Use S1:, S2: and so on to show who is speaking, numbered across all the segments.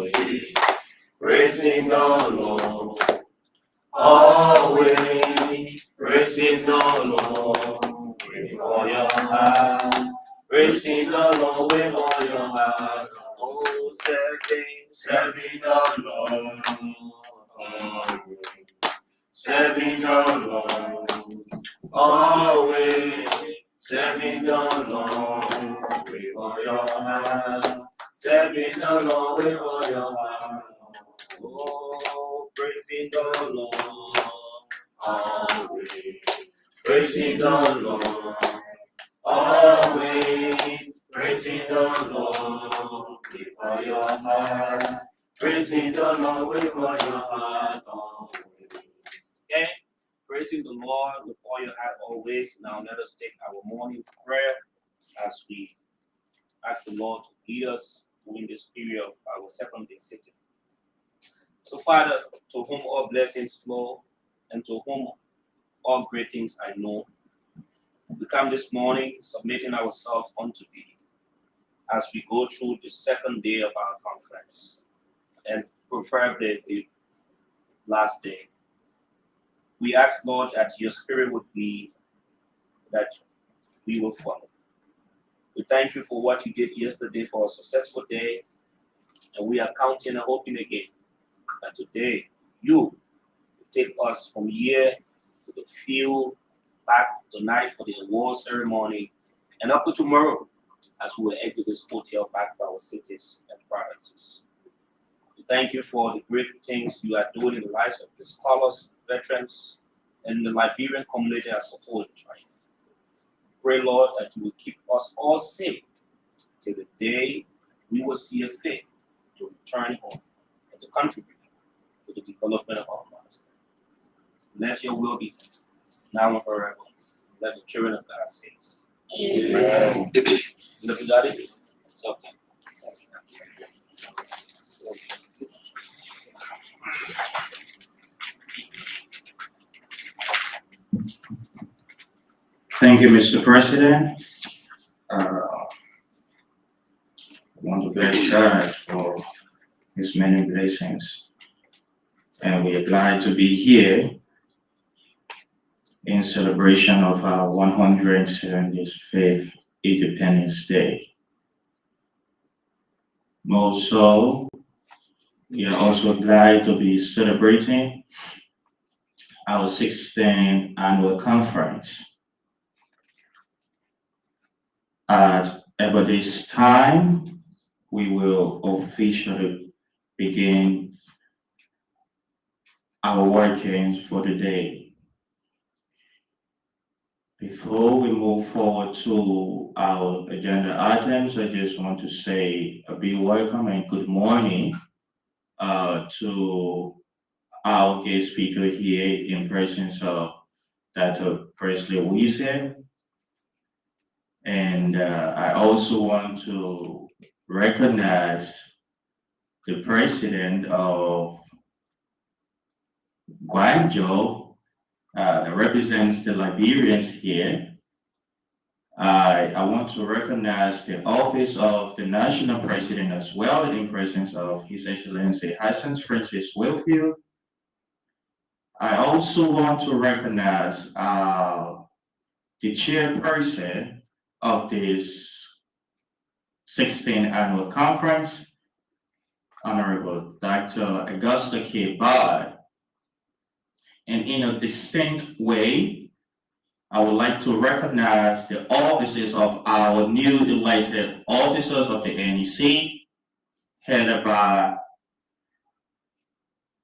S1: always praising the Lord. Always praising the Lord with all your heart. Praising the Lord with all your heart. Oh, serving the Lord. Always serving the Lord. Always serving the Lord with all your heart. Serving the Lord with all your heart. Oh, praising the Lord. Always praising the Lord. Always praising the Lord with all your heart. Praising the Lord with all your heart. Always. Okay? Praising the Lord with all your heart always. Now let us take our morning prayer as we ask the Lord to lead us during this period of our second day sitting. So, Father, to whom all blessings flow and to whom all great things I know, we come this morning submitting ourselves unto Thee as we go through the second day of our conference and preferably the last day. We ask, Lord, that Your Spirit would lead, that we will follow. We thank You for what You did yesterday for a successful day, and we are counting and hoping again that today You will take us from here to the field, back tonight for the award ceremony, and up to tomorrow as we will exit this hotel back to our cities and provinces. We thank You for the great things You are doing in the lives of the scholars, veterans, and the Liberian community as a whole. Pray, Lord, that You will keep us all safe till the day we will see a fit to return home and to contribute to the development of our monastery. Let Your will be done, now and forever. Let the children of God say this. Amen. Look at that. It's okay.
S2: Thank you, Mr. President. I want to bless God for His many blessings. And we are glad to be here in celebration of our 175th Independence Day. Also, we are also glad to be celebrating our 16th annual conference. At about this time, we will officially begin our workings for the day. Before we move forward to our agenda items, I just want to say a big welcome and good morning to our guest speaker here in presence of Dr. Presley Wiese. And I also want to recognize the president of Guangzhou that represents the Liberians here. I want to recognize the office of the national president as well in presence of His Excellency Hassan Francis Wilfield. I also want to recognize the chairperson of this 16th annual conference, Honorable Dr. Augusta K. Bard. And in a distinct way, I would like to recognize the offices of our new elected officers of the NEC, headed by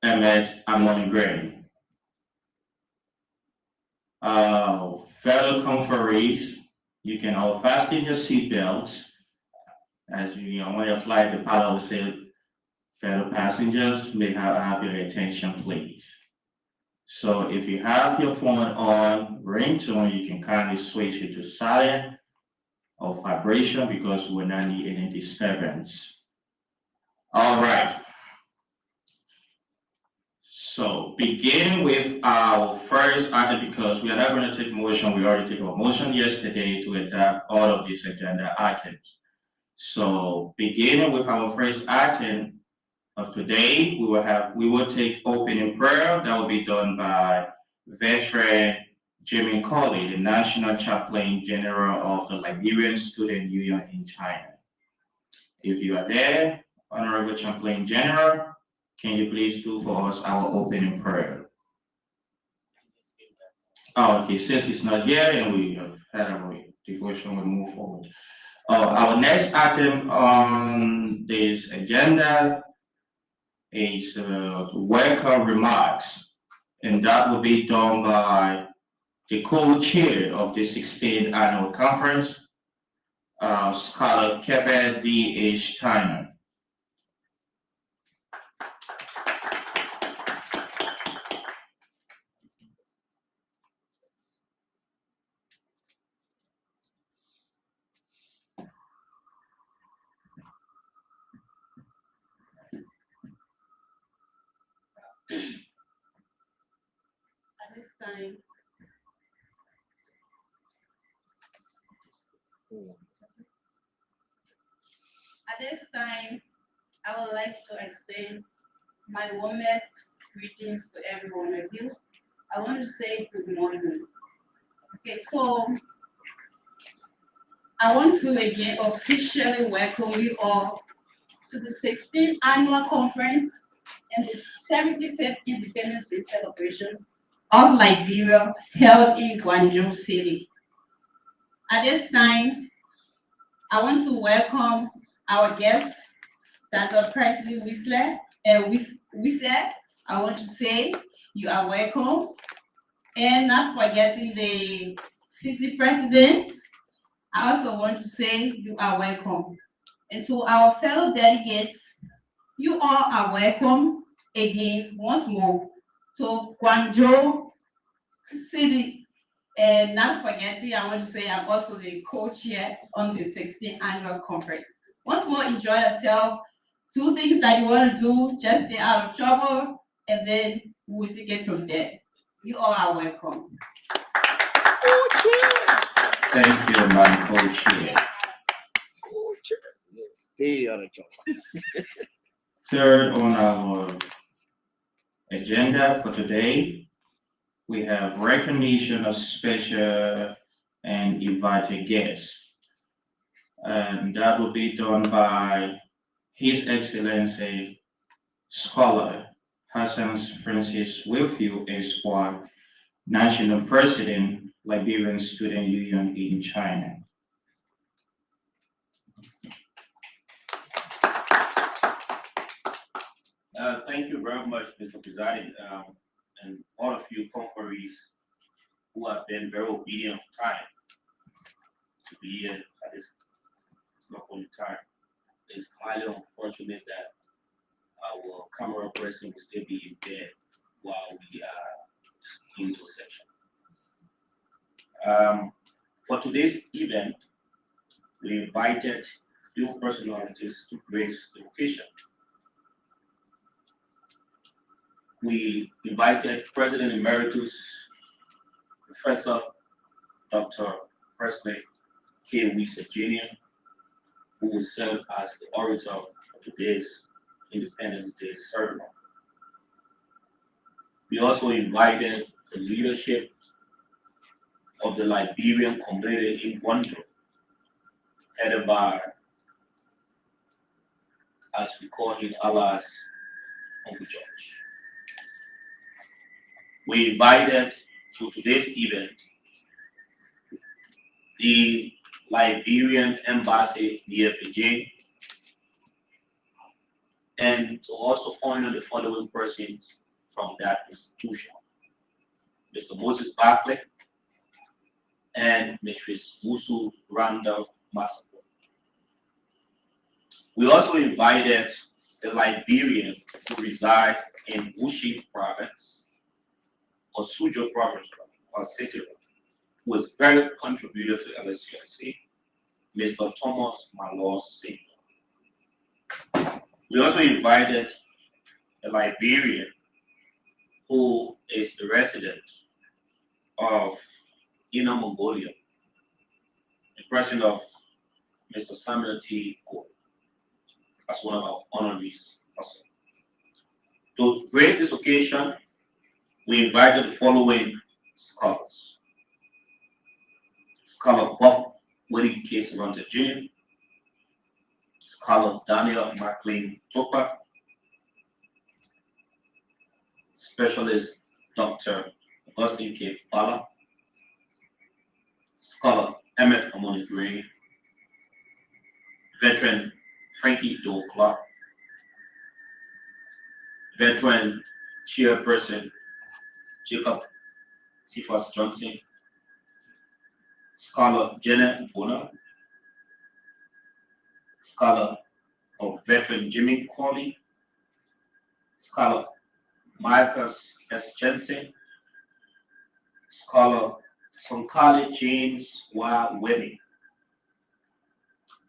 S2: Emmett Amon-Gray. Fellow conferees, you can all fasten your seatbelts. As you know, when you fly, the pilot will say, fellow passengers, may have your attention, please. So if you have your phone on ringtone, you can kindly switch it to silent or vibration because we will not need any disturbance. All right. So beginning with our first item, because we are not going to take motion, we already took a motion yesterday to adopt all of these agenda items. So beginning with our first item, of today, we will take opening prayer that will be done by veteran Jimmy Colley, the National Chaplain General of the Liberian Student Union in China. If you are there, Honorable Chaplain General, can you please do for us our opening prayer? Oh, okay, since it's not here and we have had our devotion, we'll move forward. Our next item on this agenda is welcome remarks, and that will be done by the co-chair of the 16th annual conference, Scholar Kebe D.H. Tyner.
S3: At this time, I would like to extend my warmest greetings to every one of you. I want to say good morning. Okay, so I want to again officially welcome you all to the 16th annual conference and the 75th Independence Day celebration of Liberia held in Guangzhou City. At this time, I want to welcome our guest, Dr. Presley Whistler. I want to say you are welcome. And not forgetting the city president, I also want to say you are welcome. And to our fellow delegates, you all are welcome again once more to Guangzhou City. And not forgetting, I want to say I'm also the co-chair on the 16th annual conference. Once more, enjoy yourself. 2 things that you want to do, just stay out of trouble, and then we'll take it from there. You all are welcome.
S2: Thank you, my co-chair.
S4: Stay out of trouble.
S2: Third on our agenda for today, we have recognition of special and invited guests. And that will be done by His Excellency Scholar Hassan Francis Wilfield Esquire, National President, Liberian Student Union in China.
S1: Thank you very much, Mr. Presiding, and all of you conferees who have been very obedient of time to be here at this local time. It's highly unfortunate that our camera person will still be in bed while we are into session. For today's event, we invited few personalities to grace the occasion. We invited President Emeritus Professor Dr. Presley K. Whistler Jr., who will serve as the orator for today's Independence Day ceremony. We also invited the leadership of the Liberian community in Guangzhou, headed by, as we call him, Allah's Uncle George. We invited to today's event the Liberian Embassy near Beijing, and to also honor the following persons from that institution: Mr. Moses Barclay and Mrs. Musu Randall Masako. We also invited the Liberian who reside in Wuxi province, or Suzhou province, or city, who is very contributed to LSUIC, Mr. Thomas Malo Senior. We also invited a Liberian who is the resident of Inner Mongolia, the president of Mr. Samuel T. Go, as one of our honorees also.
S5: To grace this occasion, we invited the following scholars. Scholar Bob Willie K. Sarante Jr., Scholar Daniel McLean Topa, Specialist Dr. Augustine K. Bala, Scholar Emmett Amoni Gray, Veteran Frankie Doe Clark, Veteran Chairperson Jacob Cephas Johnson, Scholar Janet Bonner, Scholar of Veteran Jimmy Corley, Scholar Marcus S. Jensen, Scholar Sonkali James Y. Webbing.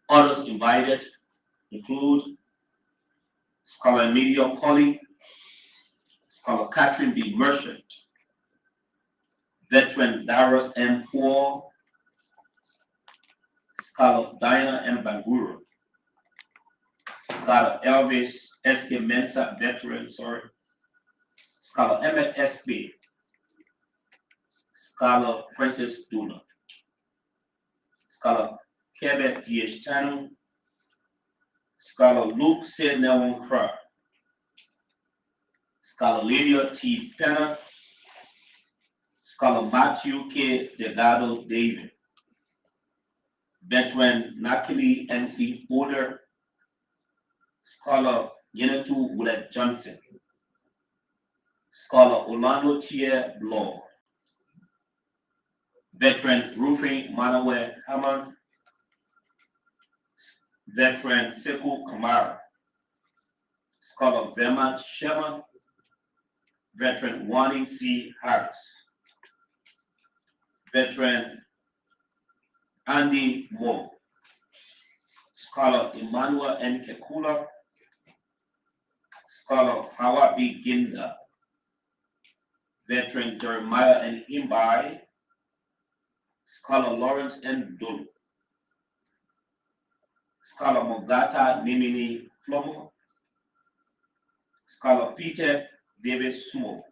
S5: Others invited include Scholar Emilia Colley, Scholar Catherine B. Merchant, Veteran Darius M. Poor, Scholar Diana M. Bangura, Scholar Elvis S. K. Mensa, veteran, Scholar Emmett S. B., Scholar Francis Duna, Scholar Kevin D.H. Tanu, Scholar Luke Sidney Crab, Scholar Lydia T. Penner, Scholar Matthew K. Delgado David, Veteran Nakili N.C. Porter, Scholar Yenetu Willett Johnson, Scholar Orlando Tier Bloor, Veteran Roofing Manoel Hammond, Veteran Sekou Kamara, Scholar Vermont Sherman, Veteran Wani C. Harris, Veteran Andy Moore, Scholar Emmanuel N. Kekula, Scholar Howard B. Ginda, Veteran Jeremiah N. Imbai, Scholar Lawrence N. Dulu, Scholar Mogata Nimini Flomo, Scholar Peter Davis Small,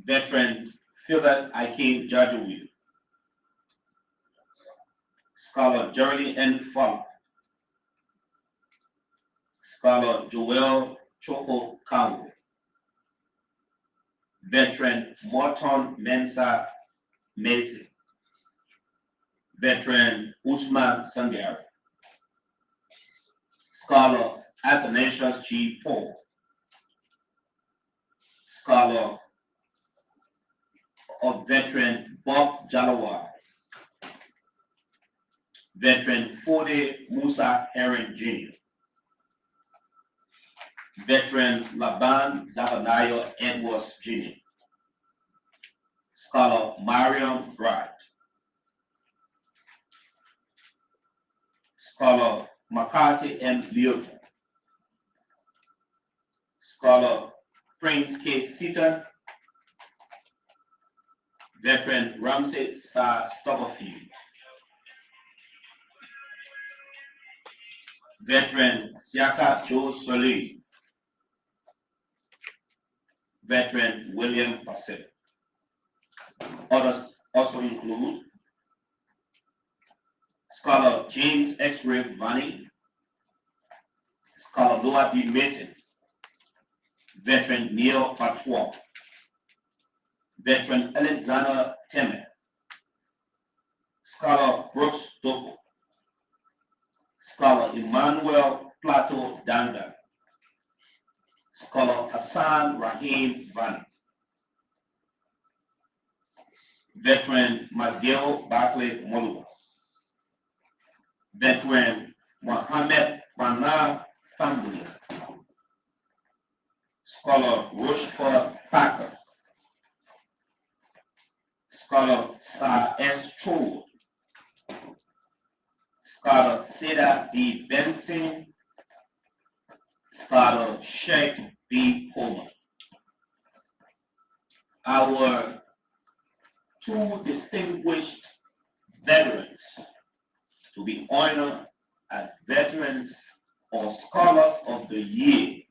S5: Veteran Philbert Akin Jajuwi, Scholar Jeremy N. Funk, Scholar Joel Choco Kango, Veteran Morton Mensa Mason, Veteran Usman Sangari, Scholar Athanasius G. Paul, Scholar of Veteran Bob Jalawar, Veteran Fode Musa Heron Jr., Veteran Laban Zabanayo Edwards Jr., Scholar Mariam Bright, Scholar McCarthy M. Liotta, Scholar Prince K. Seaton, Veteran Ramsey Sa Stubberfield, Veteran Siaka Joe Soleil, Veteran William Pacific. Others also include Scholar James X. Ray Vanny, Scholar Noah D. Mason, Veteran Neil Patois, Veteran Alexander Temet, Scholar Brooks Doko, Scholar Emmanuel Plato Danga, Scholar Hassan Rahim Vanny, Veteran Miguel Barclay Moluba, Veteran Mohammed Bana Family, Scholar Rochefort Packer, Scholar Sir S. Cho, Scholar Seda D. Benson, Scholar Sheikh B. Homer. Our two distinguished veterans to be honored as Veterans or Scholars of the Year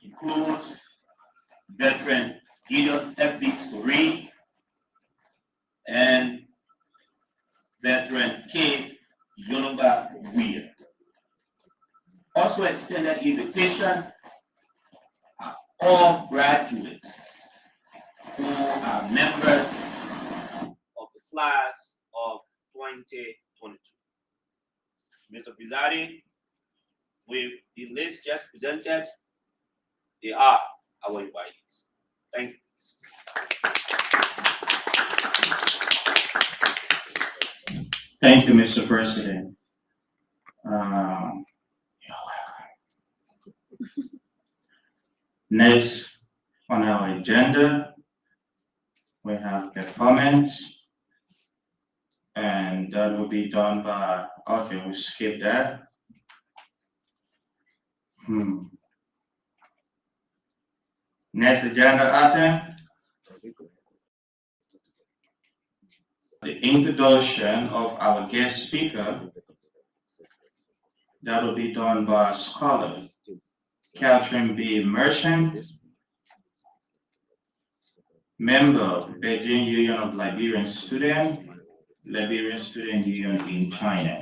S5: includes veteran Gideon F.B. Story and veteran Kate Yoruba Weir. Also extended invitation are all graduates who are members
S1: of the class of 2022. Mr. Presiding, with the list just presented, they are our invitees. Thank you.
S2: Thank you, Mr. President. Next on our agenda, we have the comments, and that will be done by, okay, we'll skip that. Next agenda item, the introduction of our guest speaker. That will be done by scholar Catherine B. Merchant, member of the Beijing Union of Liberian Students, Liberian Student Union in China.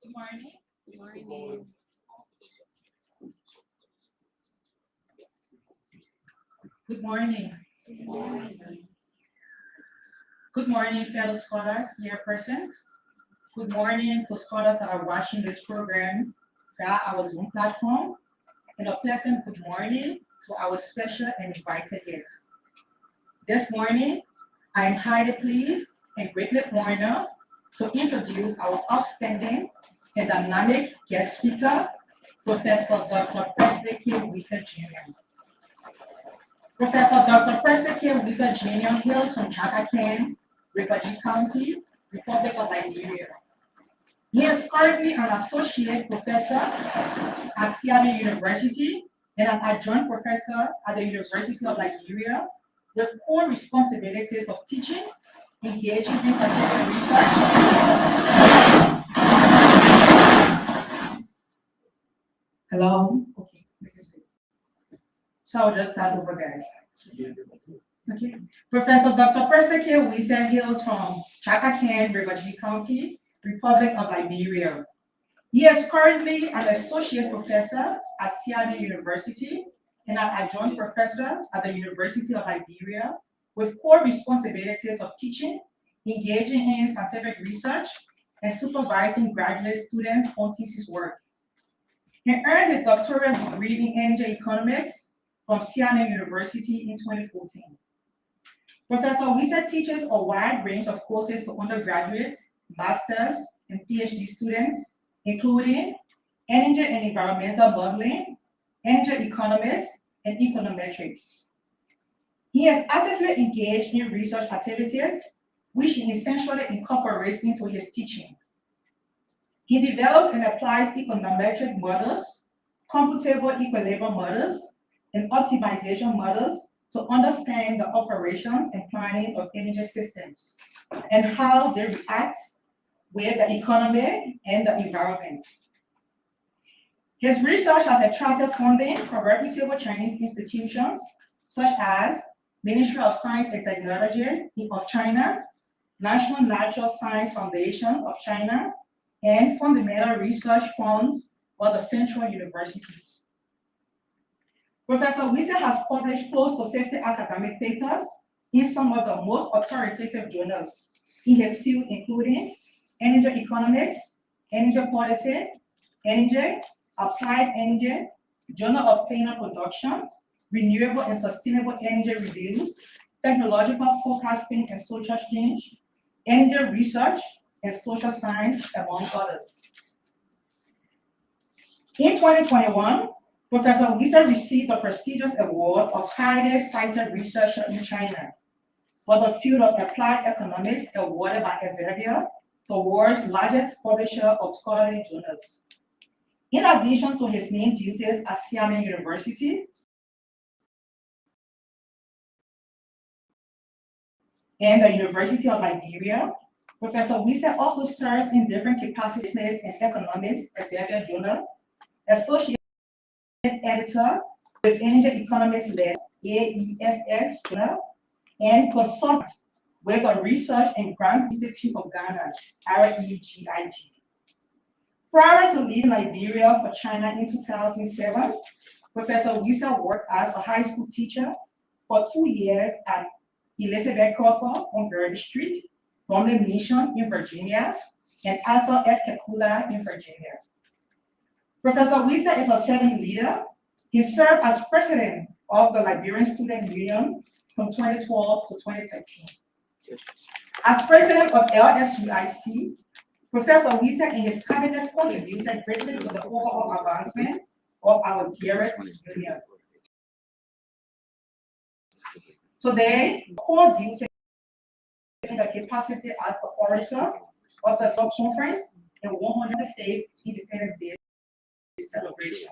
S6: Good morning. Good morning. Good morning. Good morning. Good morning, fellow scholars, here present. Good morning to scholars that are watching this program via our Zoom platform. And a pleasant good morning to our special and invited guests. This morning, I am highly pleased and greatly honored to introduce our outstanding and dynamic guest speaker, Professor Dr. Presley K. Wisa Jr. Professor Dr. Presley K. Wisa Jr. hails from Chakakan, Liberia County, Republic of Liberia. He is currently an associate professor at Seattle University and an adjunct professor at the University of Liberia with core responsibilities of teaching, engaging in scientific research. Hello? Okay, this is good. So I'll just start over, guys. Okay. Professor Dr. Presley K. Wisa hails from Chakakan, Liberia County, Republic of Liberia. He is currently an associate professor at Seattle University and an adjunct professor at the University of Liberia with core responsibilities of teaching, engaging in scientific research, and supervising graduate students on thesis work. He earned his doctoral degree in energy economics from Seattle University in 2014. Professor Wisa teaches a wide range of courses to undergraduate, master's, and PhD students, including energy and environmental modeling, energy economics, and econometrics. He is actively engaged in research activities, which he essentially incorporates into his teaching. He develops and applies econometric models, computable equilibrium models, and optimization models to understand the operations and planning of energy systems and how they react with the economy and the environment. His research has attracted funding from reputable Chinese institutions such as Ministry of Science and Technology of China, National Natural Science Foundation of China, and fundamental research funds for the central universities. Professor Wisa has published close to 50 academic papers in some of the most authoritative journals in his field, including Energy Economics, Energy Policy, Energy, Applied Energy, Journal of Planar Production, Renewable and Sustainable Energy Reviews, Technological Forecasting and Social Change, Energy Research, and Social Science, among others. In 2021, Professor Wisa received the prestigious award of highly cited researcher in China for the field of applied economics awarded by Elsevier, the world's largest publisher of scholarly journals. In addition to his main duties at Xiamen University, and the University of Liberia. Professor Wisa also served in different capacities in economics at Xavier Journal, associate editor with Indian Economics List, AESS Journal, and consultant with the Research and Grants Institute of Ghana, REGIG. Prior to leaving Liberia for China in 2007, Professor Wisa worked as a high school teacher for 2 years at Elizabeth Crawford on Verde Street, Bromley Mission in Virginia, and also at Kekula in Virginia. Professor Wisa is a servant leader. He served as president of the Liberian Student Union from 2012 to 2013. As president of LSUIC, Professor Wisa and his cabinet contributed greatly to the overall advancement of our dearest union. Today, core duty in the capacity as the orator of the sub-conference and 105th Independence Day celebration.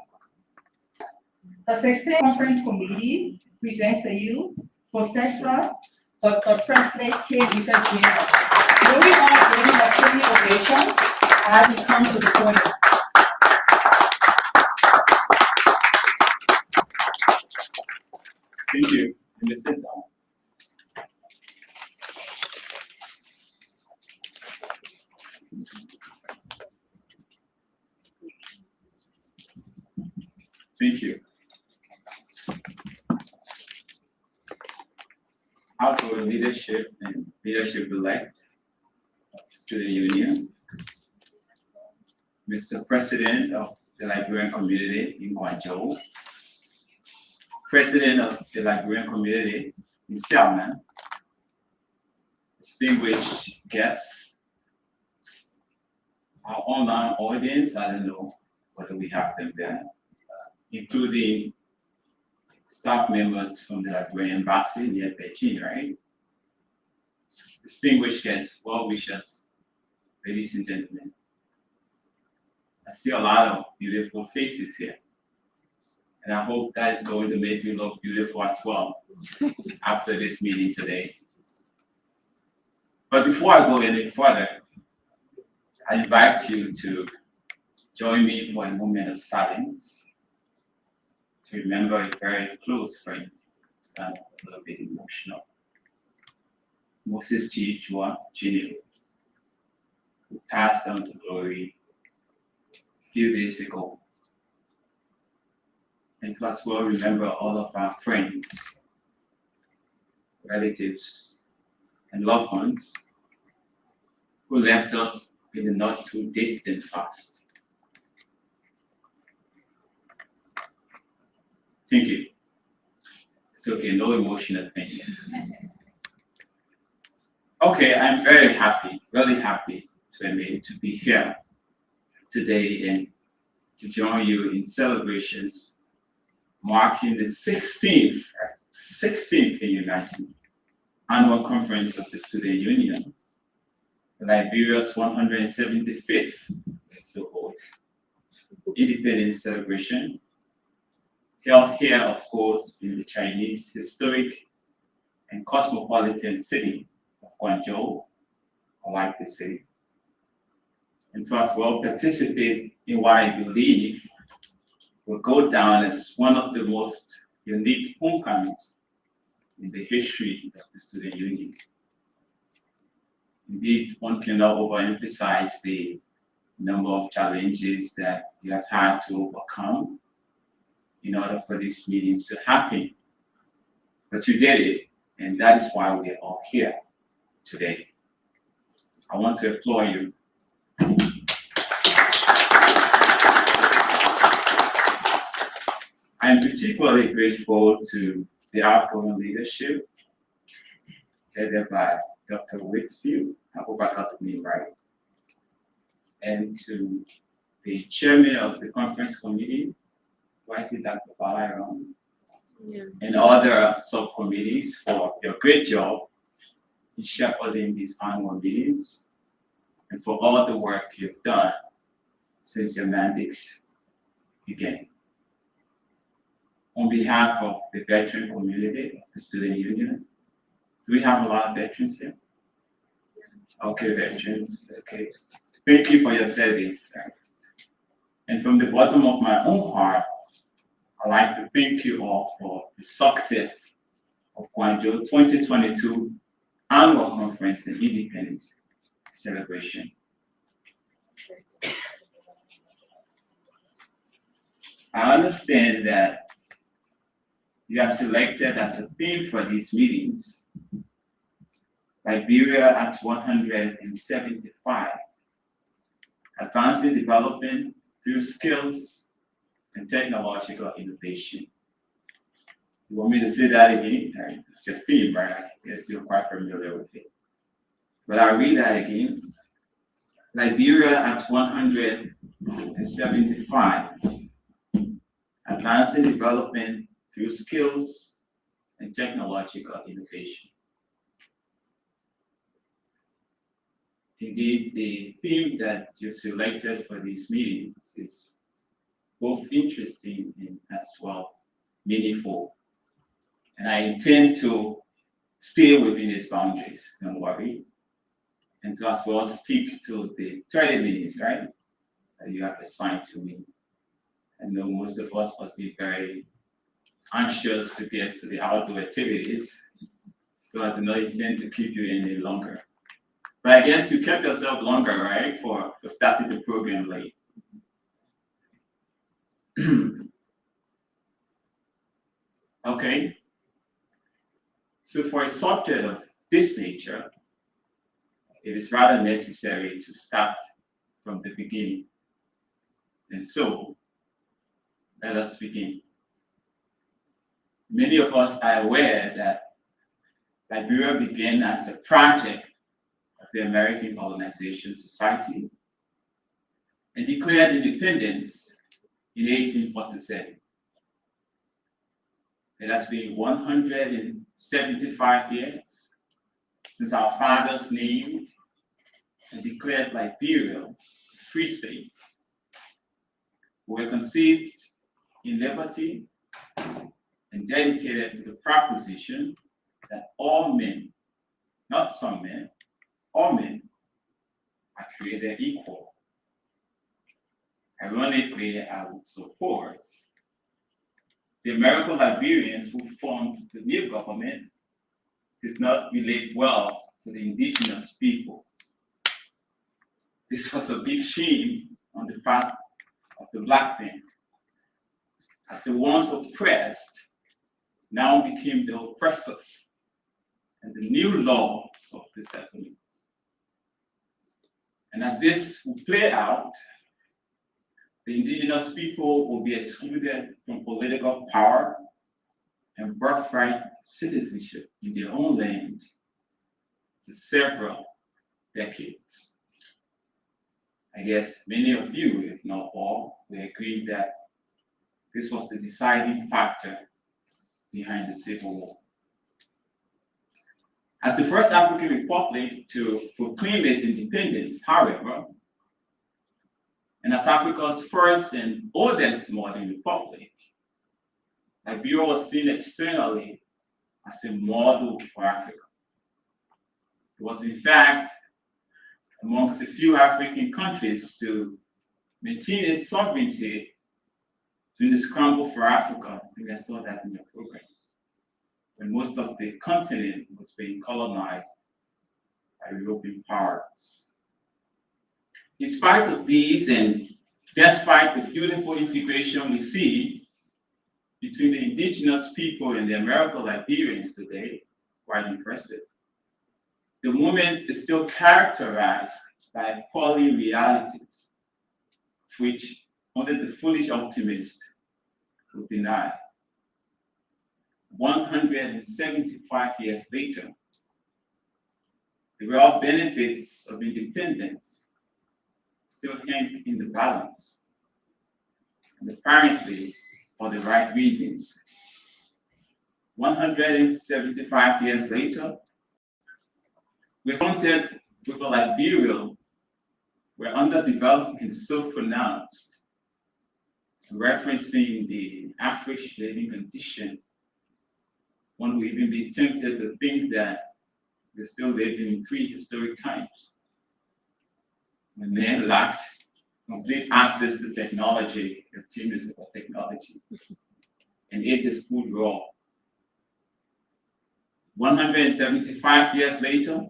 S6: The 16th Conference Committee presents to you Professor Dr. Presley K. Wisa Jr. May we all give him a standing ovation as he comes to the podium.
S5: Thank you. You may sit down. Thank you. Outgoing leadership and leadership elect of the Student Union, Mr. President of the Liberian community in Guangzhou, President of the Liberian community in Xiamen, distinguished guests, our online audience, I don't know whether we have them there, including staff members from the Liberian Embassy near Beijing, right? Distinguished guests, well-wishers, ladies and gentlemen. I see a lot of beautiful faces here. And I hope that is going to make me look beautiful as well after this meeting today. But before I go any further, I invite you to join me for a moment of silence to remember a very close friend. It's kind of a little bit emotional. Moses G. Chua Jr., who passed on to glory a few days ago. And to as well remember all of our friends, relatives, and loved ones who left us in the not too distant past. Thank you. It's okay, no emotional thing. Okay, I'm very happy, really happy to be here today and to join you in celebrations marking the 16th, can you imagine, annual conference of the Student Union, Liberia's 175th, so old, independence celebration, held here, of course, in the Chinese historic and cosmopolitan city of Guangzhou, I like to say, and to as well participate in what I believe will go down as one of the most unique homecomings in the history of the Student Union. Indeed, one cannot overemphasize the number of challenges that you have had to overcome in order for these meetings to happen. But you did it, and that is why we are all here today. I want to applaud you. I am particularly grateful to the outgoing leadership headed by Dr. Whitfield, I hope I got the name right, and to the chairman of the conference committee, why is it Dr. Balaram, and other subcommittees for your great job in shepherding these annual meetings and for all the work you've done since your mandates began. On behalf of the veteran community of the Student Union, Do we have a lot of veterans here? Okay, veterans. Okay. Thank you for your service. And from the bottom of my own heart, I'd like to thank you all for the success of Guangzhou 2022 Annual Conference and Independence Celebration. I understand that you have selected as a theme for these meetings Liberia at 175, advancing development through skills and technological innovation. You want me to say that again? It's a theme, right? I guess you're quite familiar with it. But I'll read that again. Liberia at 175, advancing development through skills and technological innovation. Indeed, the theme that you've selected for these meetings is both interesting and as well meaningful. And I intend to stay within its boundaries, don't worry. And to as well stick to the 30 minutes, right, that you have assigned to me. I know most of us must be very anxious to get to the outdoor activities, so I do not intend to keep you any longer. But I guess you kept yourself longer, right, for starting the program late. Okay. So for a subject of this nature, it is rather necessary to start from the beginning. And so, let us begin. Many of us are aware that Liberia began as a project of the American Colonization Society and declared independence in 1847. It has been 175 years since our fathers named and declared Liberia a free state. We were conceived in liberty and dedicated to the proposition that all men, not some men, all men are created equal. Ironically, I would support the American Liberians who formed the new government did not relate well to the indigenous people. This was a big shame on the part of the Black men, as the ones oppressed now became the oppressors and the new lords of the settlements. And as this will play out, the indigenous people will be excluded from political power and birthright citizenship in their own land for several decades. I guess many of you, if not all, will agree that this was the deciding factor behind the Civil War. As the first African republic to proclaim its independence, however, and as Africa's first and oldest modern republic, Liberia was seen externally as a model for Africa. It was, in fact, amongst a few African countries to maintain its sovereignty during the scramble for Africa. I think I saw that in your program, when most of the continent was being colonized by European powers. In spite of these, and despite the beautiful integration we see between the indigenous people and the American Liberians today, quite impressive, the movement is still characterized by poly realities, which only the foolish optimist would deny. 175 years later, the real benefits of independence still hang in the balance, and apparently for the right reasons. 175 years later, we're confronted with a Liberia where underdevelopment is so pronounced, referencing the average living condition. One would even be tempted to think that we're still living in prehistoric times, when men lacked complete access to technology, the team is about technology, and ate his food raw. 175 years later,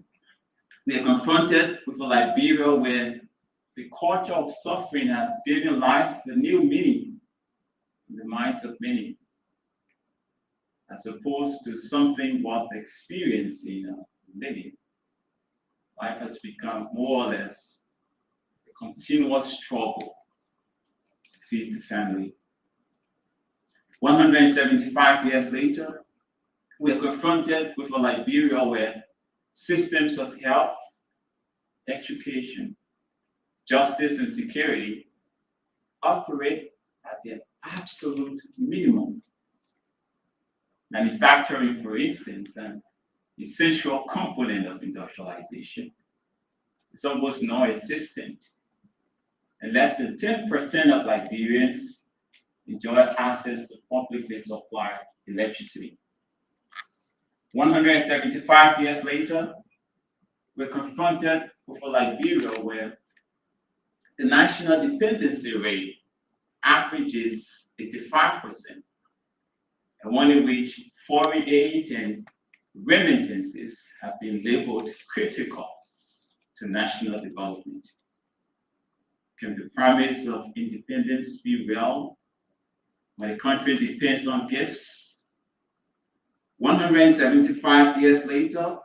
S5: we are confronted with a Liberia where the culture of suffering has given life a new meaning in the minds of many, as opposed to something worth experiencing living. Life has become more or less a continuous struggle to feed the family. 175 years later, we are confronted with a Liberia where systems of health, education, justice, and security operate at their absolute minimum. Manufacturing, for instance, an essential component of industrialization, is almost non-existent, and less than 10% of Liberians enjoy access to publicly supplied electricity. 175 years later, we're confronted with a Liberia where the national dependency rate averages 85%, and one in which foreign aid and remittances have been labeled critical to national development. Can the promise of independence be real when a country depends on gifts? 175 years later,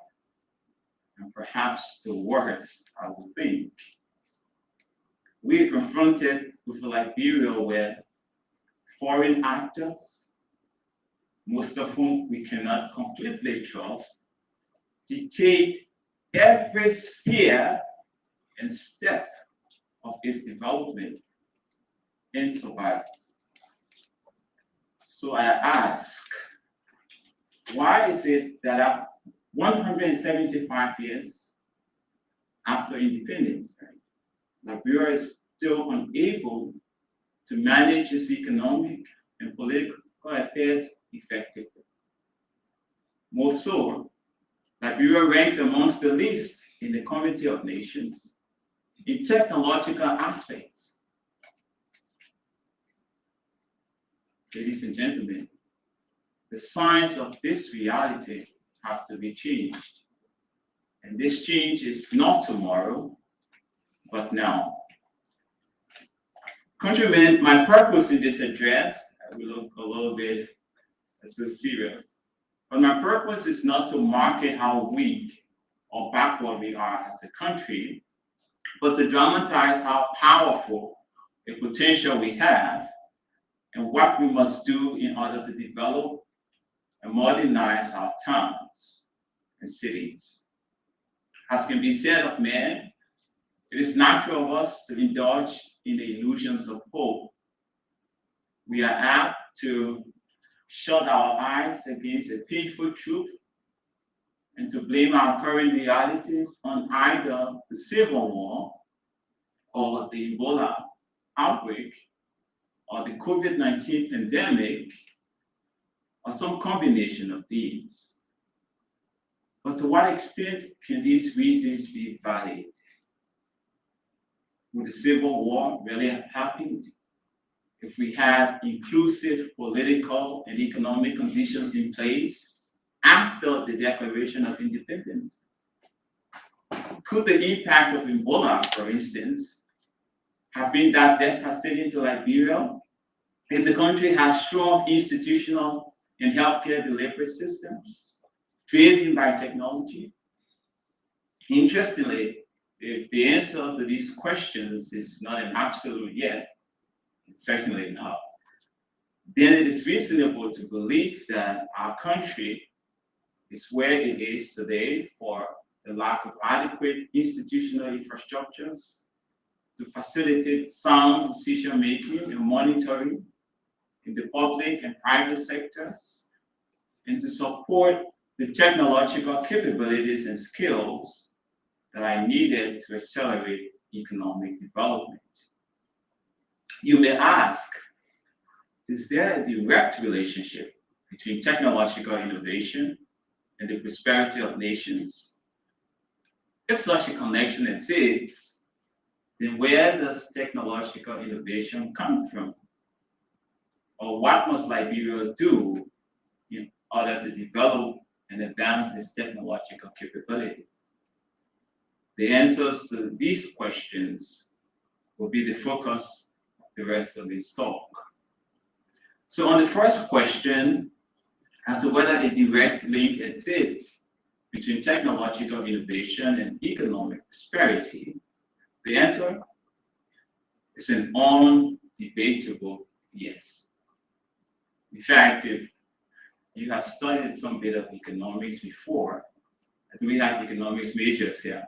S5: and perhaps the worst, I would think, we are confronted with a Liberia where foreign actors, most of whom we cannot completely trust, dictate every sphere and step of its development and survival. So I ask, why is it that 175 years after independence, Liberia is still unable to manage its economic and political affairs effectively? More so, Liberia ranks amongst the least in the Community of Nations in technological aspects. Ladies and gentlemen, the signs of this reality has to be changed. And this change is not tomorrow, but now. Countrymen, my purpose in this address, I will look a little bit so serious, but my purpose is not to market how weak or backward we are as a country, but to dramatize how powerful a potential we have and what we must do in order to develop and modernize our towns and cities. As can be said of man, it is natural of us to indulge in the illusions of hope. We are apt to shut our eyes against a painful truth and to blame our current realities on either the Civil War or the Ebola outbreak or the COVID-19 pandemic or some combination of these. But to what extent can these reasons be valid? Would the Civil War really have happened if we had inclusive political and economic conditions in place after the Declaration of Independence? Could the impact of Ebola, for instance, have been that devastating to Liberia if the country has strong institutional and healthcare delivery systems driven by technology? Interestingly, if the answer to these questions is not an absolute yes, it's certainly not, then it is reasonable to believe that our country is where it is today for the lack of adequate institutional infrastructures to facilitate sound decision-making and monitoring in the public and private sectors, and to support the technological capabilities and skills that are needed to accelerate economic development. You may ask, is there a direct relationship between technological innovation and the prosperity of nations? If such a connection exists, then where does technological innovation come from? Or what must Liberia do in order to develop and advance its technological capabilities? The answers to these questions will be the focus of the rest of this talk. So on the first question, as to whether a direct link exists between technological innovation and economic prosperity, the answer is an undebatable yes. In fact, if you have studied some bit of economics before, do we have economics majors here?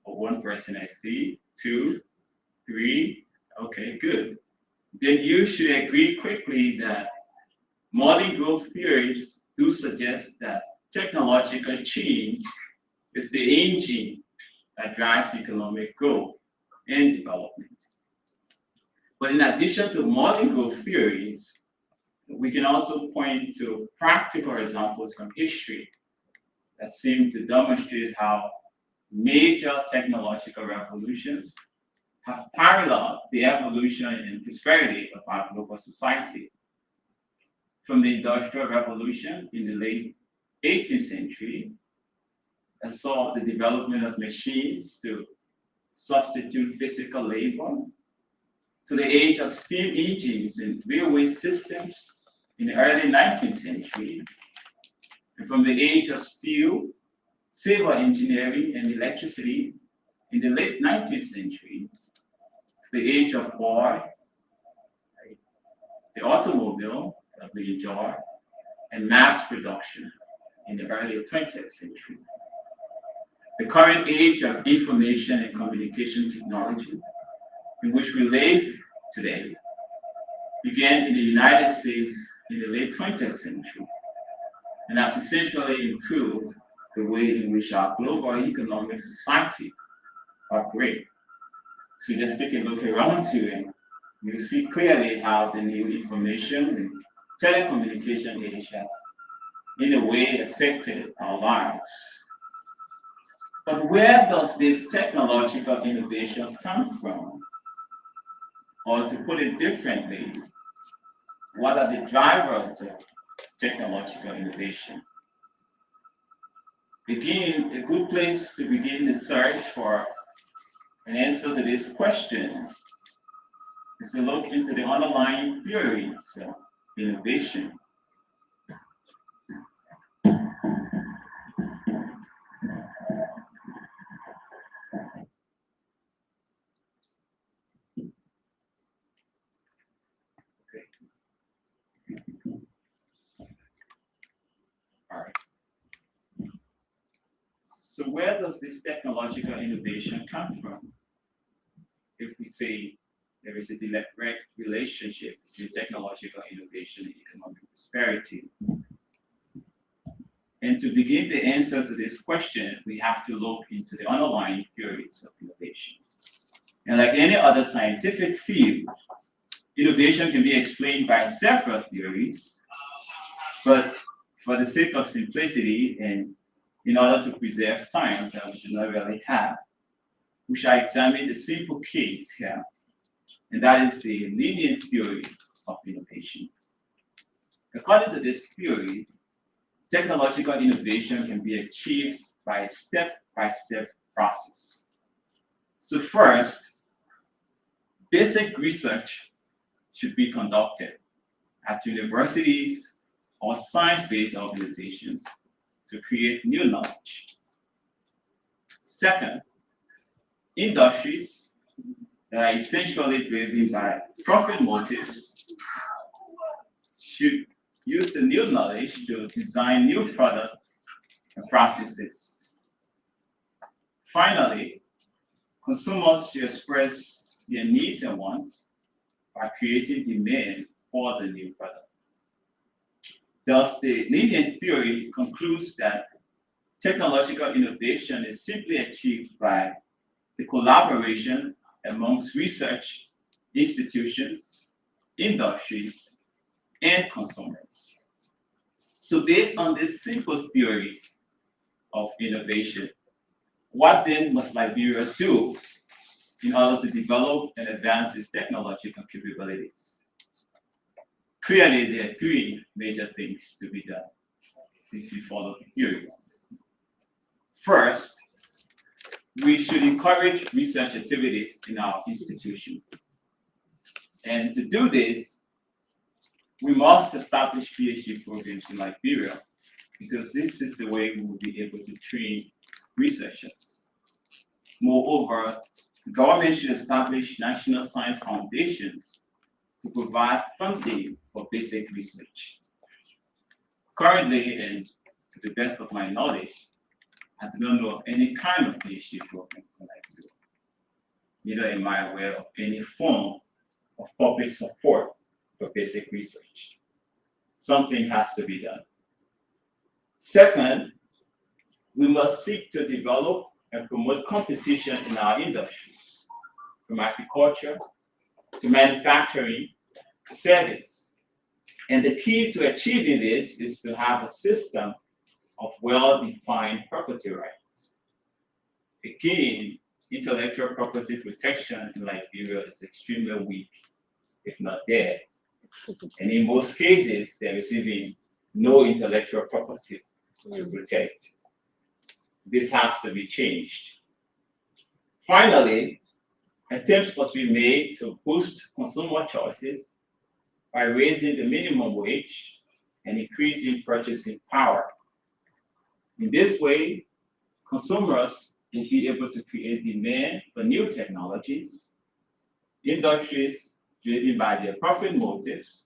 S5: Or one person I see, 2, 3, okay, good. Then you should agree quickly that modern growth theories do suggest that technological change is the engine that drives economic growth and development. But in addition to modern growth theories, we can also point to practical examples from history that seem to demonstrate how major technological revolutions have paralleled the evolution and prosperity of our global society. From the Industrial Revolution in the late 18th century, that saw the development of machines to substitute physical labor, to the age of steam engines and railway systems in the early 19th century, and from the age of steel, civil engineering, and electricity in the late 19th century, to the age of oil, the automobile that we enjoy, and mass production in the early 20th century. The current age of information and communication technology in which we live today began in the United States in the late 20th century and has essentially improved the way in which our global economic society operates. So just take a look around you and you see clearly how the new information and telecommunication age has in a way affected our lives. But where does this technological innovation come from? Or to put it differently, what are the drivers of technological innovation? Again, a good place to begin the search for an answer to this question is to look into the underlying theories of innovation. So where does this technological innovation come from? If we say there is a direct relationship between technological innovation and economic prosperity. And to begin the answer to this question, we have to look into the underlying theories of innovation. And like any other scientific field, innovation can be explained by several theories, but for the sake of simplicity and in order to preserve time that we do not really have, we shall examine a simple case here, and that is the linear theory of innovation. According to this theory, technological innovation can be achieved by a step-by-step process. So first, basic research should be conducted at universities or science-based organizations to create new knowledge. Second, industries that are essentially driven by profit motives should use the new knowledge to design new products and processes. Finally, consumers should express their needs and wants by creating demand for the new products. Thus, the linear theory concludes that technological innovation is simply achieved by the collaboration amongst research institutions, industries, and consumers. So based on this simple theory of innovation, What then must Liberia do in order to develop and advance its technological capabilities? Clearly, there are three major things to be done if you follow the theory. First, we should encourage research activities in our institutions. And to do this, we must establish PhD programs in Liberia, because this is the way we will be able to train researchers. Moreover, the government should establish national science foundations to provide funding for basic research. Currently, and to the best of my knowledge, I do not know of any kind of PhD program in Liberia. Neither am I aware of any form of public support for basic research. Something has to be done. Second, we must seek to develop and promote competition in our industries, from agriculture to manufacturing to service. And the key to achieving this is to have a system of well-defined property rights. Again, intellectual property protection in Liberia is extremely weak, if not dead. And in most cases, they're receiving no intellectual property to protect. This has to be changed. Finally, attempts must be made to boost consumer choices by raising the minimum wage and increasing purchasing power. In this way, consumers will be able to create demand for new technologies. Industries driven by their profit motives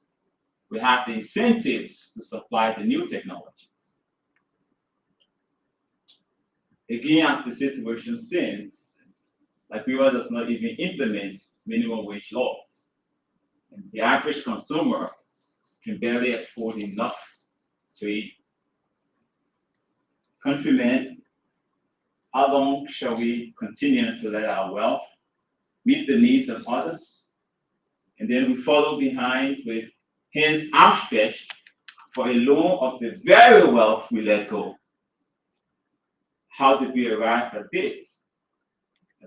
S5: will have the incentives to supply the new technologies. Again, as the situation stands, Liberia does not even implement minimum wage laws. And the average consumer can barely afford enough to eat. Countrymen, how long shall we continue to let our wealth meet the needs of others? And then we follow behind with hands outstretched for a loan of the very wealth we let go. How did we arrive at this?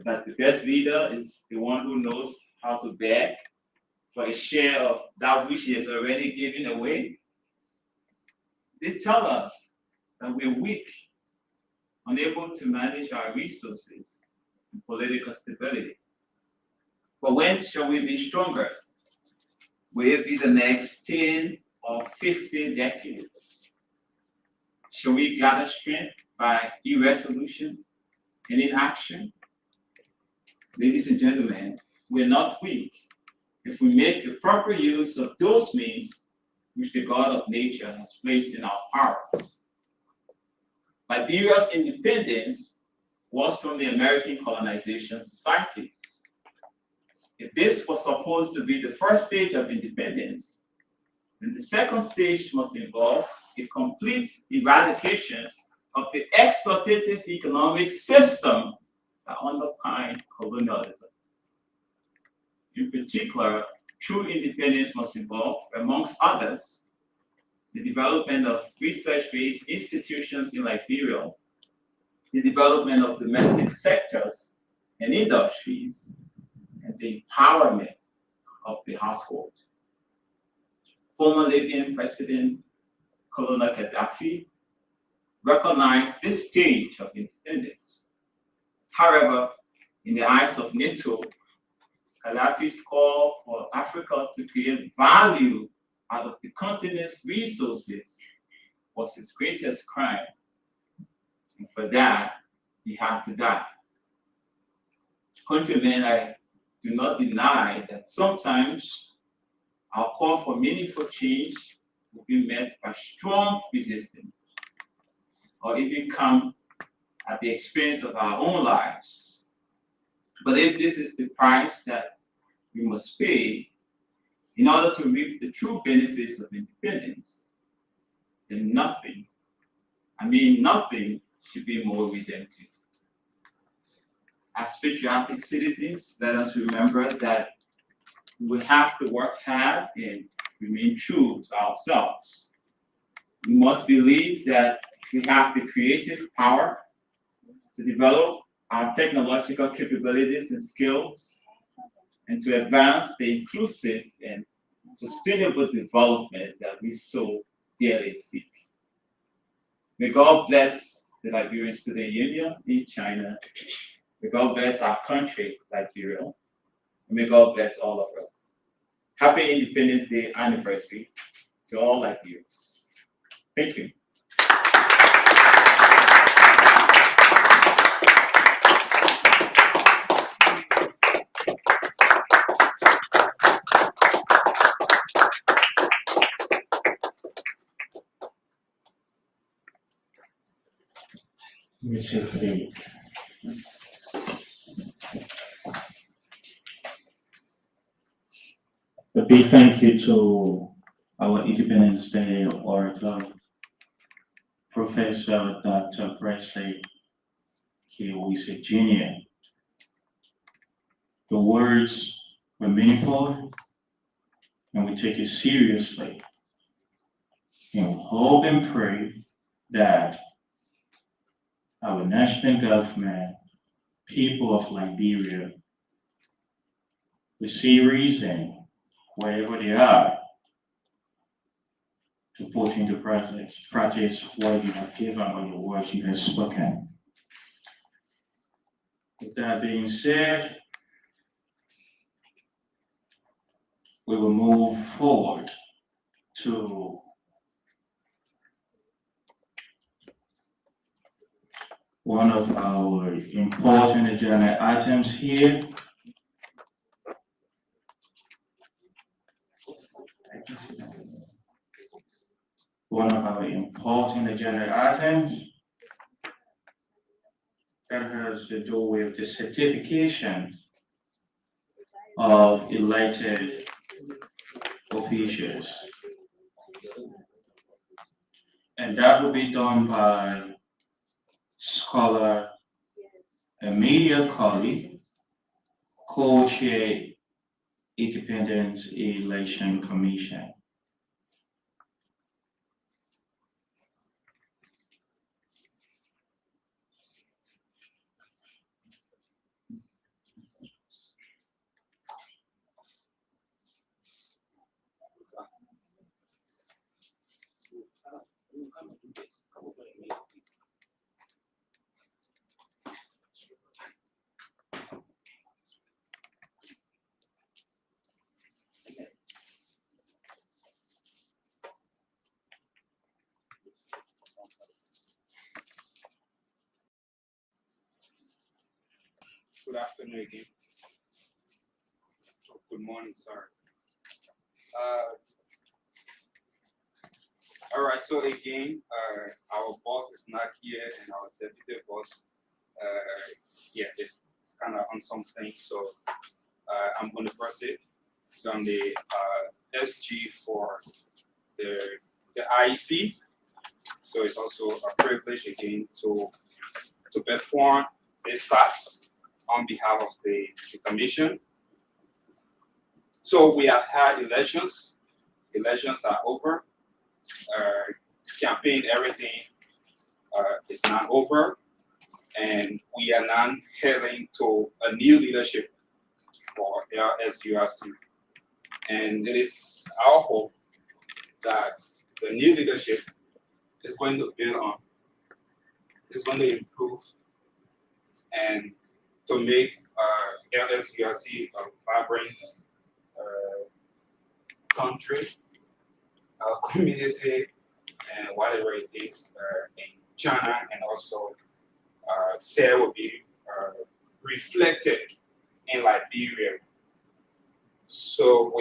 S5: That the best leader is the one who knows how to beg for a share of that which he has already given away? They tell us that we're weak, unable to manage our resources and political stability. But when shall we be stronger? Will it be the next 10 or 15 decades? Shall we gather strength by irresolution and inaction? Ladies and gentlemen, we're not weak if we make a proper use of those means which the God of nature has placed in our powers. Liberia's independence was from the American colonization society. If this was supposed to be the first stage of independence, then the second stage must involve a complete eradication of the exploitative economic system that underpinned colonialism. In particular, true independence must involve, amongst others, the development of research-based institutions in Liberia, the development of domestic sectors and industries, and the empowerment of the household. Former Libyan President Colonel Gaddafi recognized this stage of independence. However, in the eyes of NATO, Gaddafi's call for Africa to create value out of the continent's resources was his greatest crime. And for that, he had to die. Countrymen, I do not deny that sometimes our call for meaningful change will be met by strong resistance, or even come at the expense of our own lives. But if this is the price that we must pay in order to reap the true benefits of independence, then nothing, nothing should be more redemptive. As patriotic citizens, let us remember that we have to work hard and remain true to ourselves. We must believe that we have the creative power to develop our technological capabilities and skills, and to advance the inclusive and sustainable development that we so dearly seek. May God bless the Liberian Student Union in China. May God bless our country, Liberia. And may God bless all of us. Happy Independence Day anniversary to all Liberians. Thank you.
S2: Mr. Lee. A big thank you to our Independence Day orator, Professor Dr. Presley Kiwisi Jr. The words were meaningful and we take it seriously. And we hope and pray that our national government, people of Liberia, will see reason wherever they are to put into practice what you have given or your words you have spoken. With that being said, we will move forward to one of our important agenda items here. One of our important agenda items that has to do with the certification of elected officials. And that will be done by scholar and media colleague, co-chair Independent Election Commission.
S7: Good afternoon again. Good morning, sorry. All right, so again, our boss is not here and our deputy boss, it's kind of on something, so I'm going to proceed. So I'm the SG for the IEC, so it's also a privilege again to perform this task on behalf of the commission. So we have had elections. Elections are over. Campaign, everything is not over. And we are now heading to a new leadership for LSURC. And it is our hope that the new leadership is going to build on, is going to improve, and to make LSURC a vibrant country, community, and whatever it is in China, and also say will be reflected in Liberia. So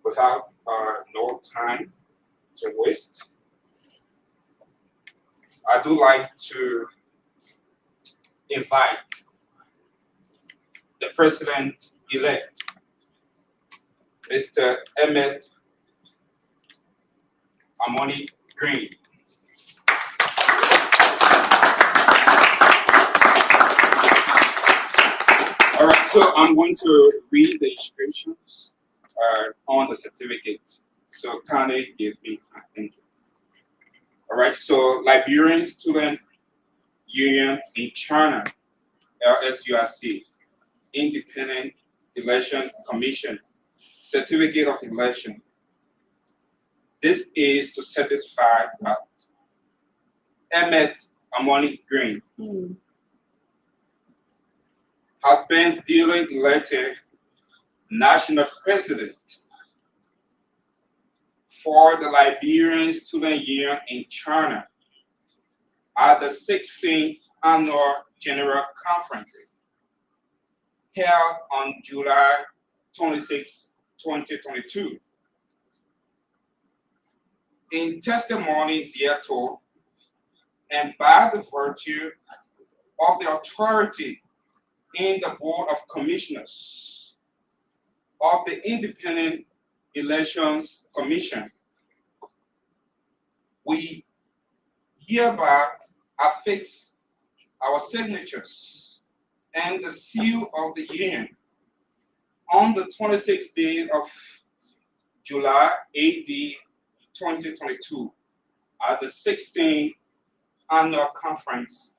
S7: without no time to waste, I do like to invite the president-elect, Mr. Emmett Amoni Green. All right, so I'm going to read the inscriptions on the certificate. So kindly give me time. Thank you. All right, so Liberian Student Union in China, LSURC, Independent Election Commission, Certificate of Election. This is to satisfy that Emmett Amoni Green has been duly elected national president for the Liberian Student Union in China at the 16th Annual General Conference held on July 26, 2022. In testimony thereto, and by the virtue of the authority in the Board of Commissioners of the Independent Elections Commission, we hereby affix our signatures and the seal of the Union on the 26th day of July AD 2022 at the 16th Annual Conference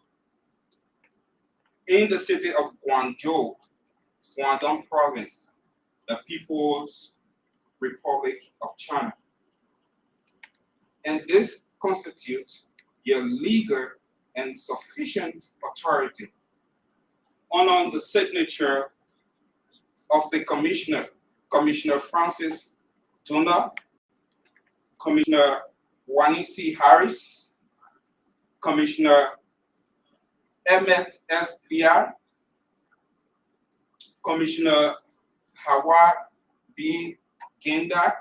S7: in the city of Guangzhou, Guangdong Province, the People's Republic of China. And this constitutes your legal and sufficient authority on the signature of the Commissioner, Commissioner Francis Tuna, Commissioner Wanisi Harris, Commissioner Emmett S. Bia, Commissioner Hawa B. Ginda,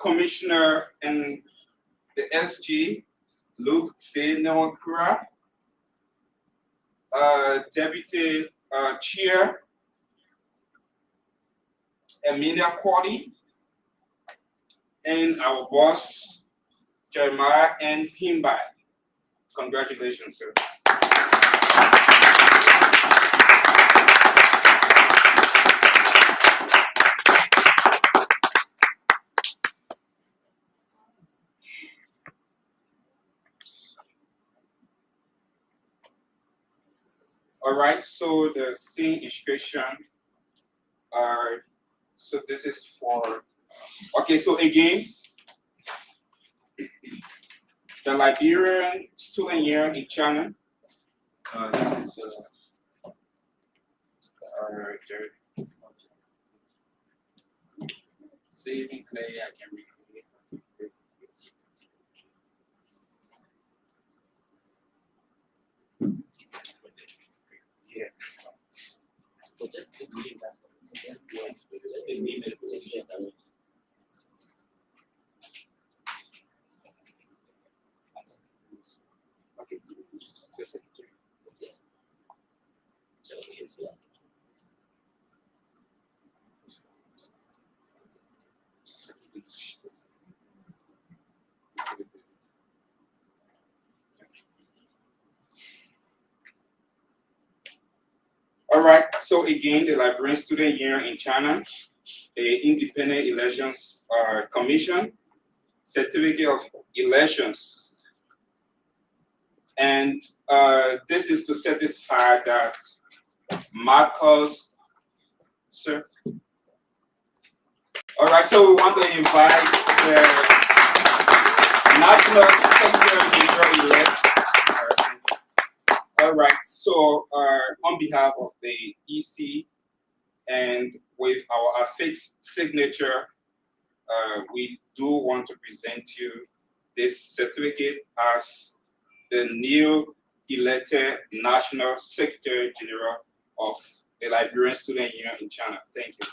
S7: Commissioner in the SG, Luke C. Nwakura, Deputy Chair, Emilia Quaddy, and our boss, Jeremiah N. Himbai. Congratulations, sir. All right, so the scene inscription so this is for, okay, so again, the Liberian Student Union in China. This is saving clay, I can read. Yeah.
S1: So just name that. Just the name and position that we.
S7: Okay. This is
S1: Yes. So yes, yeah.
S7: All right, so again, the Liberian Student Union in China, the Independent Elections Commission, Certificate of Elections. And this is to satisfy that Marcos, sir. All right, so we want to invite the National Secretary General-elect. All right, so on behalf of the EC and with our affixed signature, we do want to present you this certificate as the new elected National Secretary General of the Liberian Student Union in China. Thank you.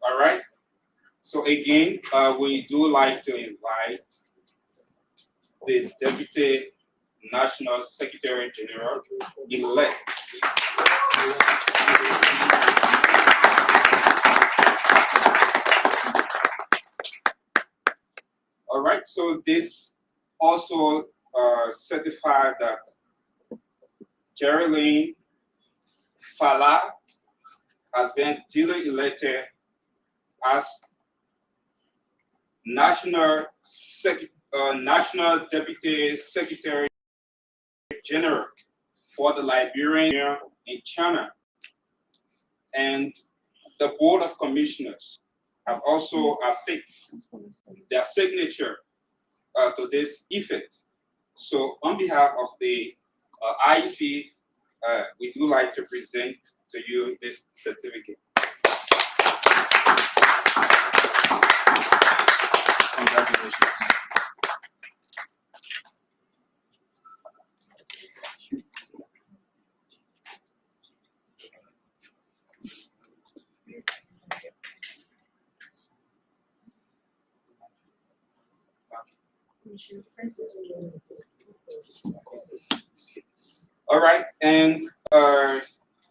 S7: All right. So again, we do like to invite the Deputy National Secretary General elect. All right. So this also certified that Geraldine Fala has been duly elected as National Deputy Secretary General for the Liberian Union in China. And the Board of Commissioners have also affixed their signature to this effect. So on behalf of the IEC, we do like to present to you this certificate. Congratulations. All right, and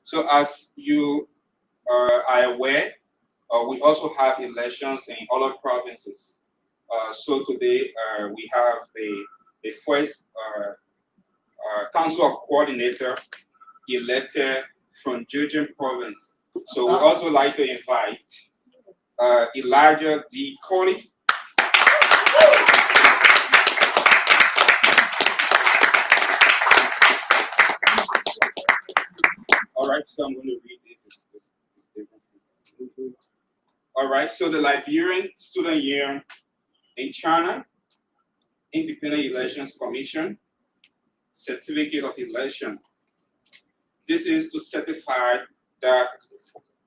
S7: so as you are aware, we also have elections in other provinces. So today we have the first Council of Coordinator elected from Georgian province. So we also like to invite Elijah D. Cody. All right, so I'm going to read this. This different. All right, so the Liberian Student Union in China, Independent Elections Commission, Certificate of Election. This is to certify that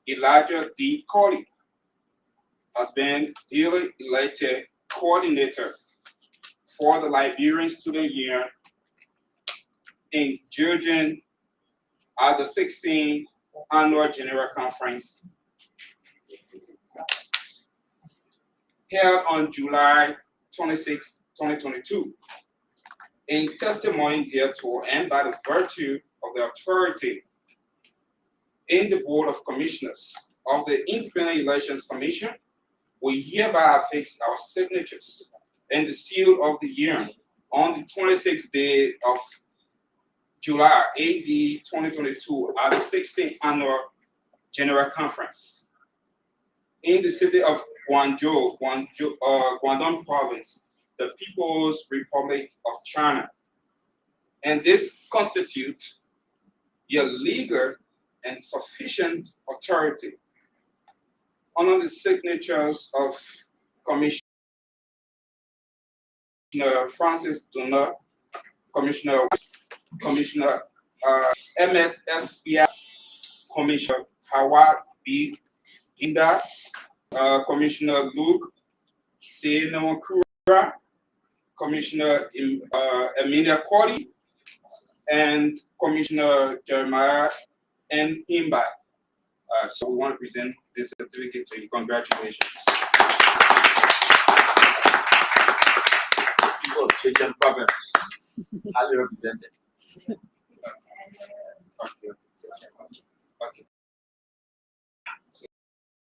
S7: Elijah D. Cody has been duly elected coordinator for the Liberian Student Union in Georgia at the 16th Annual General Conference held on July 26, 2022. In testimony thereto and by the virtue of the authority in the Board of Commissioners of the Independent Elections Commission, we hereby affix our signatures and the seal of the year on the 26th day of July, AD 2022, at the 16th Annual General Conference in the city of Guangzhou, Guangdong Province, the People's Republic of China. And this constitutes your legal and sufficient authority under the signatures of Commissioner Francis Donner, Commissioner Emmett S. Pia, Commissioner Howard B. Ginda, Commissioner Luke C. Namakura, Commissioner Emilia Cody, and Commissioner Jeremiah N. Himbai. So we want to present this certificate to you. Congratulations.
S1: People of Chechen province, highly represented.
S7: Okay. Okay. So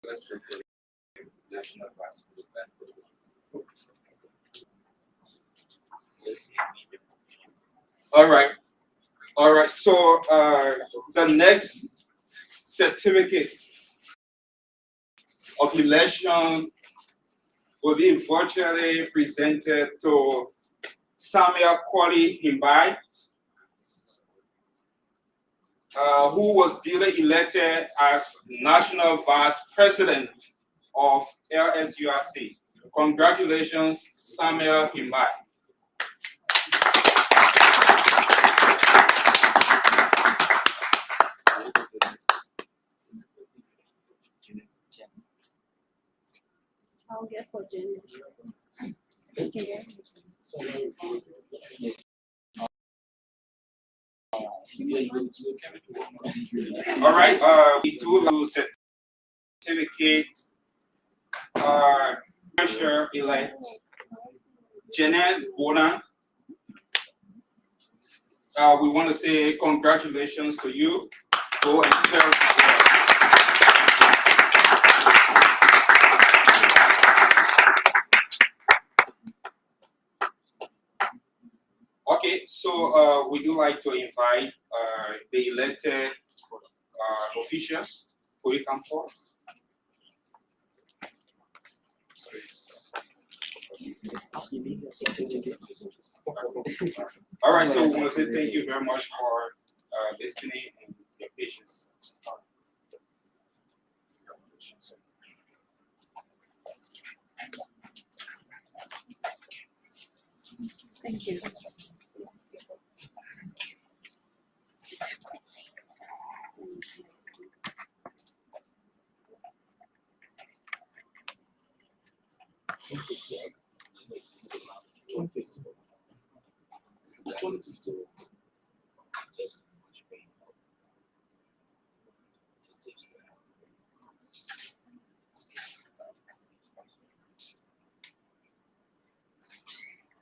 S7: let's go to the National Vice President. All right. All right. So the next certificate of election will be virtually presented to Samuel Kwali Himbai, who was duly elected as National Vice President of LSURC. Congratulations, Samuel Himbai.
S8: I'll get for Jenny.
S7: All right, we do certificate Treasurer elect Janet Bonan. We want to say congratulations to you. Go and serve. Okay, so we do like to invite the elected officials who will come forward. All right, so we want to say thank you very much for listening and your patience.
S8: Thank you.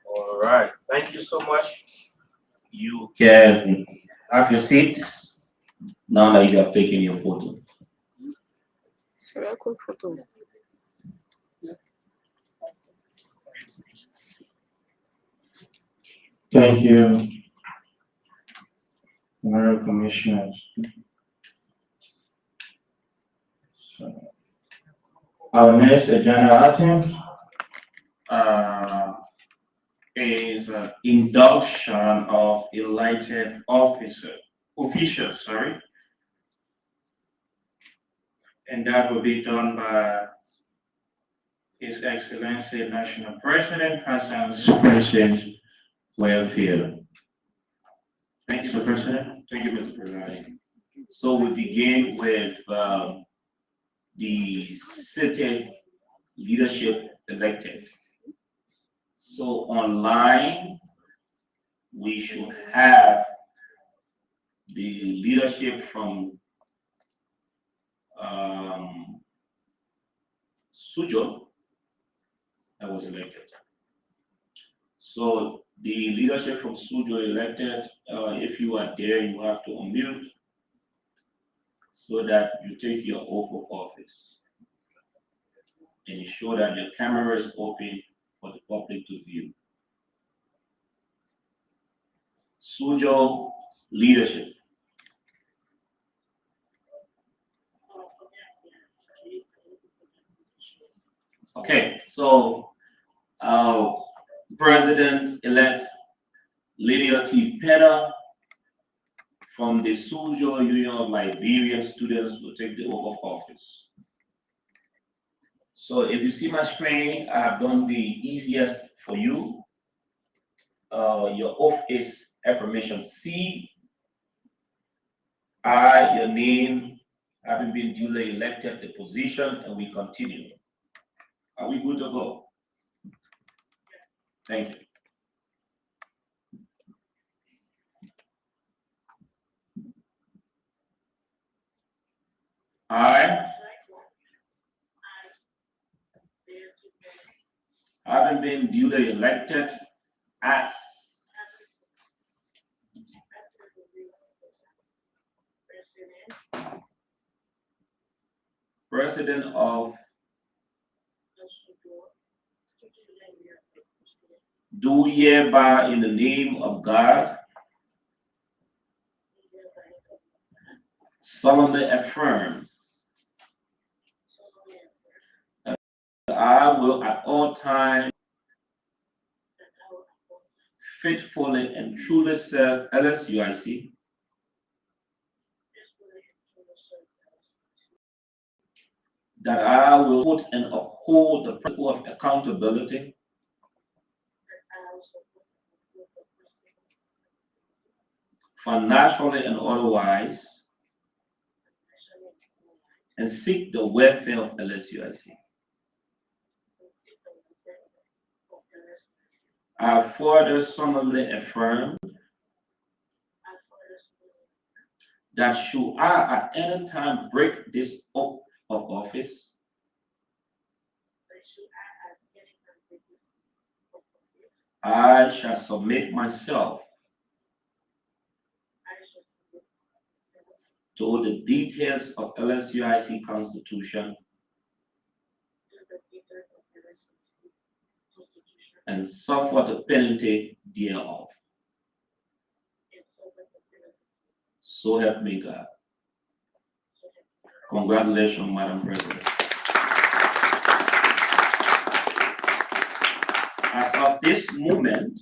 S9: All right, thank you so much. You can have your seat now that you have taken your photo.
S8: Real quick photo.
S2: Thank you, Mayor Commissioners. So, our next agenda item is induction of elected officials, sorry. And that will be done by His Excellency National President Hassan's President Wellfield. Thank you, Mr. President. Thank you, Mr. President.
S9: So we begin with the city leadership elected. So online, we should have the leadership from Sujo that was elected. So the leadership from Sujo elected, if you are there, you have to unmute so that you take your oath of office and ensure that your camera is open for the public to view. Sujo leadership. Okay, so President-elect Lydia T. Pena from the Sujo Union of Liberian Students will take the oath of office. So if you see my screen, I have done the easiest for you. Your oath is affirmation C. I, your name, having been duly elected the position, and we continue. Are we good to go? Thank you. I, having been duly elected as President of do hereby in the name of God solemnly affirm that I will at all times faithfully and truly serve LSUIC that I will support and uphold the principle of accountability financially and otherwise, and seek the welfare of LSUIC. I further solemnly affirm that should I at any time break this oath of office, I shall submit myself to the details of LSUIC Constitution and suffer the penalty thereof. So help me God. Congratulations, Madam President. As of this moment,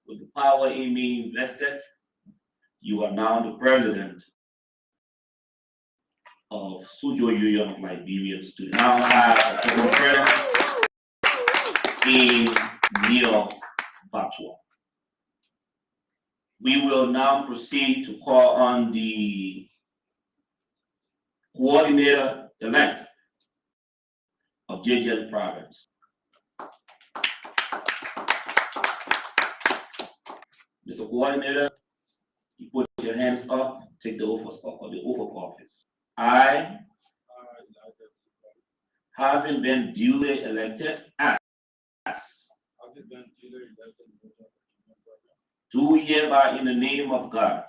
S9: with the power in me invested, you are now the president of Sujo Union of Liberian Students. Now I have a president in Neo Batua. We will now proceed to call on the coordinator-elect of JGL province. Mr. Coordinator, you put your hands up, take the oath of office. I, having been duly elected as, do hereby in the name of God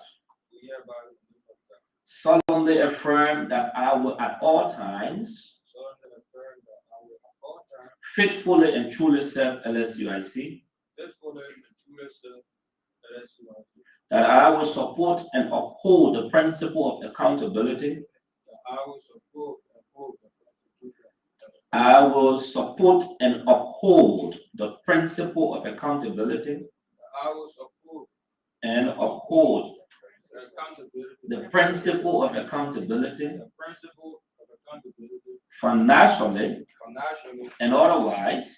S9: solemnly affirm that I will at all times faithfully and truly serve LSUIC, that I will support and uphold the principle of accountability, I will support and uphold the principle of accountability and uphold the principle of accountability financially and otherwise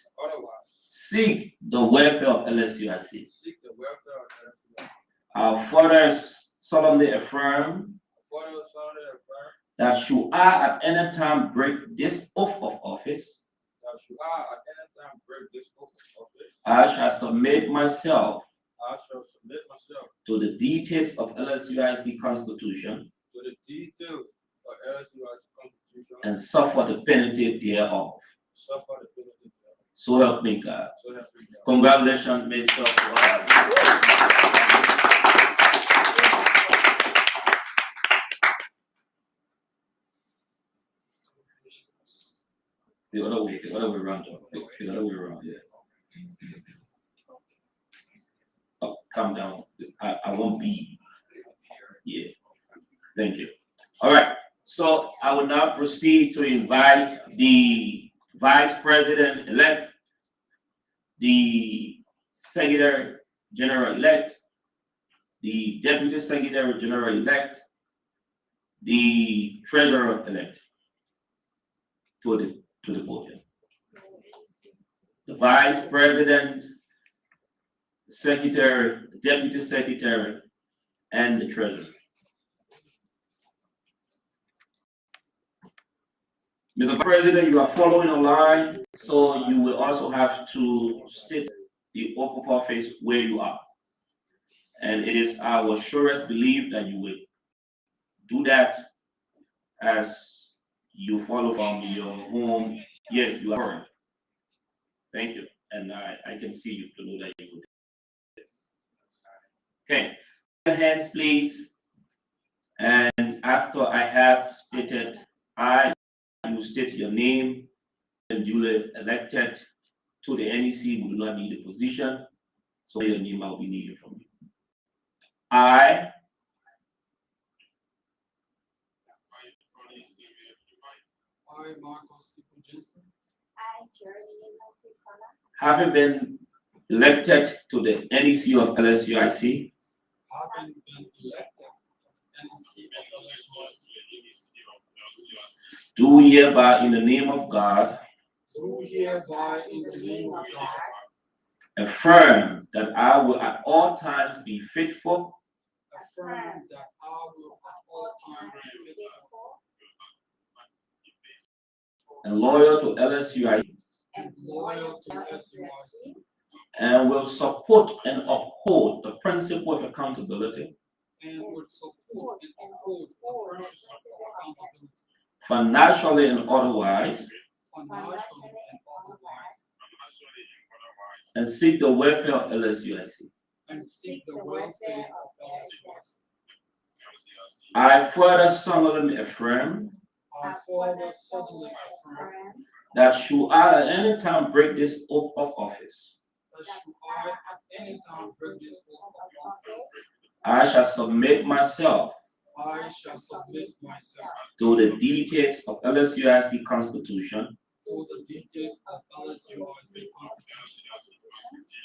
S9: seek the welfare of LSUIC. I further solemnly affirm that should I at any time break this oath of office, I shall submit myself to the details of LSUIC Constitution and suffer the penalty thereof. So help me God. Congratulations, Mr. The other way around. The other way around, yes. Oh, calm down. I won't be. Yeah. Thank you. All right. So I will now proceed to invite the Vice President-elect, the Secretary General-elect, the Deputy Secretary General-elect, the Treasurer-elect to the podium. The Vice President, the Secretary, the Deputy Secretary, and the Treasurer. Mr. President, you are following online, so you will also have to state the oath of office where you are. And it is our surest belief that you will do that as you follow from your home. Yes, you are. Thank you. And I can see you to know that you will. Okay. Your hands, please. And after I have stated, you state your name and duly elected to the NEC. We do not need a position, so your name will be needed from you. I,
S10: Marcos Jensen.
S9: having been elected to the NEC of LSUIC,
S10: Having been elected NEC of LSUIC.
S9: do hereby in the name of God
S10: Do hereby in the name of God
S9: affirm that I will at all times be faithful
S10: affirm that I will at all times be faithful
S9: and loyal to LSUIC
S10: and loyal to LSUIC
S9: and will support and uphold the principle of accountability
S10: and would support and uphold the principles of accountability
S9: financially and otherwise
S10: financially and otherwise
S9: and seek the welfare of LSUIC.
S10: and seek the welfare of LSUIC.
S9: I further solemnly affirm
S10: I further solemnly affirm
S9: that should I at any time break this oath of office,
S10: that should I at any time break this oath of office,
S9: I shall submit myself
S10: I shall submit myself
S9: to the dictates of LSUIC Constitution
S10: to the dictates of LSUIC Constitution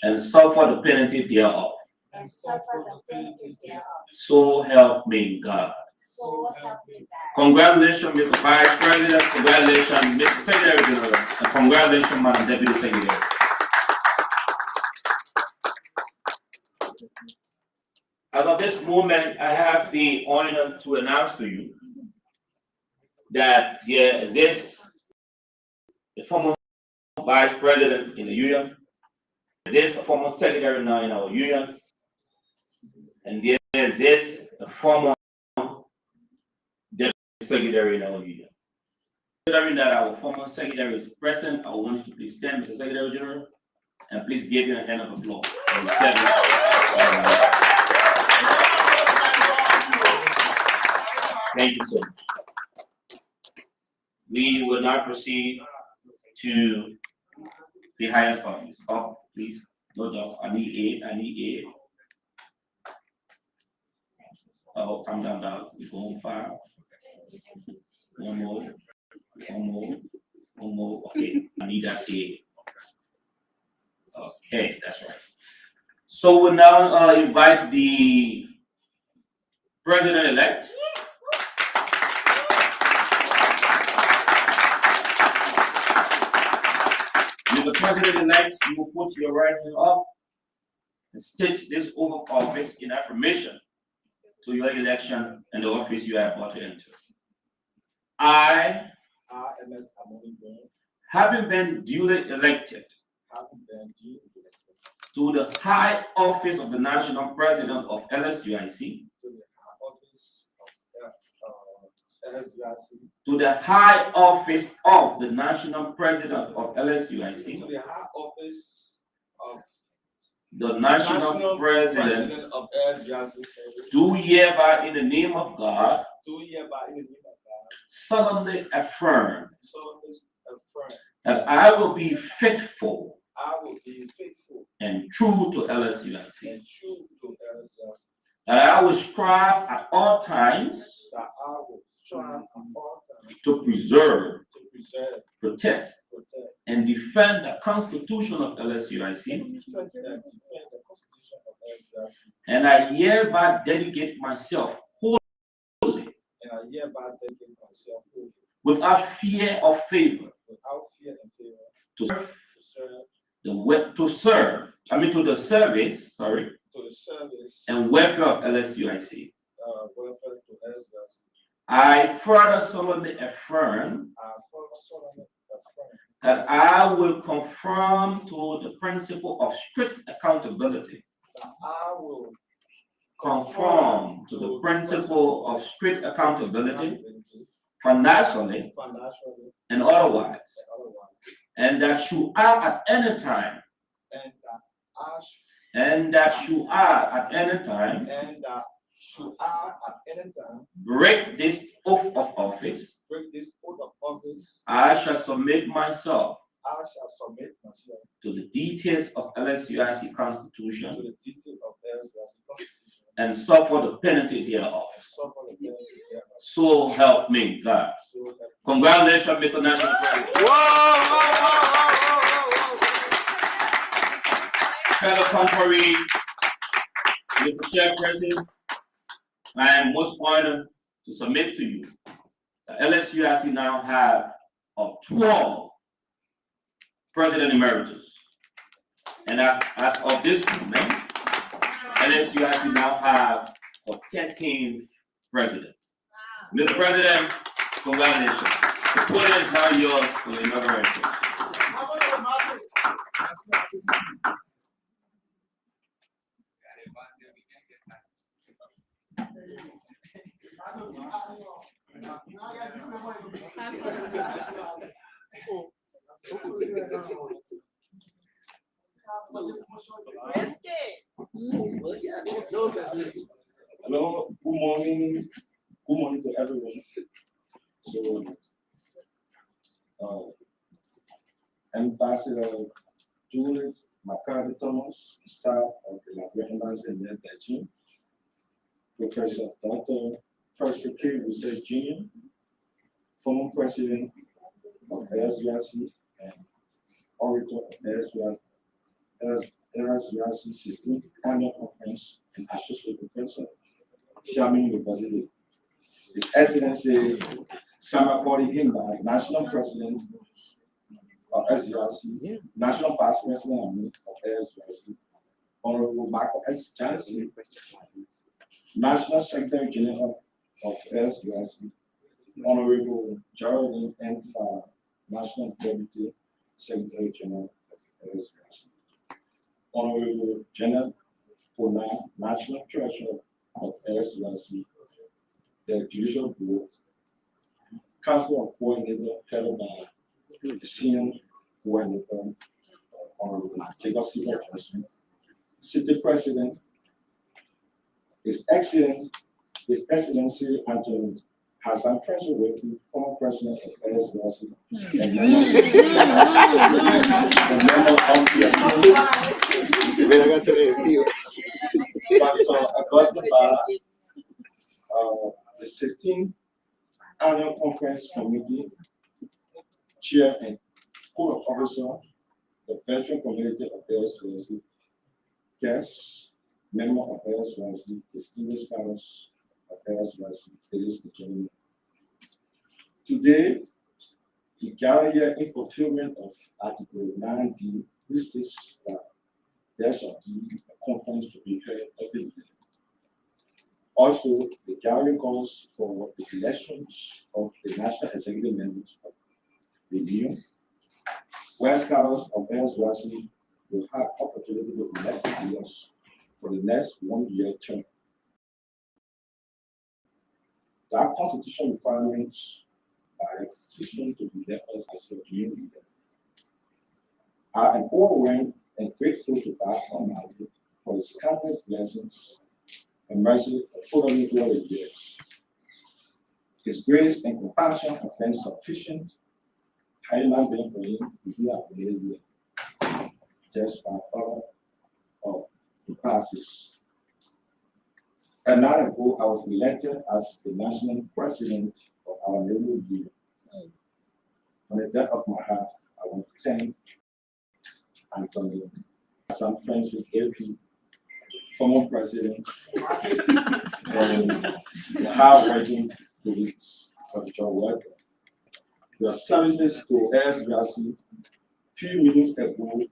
S9: and suffer the penalty thereof.
S10: and suffer the penalty thereof.
S9: So help me God.
S10: So help me God.
S9: Congratulations, Mr. Vice President. Congratulations, Mr. Secretary General. And congratulations, Madam Deputy Secretary. As of this moment, I have the honor to announce to you that there exists a former Vice President in the Union, there exists a former Secretary now in our Union, and there exists a former Deputy Secretary in our Union. Considering that our former Secretary is present, I want you to please stand, Mr. Secretary General, and please give him a hand of applause for his service. Thank you so much. We will now proceed to the highest office. Oh, please, no doubt. I need aid. Oh, calm down, dog. We're going far. One more. Okay, I need that aid. Okay, that's right. So we'll now invite the President-elect. Mr. President-elect, you will put your right hand up and state this oath of office in affirmation to your election and the office you are about to enter. I, having been duly elected to the high office of the National President of LSUIC, to the high office of the National President of LSUIC,
S11: to the high office of
S9: the National President
S11: of LSUIC,
S9: do hereby in the name of God
S11: do hereby in the name of God
S9: solemnly affirm
S11: solemnly affirm
S9: that I will be faithful
S11: I will be faithful
S9: and true to LSUIC,
S11: and true to LSUIC,
S9: that I will strive at all times
S11: that I will strive at all times
S9: to preserve,
S11: protect,
S9: protect, and defend the Constitution of LSUIC,
S11: defend the Constitution of LSUIC,
S9: and I hereby dedicate myself wholly,
S11: and I hereby dedicate myself wholly,
S9: without fear or favor,
S11: without fear and favor,
S9: to serve
S11: to
S9: the service,
S11: to the service
S9: and welfare of LSUIC.
S11: welfare to LSUIC.
S9: I further solemnly affirm
S11: I further solemnly affirm
S9: that I will conform to the principle of strict accountability.
S11: that I will
S9: Conform to the principle of strict accountability, financially and otherwise, and that should I at any time, break this oath of office, I shall submit myself to the details of LSUIC Constitution and suffer the penalty thereof. So help me God. Congratulations, Mr. National President. Fellow conferees, Mr. Chairperson, I am most honored to submit to you that LSUIC now have 12 President Emeritus. And as of this moment, LSUIC now have 13 President. Mr. President, congratulations. The podium is now yours for the inauguration.
S11: Hello, good morning. Good morning to everyone. So, Ambassador Juliet McCarthy Thomas, staff of the Liberian Embassy in Beijing, Professor Dr. Preston K. Research Jr., former president of LSUIC and orator of LSUIC 16th Annual Conference and Associate Professor, Xiamen University. His Excellency Samakori Himba, National President of LSUIC, National Vice President of LSUIC, Honorable Michael S. Johnson, National Secretary General of LSUIC, Honorable Geraldine N. Fowler, National Deputy Secretary General of LSUIC, Honorable Janet Pona, National Treasurer of LSUIC, the Judicial Board, Council of Coordinator headed by the Senior Coordinator, Honorable Jacob Silver Johnson, City President, His Excellency Anthony Hassan Francis Wakey, former President of LSUIC, and Dr. Augusta Barra, the 16th Annual Conference Committee Chair and Code of Officer, the Veteran Community of LSUIC, guests, member of LSUIC, distinguished scholars of LSUIC, ladies and gentlemen. Today, we gather here in fulfillment of Article 9D, which states that there shall be a conference to be held every year. Also, the gathering calls for the elections of the national executive members of the Union, where scholars of LSUIC will have opportunity to elect leaders for the next 1 year term. That constitutional requirements are a decision to be elected as a union leader. I am overwhelmed and grateful to God Almighty for His countless blessings and mercy afforded me over the years. His grace and compassion have been sufficient. Had it not been for Him, we would have been here. Just by power of the passes. A night ago, I was elected as the national president of our new year. From the depth of my heart, I want to thank Anthony San Francisco, former president, and the hard-working colleagues for the job worker. Your services to LSUIC few minutes ago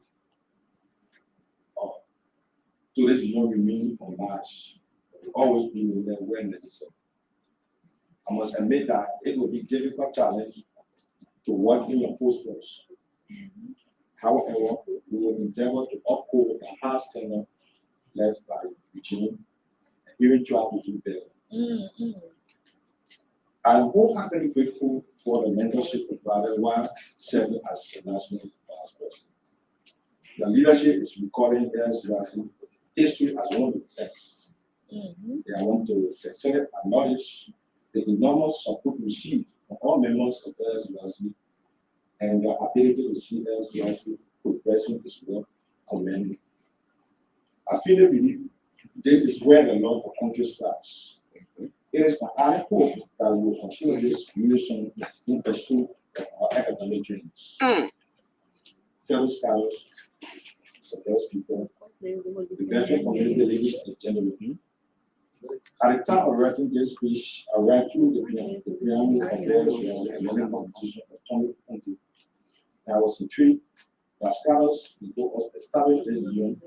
S11: to this union remain on march. Will always be needed where necessary. I must admit that it will be a difficult challenge to work in your footsteps. However, we will endeavor to uphold the high standard left by Eugene and even try to do better. I am wholeheartedly grateful for the mentorship provided while serving as the national vice president. The leadership is recording LSUIC history as one of the best. I want to sincerely acknowledge the enormous support received from all members of LSUIC and their ability to see LSUIC progressing is well commended. I firmly believe this is where the love for country starts. It is my hope that we will continue this mission in pursuit of our academic dreams. Fellow scholars, success people, the veteran community ladies and gentlemen. At the time of writing this speech, I read through the preamble of the American competition of 2020. I was intrigued that scholars before us established the union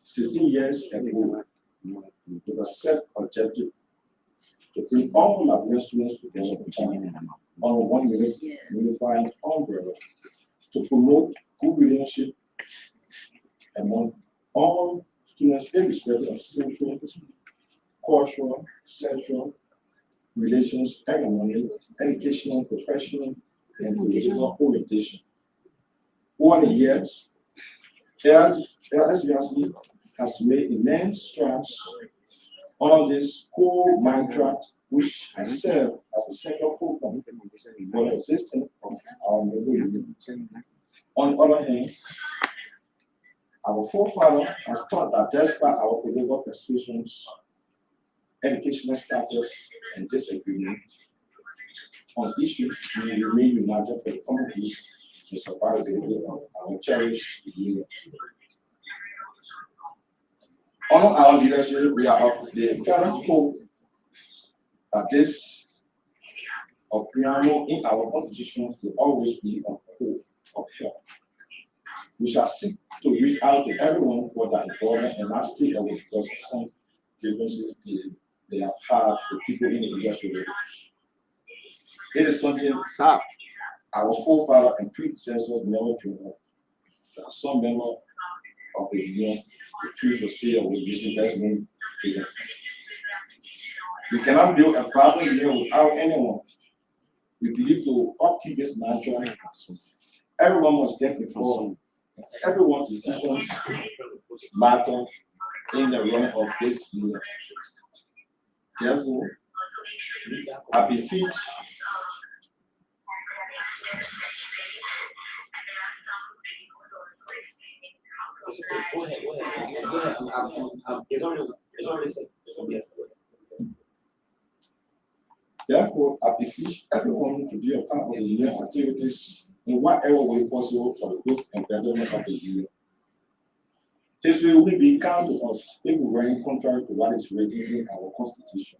S11: 16 years ago with a set objective to bring all Liberian students together under one unifying umbrella to promote good relationship among all students irrespective of social, cultural, sexual, relations, economic, educational, professional, and political orientation. Over the years, LSUIC has made immense strides on this core mantra, which has served as a central fulcrum for the existence of our neighborhood. On the other hand, our forefather has taught that despite our political persuasions, educational status and disagreement on issues we remain united for the common good and survivability of our cherished union. Honor our leadership, we are of the fervent hope that this of preamble in our constitution will always be of hope, of help. We shall seek to reach out to everyone for their important and not stay away because of some differences they have had with people in the industrial age. It is something our forefathers and predecessors never dreamed of. There are some members of the union who choose to stay away using that name. We cannot build a family union without anyone. We believe to upkeep this mantra. Everyone must get involved. Everyone's decisions matter in the running of this union. Therefore, I beseech
S1: Go ahead. It's already said. Yes.
S11: Therefore, I beseech everyone to be a part of the union activities in whatever way possible for the growth and betterment of the union. History will be kind to us if we run contrary to what is written in our constitution.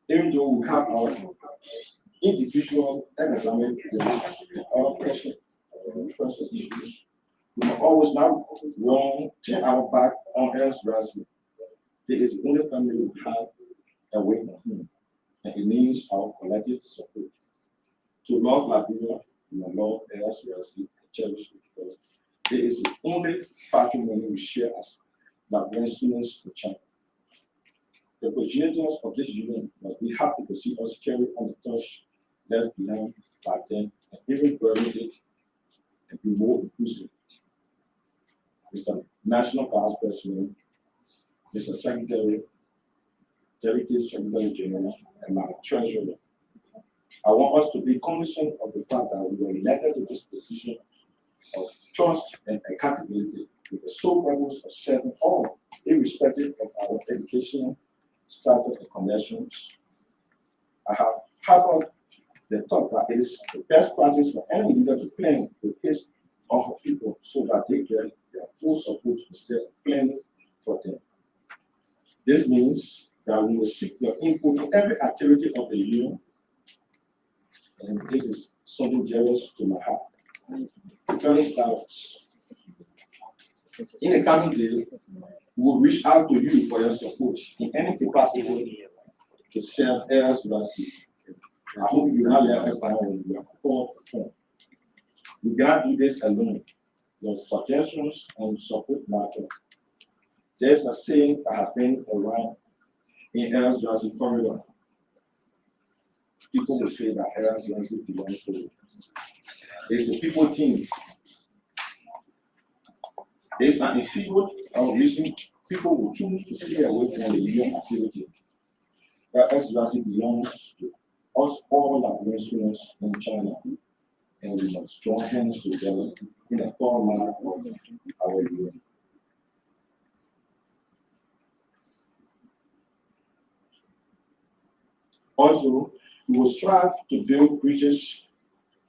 S11: Even though we have our individual economic and other pressure issues, we can always now turn our back on Els Rassi. He is the only family we have away from him, and it needs our collective support. To love Liberia, we must love Els Rassi and cherish it because it is the only patrimony we share as Liberian students in China. The progenitors of this union must be happy to see us carry on the torch left behind back then and even bury it and be more inclusive. Mr. National Vice President, Mr. Secretary, Deputy Secretary General, and my Treasurer, I want us to be cognizant of the fact that we were elected to this position of trust and accountability with the sole purpose of serving all, irrespective of our educational status and connections. I have harbored the thought that it is the best practice for any leader to plan with his or her people so that they get their full support instead of planning for them. This means that we will seek your input in every activity of the union, and this is something dearest to my heart. Fellow scholars, in the coming days, we will reach out to you for your support in any capacity to serve Els Rassi. I hope you will not let us down when we are called upon. We cannot do this alone. Your suggestions and support matter. There's a saying that has been around in Els Rassi corridor. People will say that Els Rassi belongs to you. It's a people team. There's an enfeebled reason people will choose to stay away from the union activity. Els Rassi belongs to us all Liberian students in China, and we must join hands together in a thorough manner of our union. Also, we will strive to build bridges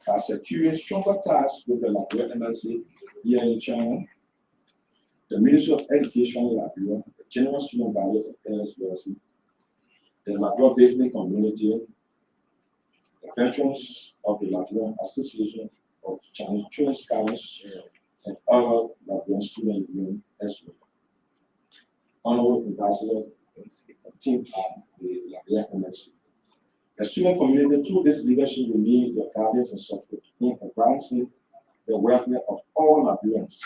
S11: by securing stronger ties with the Liberian embassy here in China, the Ministry of Education in Liberia, the General Student Body of Els Rassi, the Liberia Business Community, the Veterans of the Liberian Association of Chinese Trained Scholars, and other Liberian student unions as well. Honorable Ambassador and team at the Liberian embassy. The student community, through this leadership, will need your guidance and support in advancing the welfare of all Liberians.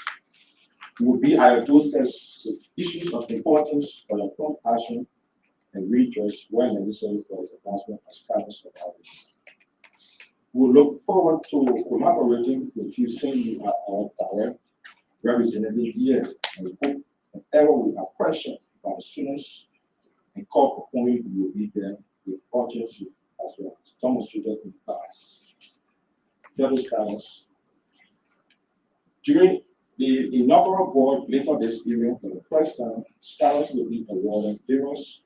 S11: We will be at your doorsteps with issues of importance for your prompt action and redress where necessary for the advancement of scholars of others. We look forward to collaborating with you since you are our direct representative here, and we hope whenever we have questions about the students and call upon you, we will be there with urgency as well, demonstrated in the past. Fellow scholars, during the inaugural board later this evening, for the first time, scholars will be awarded various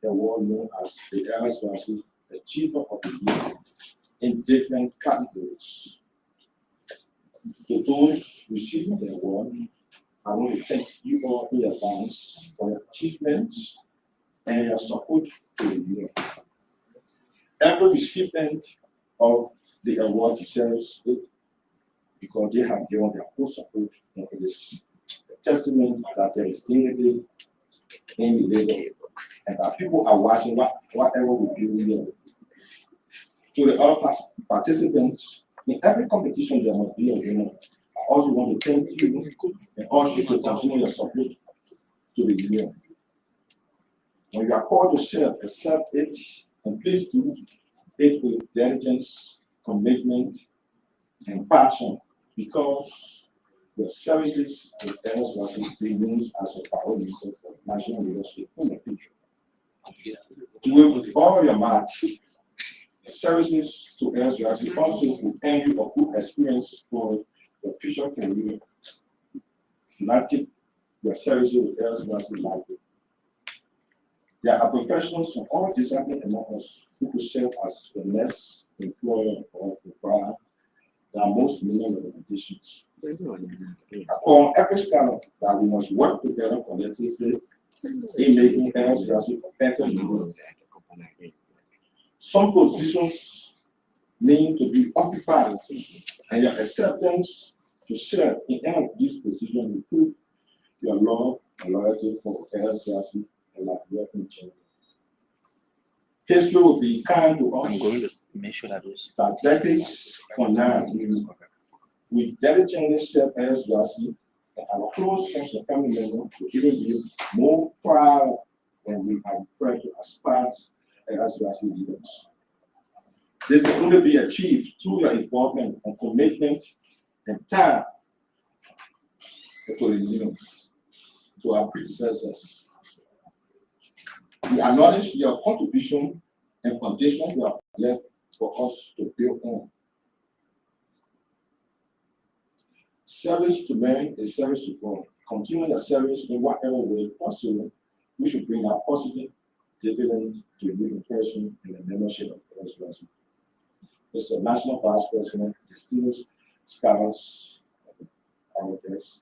S11: award known as the LSYC Achiever of the Year in different categories. To those receiving the award, I want to thank you all in advance for your achievements and your support to the union. Every recipient of the award deserves it because they have given their full support, and it is a testament that there is dignity in the labor and that people are watching whatever we do here. To the other participants, in every competition there must be a winner. I also want to thank you and urge you to continue your support to the union. When you are called to serve, accept it, and please do it with diligence, commitment, and passion, because your services will also be used as a priority for national leadership in the future. Do it with all your might. Services to LSYC also will earn you a good experience for your future career. Not take your services with LSYC lightly. There are professionals from all disciplines among us who could serve as the next employer or employer. There are most many organizations. Upon every step that we must work together collectively in making LSYC a better leader. Some positions need to be occupied, and your acceptance to serve in any of these positions will prove your love and loyalty for LSYC and Liberia in general. History will be kind to us.
S4: I'm going to make sure that those
S11: That decades from now, we diligently serve LSYC, and our close friends and family members will even be more proud when we are referred to as past LSYC leaders. This can only be achieved through your involvement and commitment and time to the union, to our predecessors. We acknowledge your contribution and foundation you have left for us to build on. Service to men is service to God. Continue the service in whatever way possible. We should bring our positive dividend to you in person and the membership of LSYC. Mr. National Vice President, distinguished scholars, our guests.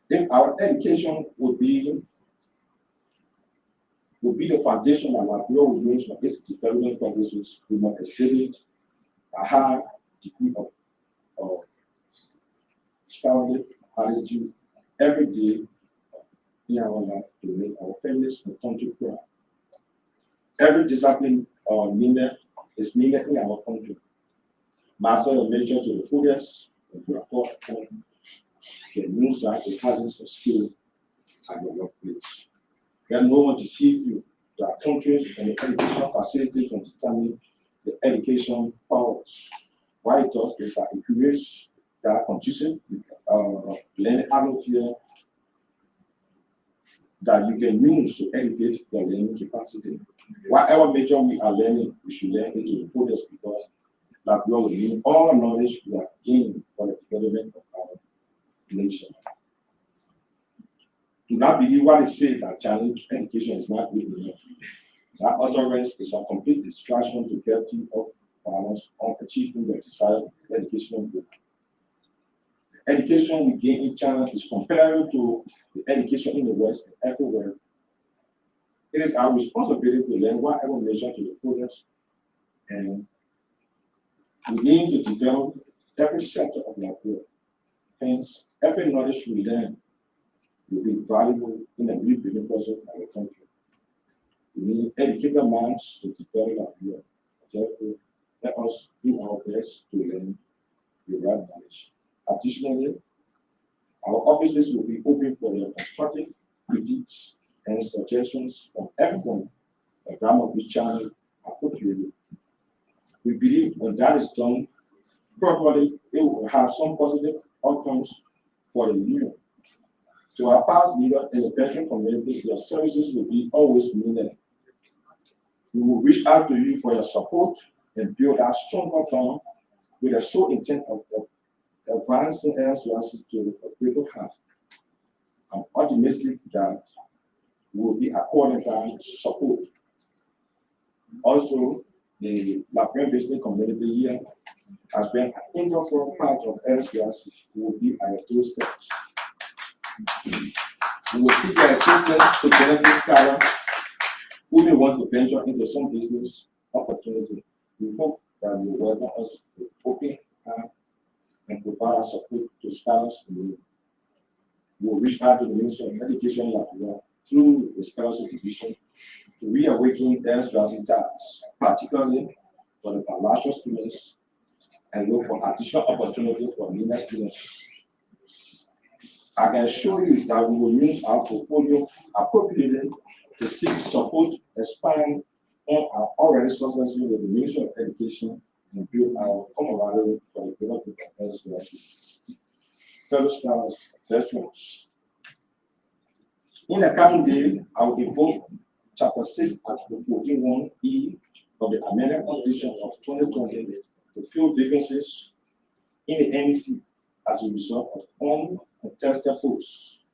S11: If our education would be the foundation that Liberia will use for its development purposes, we must exhibit a high degree of scholarly attitude every day in our life to make our families and country proud. Every discipline is needed in our country. Master your major to the fullest and report on the new side the hazards of skill at your workplace. Let no one deceive you. The countries and the educational facility can determine the education powers. Why it does is that it creates that conducive learning atmosphere that you can use to elevate your learning capacity. Whatever major we are learning, we should learn it to the fullest because that we will need all knowledge we have gained for the development of our nation. Do not believe what is said that challenge education is not good enough. That utterance is a complete distraction to get you off balance on achieving the desired educational goal. The education we gain in China is comparable to the education in the West and everywhere. It is our responsibility to learn whatever measure to the fullest, and we need to develop every sector of our work. Hence, every knowledge we learn will be valuable in the rebuilding process of our country. We need educated minds to develop our work. Therefore, let us do our best to learn the right knowledge. Additionally, our offices will be open for your constructive critiques and suggestions from everyone that must be channeled appropriately. We believe when that is done properly, it will have some positive outcomes for the union. To our past leaders in the veteran community, your services will be always needed. We will reach out to you for your support and build a stronger bond with the sole intent of advancing LSYC to a greater height. I'm optimistic that we will be accorded that support Also, the Liberian business community here has been an integral part of LCRC, who will be our two steps. We will seek their assistance to benefit scholars who may want to venture into some business opportunity. We hope that you will welcome us with open hand and provide our support to scholars in need. We will reach out to the Ministry of Education Liberia through the Scholarship Division to reawaken LCRC ties, particularly for the bilateral students, and look for additional opportunity for linear students. I can assure you that we will use our portfolio appropriately to seek support, expand on our already successful with the Ministry of Education and build our camaraderie for the development of LCRC. Fellow scholars, veterans. In the coming day, I will invoke Chapter 6, Article 14(1)(e) of the Amendment Constitution of 2020 to fill vacancies in the NEC as a result of uncontested posts.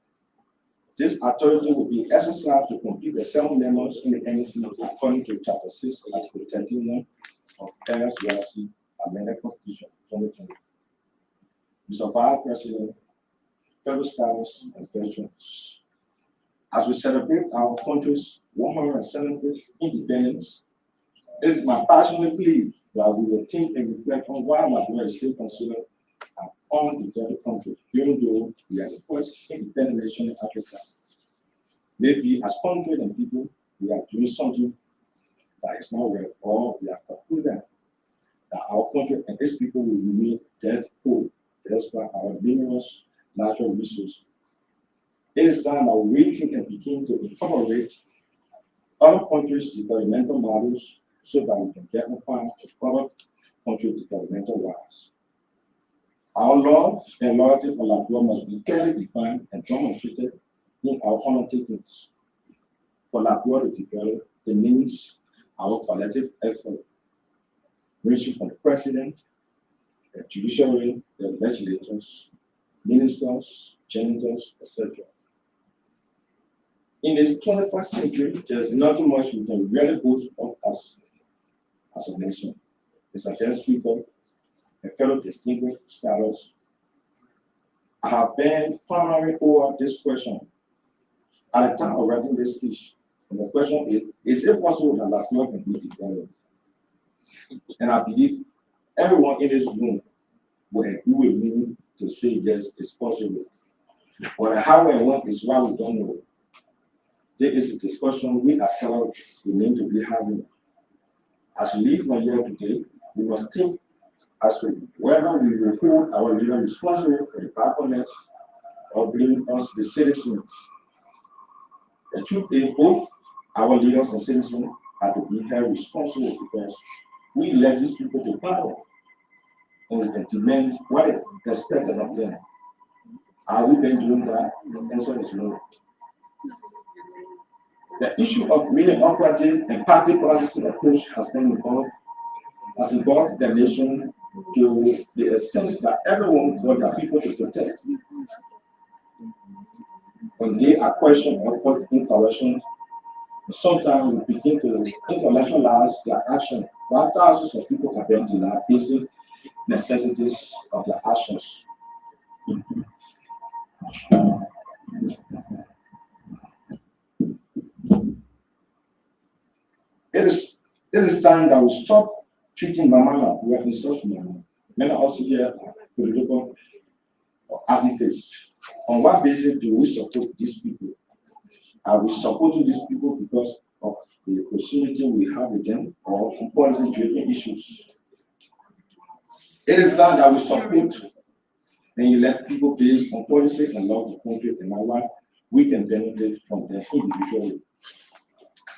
S11: This authority will be exercised to complete the 7 members in the NEC according to Chapter 6, Article 31 of LCRC Amendment Constitution 2020. Mr. Vice President, fellow scholars, and veterans, as we celebrate our country's 175th independence, it is my passionate plea that we will think and reflect on why Liberia is still considered an undeveloped country, even though we are the first independent nation in Africa. Maybe as country and people, we are doing something that is not well, or we have concluded that our country and its people will remain dead poor despite our numerous natural resources. It is time that we rethink and begin to incorporate other countries' developmental models so that we can get on par with other countries' developmental wise. Our love and loyalty for Liberia must be clearly defined and demonstrated in our undertakings. For Liberia to develop, it means our collective effort, ranging from the president, the judiciary, the legislators, ministers, janitors, etc. In this 21st century, there's nothing much we can really boast of as a nation. Mr. Guest Speaker and fellow distinguished scholars, I have been pondering over this question at the time of writing this speech. And the question is it possible that Liberia can be developed? And I believe everyone in this room will agree with me to say yes, it's possible. But how and when is why we don't know. There is a discussion we as scholars remain to be having. As we leave Nigeria today, we must think as to whether we will hold our leaders responsible for the patronage or blame us, the citizens. The truth is, both our leaders and citizens have to be held responsible because we led these people to power and we can demand what is expected of them. Are we been doing that? The answer is no. The issue of mediocrity and party policy approach has involved the nation to the extent that everyone got their people to protect. When they are questioned or put in correction, sometimes we begin to intellectualize their action, while thousands of people have been denied basic necessities of their actions. It is time that we stop treating Mama Liberia in such manner. Many also here are political or activists. On what basis do we support these people? Are we supporting these people because of the proximity we have with them or on policy-driven issues? It is time that we support and you let people based on policy and love the country and what we can benefit from them individually.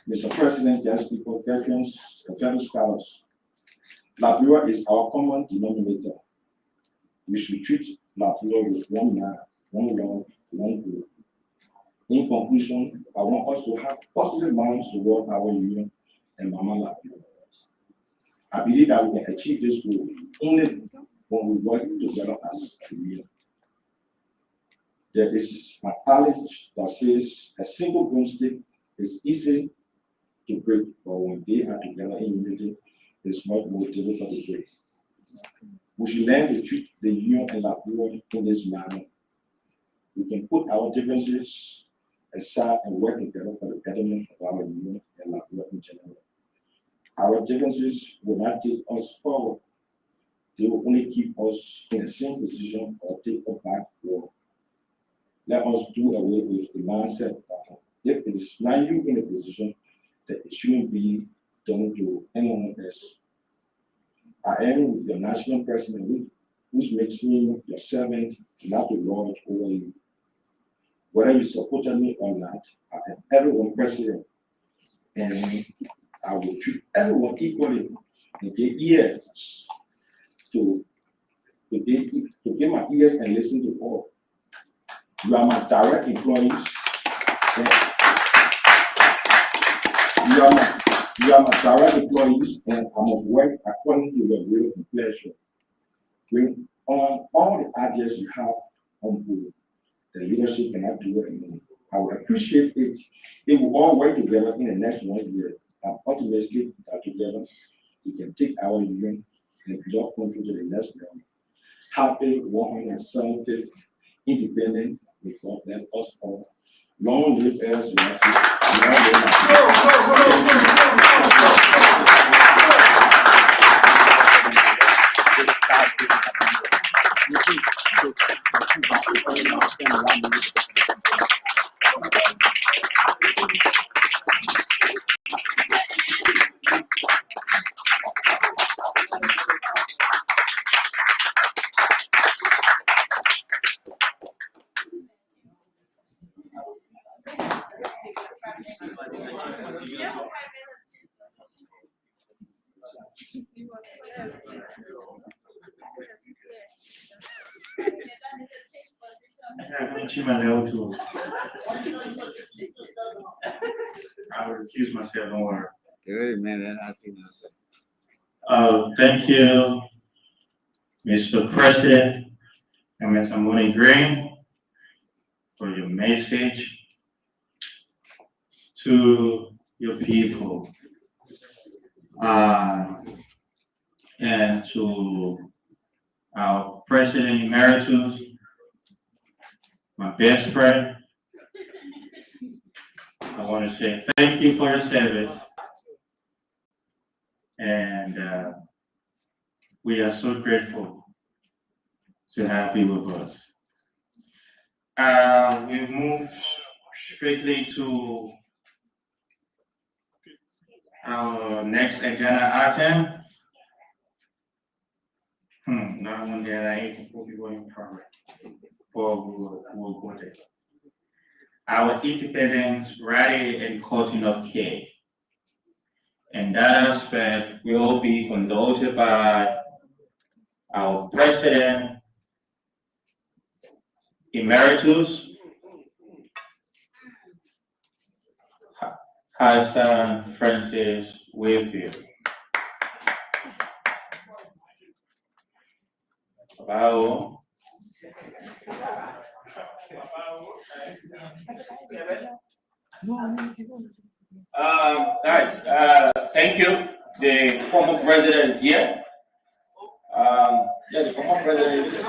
S11: Mr. President, guest people, veterans, and fellow scholars, Liberia is our common denominator. We should treat Liberia with one mind, one love, one goal. In conclusion, I want us to have positive minds toward our union and Mama Liberia. I believe that we can achieve this goal only when we work together as a union. There is an adage that says a single broomstick is easy to break, but when they are together in unity, it's much more difficult to break. We should learn to treat the union and Liberia in this manner. We can put our differences aside and work together for the betterment of our union and Liberia in general. Our differences will not take us forward. They will only keep us in the same position or take us backward. Let us do away with the mindset that if it is not you in a position, that it shouldn't be done to anyone else. I am your national president, which makes me your servant, not the Lord over you. Whether you supported me or not, I am everyone president, and I will treat everyone equally and give ears to give my ears and listen to all. You are my direct employees. You are my direct employees, and I must work according to your will and pleasure. Bring on all the ideas you have on board. The leadership cannot do it alone. I would appreciate it if we all work together in the next 1 year, and ultimately that together we can take our union and without control to the next level. Happy 175th independent, may God bless us all. Long live us,
S2: I will recuse myself, don't worry.
S5: Good man, I see
S2: Thank you, Mr. President and Mr. Mooney Green, for your message to your people. And to our President Emeritus, my best friend, I want to say thank you for your service. And we are so grateful to have you with us. We move strictly to our next agenda item. Not one that I ain't will be going forward. We'll go there. Our independence rally and cutting of cake. And that aspect will be conducted by our President Emeritus, Hassan Francis Wayfield. Wow.
S1: Guys, thank you. The former president is here. The former president is here.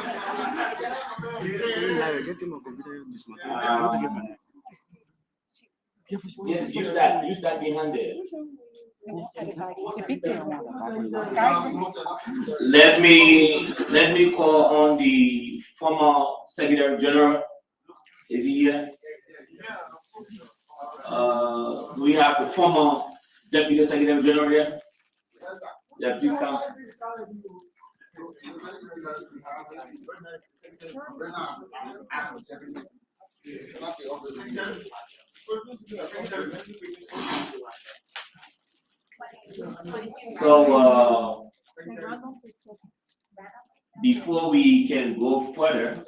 S1: Yes, use that behind there. Let me call on the former Secretary General. Is he here? We have the former Deputy Secretary General here. Yeah, please come. So before we can go further,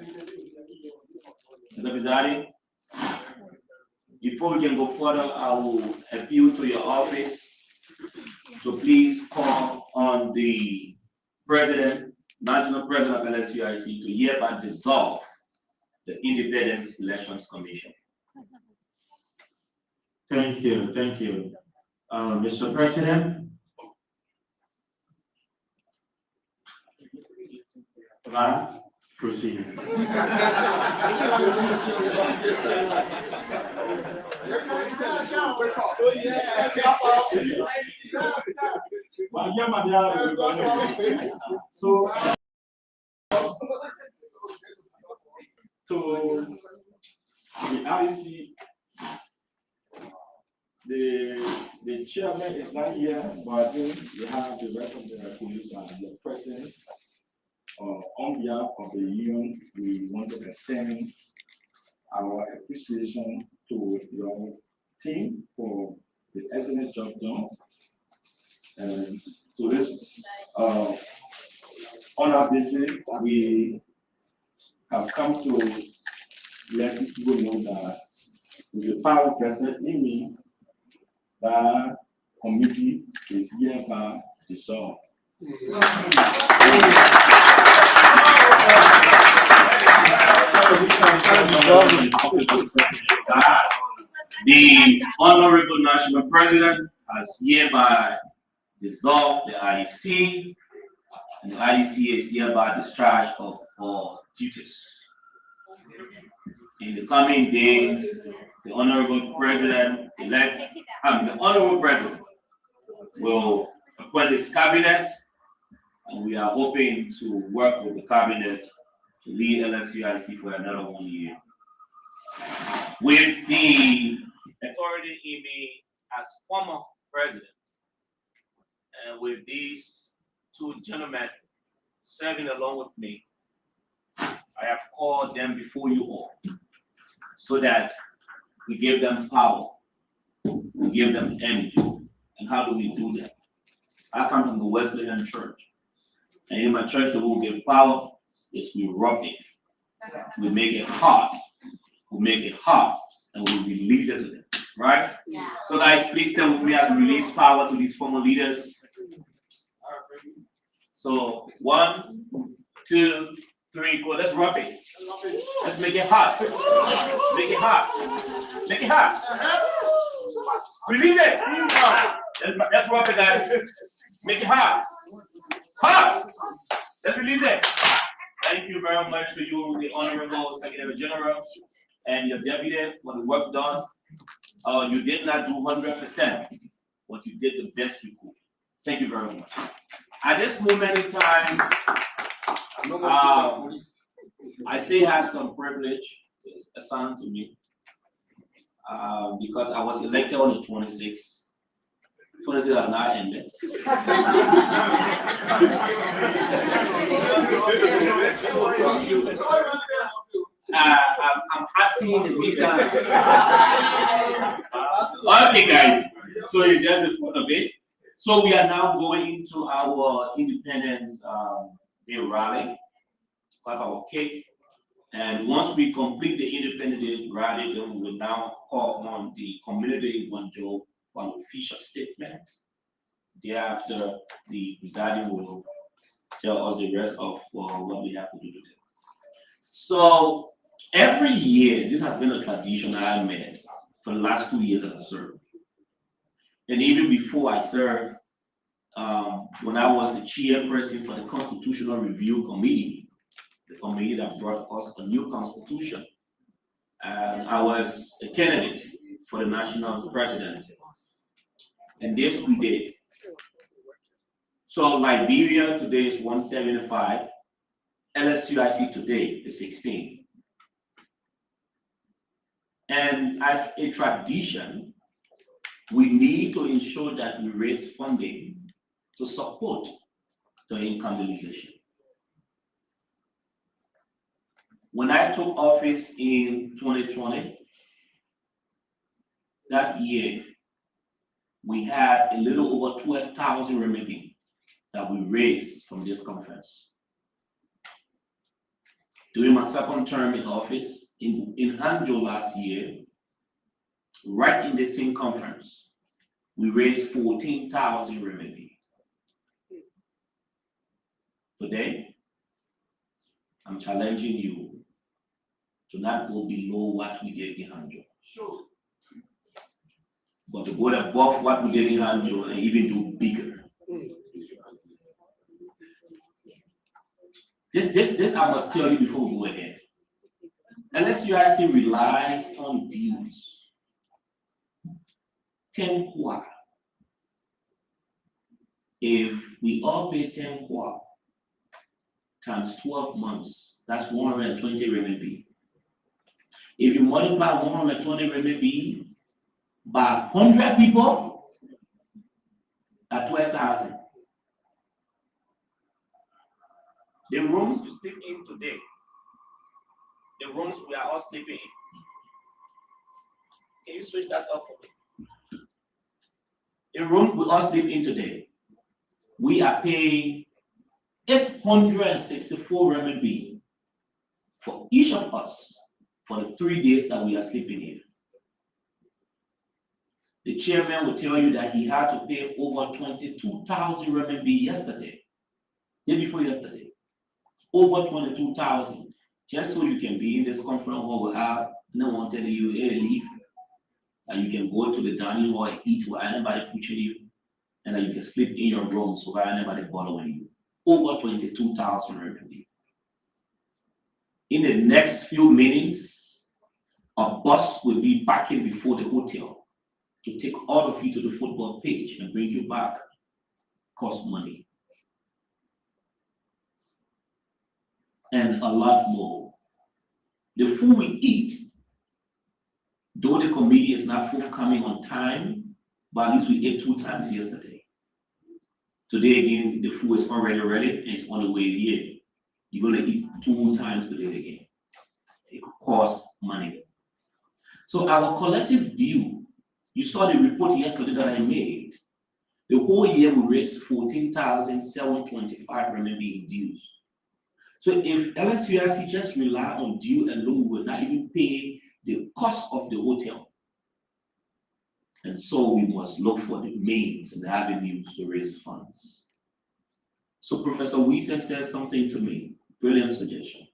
S1: I will appeal to your office to please call on the president, national president of LSUIC, to hereby dissolve the Independent Elections Commission.
S2: Thank you. Mr. President, proceed.
S11: So, to the REC, the chairman is not here, but we have the rest of the police and the president. On behalf of the union, we want to extend our appreciation to your team for the excellent job done. And to this honor visit, we have come to let people know that with the power vested in me, that committee is hereby dissolved.
S5: The Honorable National President has hereby dissolved the IEC, and the IEC is hereby discharged of all duties. In the coming days, the Honorable President-elect, the Honorable President will appoint his cabinet, and we are hoping to work with the cabinet to lead LSUIC for another 1 year. With the authority in me as former president, and with these two gentlemen serving along with me, I have called them before you all so that we give them power, we give them energy. And how do we do that? I come from the Wesleyan Church, and in my church, the way we give power is we rub it, we make it hard, and we release it to them, right? Yeah. So guys, please stand with me as we release power to these former leaders. So 1, 2, 3, go. Let's rub it. Let's make it hot. Make it hot. Make it hot. Release it. Let's rub it, guys. Make it hot. Hot. Let's release it. Thank you very much to you, the Honorable Secretary General, and your deputy for the work done. You did not do 100%, but you did the best you could. Thank you very much. At this moment in time, I still have some privilege assigned to me because I was elected on the 26th. 26 has not ended. I'm acting in the meantime. Okay, guys. So it's just the fun of it. So we are now going into our Independence Day rally. We have our cake. And once we complete the Independence Day rally, then we will now call on the community one Joe for an official statement. Thereafter, the presiding will tell us the rest of what we have to do today. So every year, this has been a tradition that I made for the last 2 years that I served. And even before I served, when I was the chairperson for the Constitutional Review Committee, the committee that brought us a new constitution, and I was a candidate for the national presidency. And this we did. So Liberia today is 175, LSUIC today is 16. And as a tradition, we need to ensure that we raise funding to support the incoming leadership. When I took office in 2020, that year, we had a little over 12,000 remaining that we raised from this conference. During my second term in office, in Hangzhou last year, right in the same conference, we raised 14,000 remaining. Today, I'm challenging you to not go below what we did in Hangzhou. Sure.
S9: but to go above what we didn't handle and even do bigger. This I must tell you before we go ahead. Unless you actually relies on dues. 10 kwa. If we all pay 10 kwa times 12 months, that's 120 RMB. If you multiply 120 RMB by 100 people, at 12,000.
S1: The rooms you sleep in today, the rooms we are all sleeping in. Can you switch that up for me?
S9: The room we all sleep in today, we are paying 864 RMB for each of us for the 3 days that we are sleeping here. The chairman will tell you that he had to pay over 22,000 RMB yesterday, day before yesterday, over 22,000, just so you can be in this conference hall without no one telling you, hey, leave, and you can go to the dining hall and eat without anybody pushing you, and then you can sleep in your rooms without anybody bothering you. Over 22,000 RMB. In the next few minutes, a bus will be parking before the hotel to take all of you to the football pitch and bring you back. Cost money. And a lot more. The food we eat, though the committee is not forthcoming on time, but at least we ate 2 times yesterday. Today again, the food is already ready and it's on the way here. You're going to eat 2 times today again. It costs money. So our collective due, you saw the report yesterday that I made. The whole year we raised 14,725 RMB in dues. So if LSUIC just rely on due alone, we will not even pay the cost of the hotel. And so we must look for the means and the avenues to raise funds. So Professor Wiese said something to me, brilliant suggestion.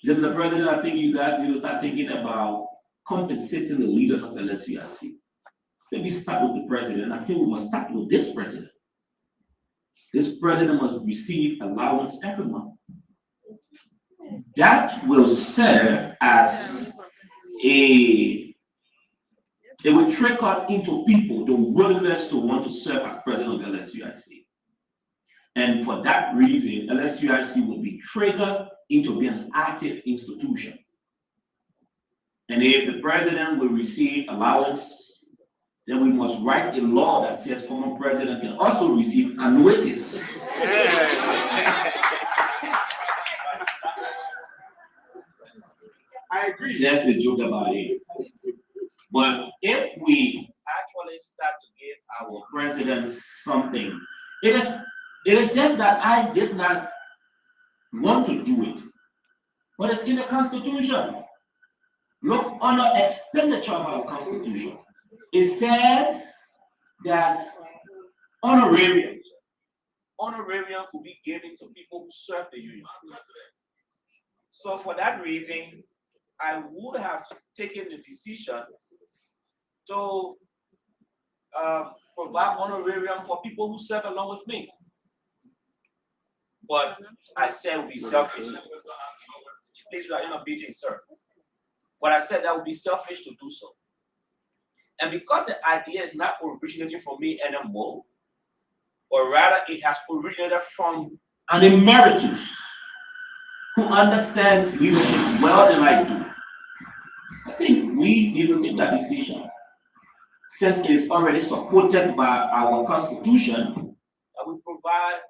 S9: He said, Mr. President, I think you guys need to start thinking about compensating the leaders of LSUIC. Maybe start with the president. I think we must start with this president. This president must receive allowance every month. That will serve as it will trickle into people the willingness to want to serve as president of LSUIC. And for that reason, LSUIC will be triggered into being an active institution. And if the president will receive allowance, then we must write a law that says former president can also receive annuities.
S1: I agree.
S9: Just a joke about it. But if we
S1: Actually start to give
S9: our president something, it is just that I did not want to do it. But it's in the Constitution. Look under expenditure of our Constitution. It says that
S1: honorarium could be given to people who serve the union. So for that reason, I would have taken the decision to provide honorarium for people who serve along with me. But I said it would be selfish. Please, you are in a meeting, sir. But I said that would be selfish to do so. And because the idea is not originating from me anymore, or rather it has originated from
S9: an emeritus who understands leadership well than I do, I think we need to take that decision. Since it is already supported by our Constitution,
S1: that we provide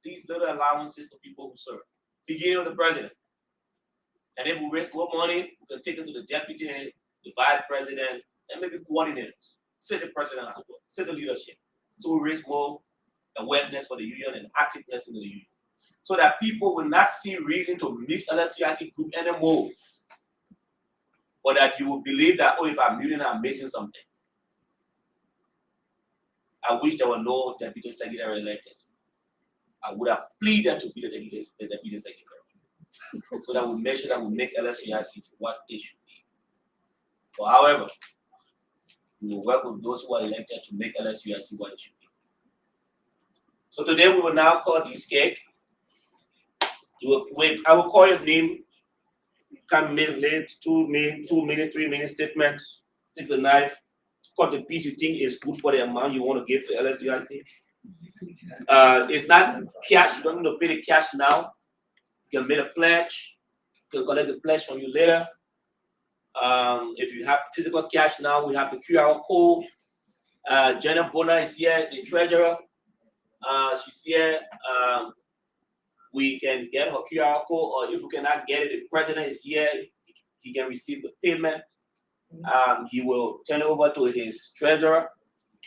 S1: these little allowances to people who serve, beginning with the president. And if we raise more money, we can take it to the deputy, the vice president, and maybe coordinators, city president as well, city leadership. So we raise more awareness for the union and activeness in the union. So that people will not see reason to meet LSUIC group anymore. Or that you will believe that, oh, if I'm muting, I'm missing something. I wish there were no deputy secretary elected. I would have pleaded to be the deputy secretary. So that we make sure that we make LSUIC what it should be. But however, We will work with those who are elected to make LSUIC what it should be. So today we will now call this cake. You will wait. I will call your name. Come late, 2 minutes, 3 minute statements. Take the knife, cut the piece you think is good for the amount you want to give to LSUIC. It's not cash. You don't need to pay the cash now. You can make a pledge. You can collect the pledge from you later. If you have physical cash now, we have the QR code. Jenna Bona is here, the treasurer. She's here. We can get her QR code, or if we cannot get it, the president is here. He can receive the payment. He will turn it over to his treasurer.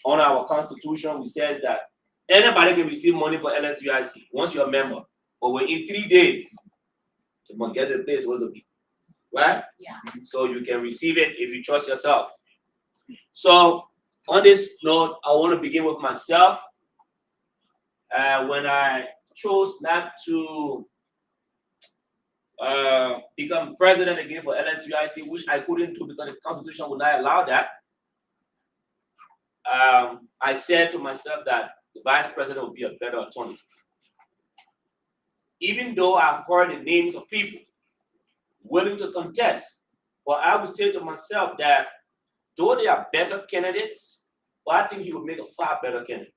S1: On our constitution, we says that anybody can receive money for LSUIC once you're a member. But within 3 days, you must get the place where to be. Right?
S3: Yeah.
S1: So you can receive it if you trust yourself. So on this note, I want to begin with myself. When I chose not to become president again for LSUIC, which I couldn't do because the constitution would not allow that, I said to myself that the vice president would be a better alternative. Even though I've heard the names of people willing to contest, but I would say to myself that though they are better candidates, but I think he would make a far better candidate.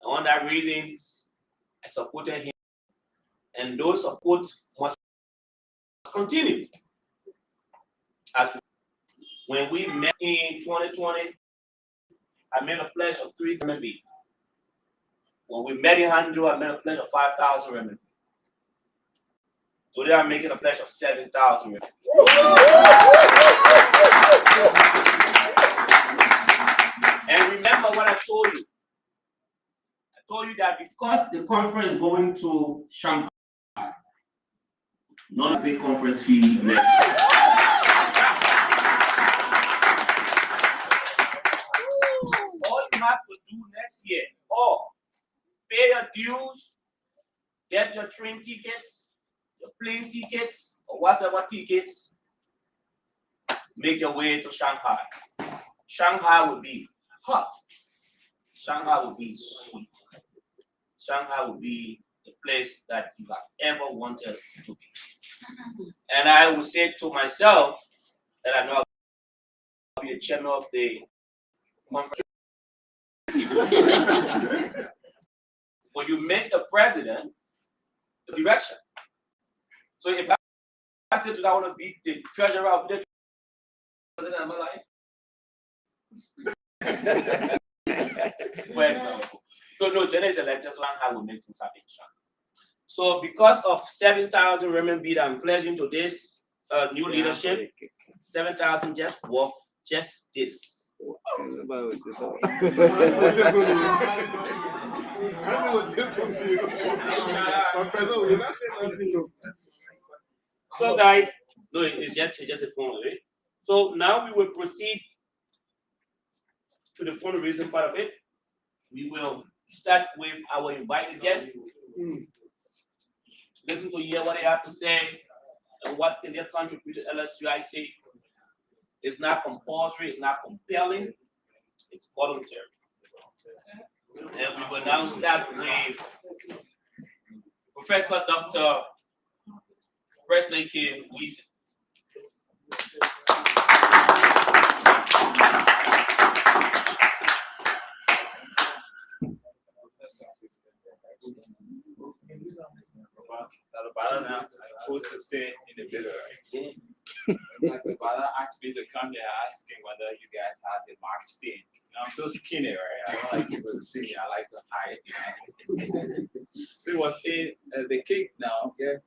S1: And on that reason, I supported him, and those support must continue. As when we met in 2020, I made a pledge of 3 RMB. When we met in Hanjo, I made a pledge of 5,000 RMB. Today I'm making a pledge of 7,000 RMB. And remember what I told you. I told you that because the conference is going to Shanghai, not a big conference fee next year. All you have to do next year, pay your dues, get your train tickets, your plane tickets, or whatever tickets, make your way to Shanghai. Shanghai will be hot. Shanghai will be sweet. Shanghai will be the place that you have ever wanted to be. And I will say to myself that I know I'll be a chairman of the conference. When you make the president, the direction. So if I said that I want to be the treasurer of the president of my life, for example. So no, Jenna is elected, so I will make things happen. So because of 7,000 RMB that I'm pledging to this new leadership, 7,000 just worth just this. So guys, no, it's just a phone, right? So now we will proceed to the fundraising part of it. We will start with our invited guests. Listen to hear what they have to say and what can they contribute to LSUIC. It's not compulsory, it's not compelling, it's voluntary. And we will now start with Professor Dr. Presley K. Wiesen.
S12: I'm supposed to stay in the middle, right? Like the brother asked me to come here asking whether you guys had the Mark Steen. I'm so skinny, right? I don't like people to see me. I like to hide. So it was in the cake now, okay?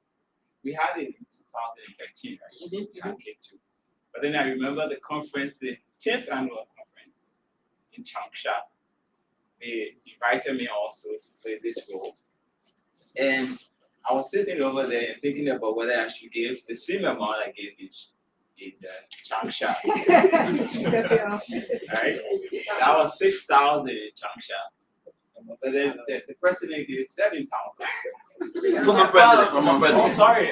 S12: We had it in 2013, right? We had cake too. But then I remember the conference, the 10th annual conference in Changsha. They invited me also to play this role. And I was sitting over there and thinking about whether I should give the same amount I gave in the Changsha. Right? That was 6,000 in Changsha. But then the president gave 7,000.
S1: From a president.
S12: Oh, sorry.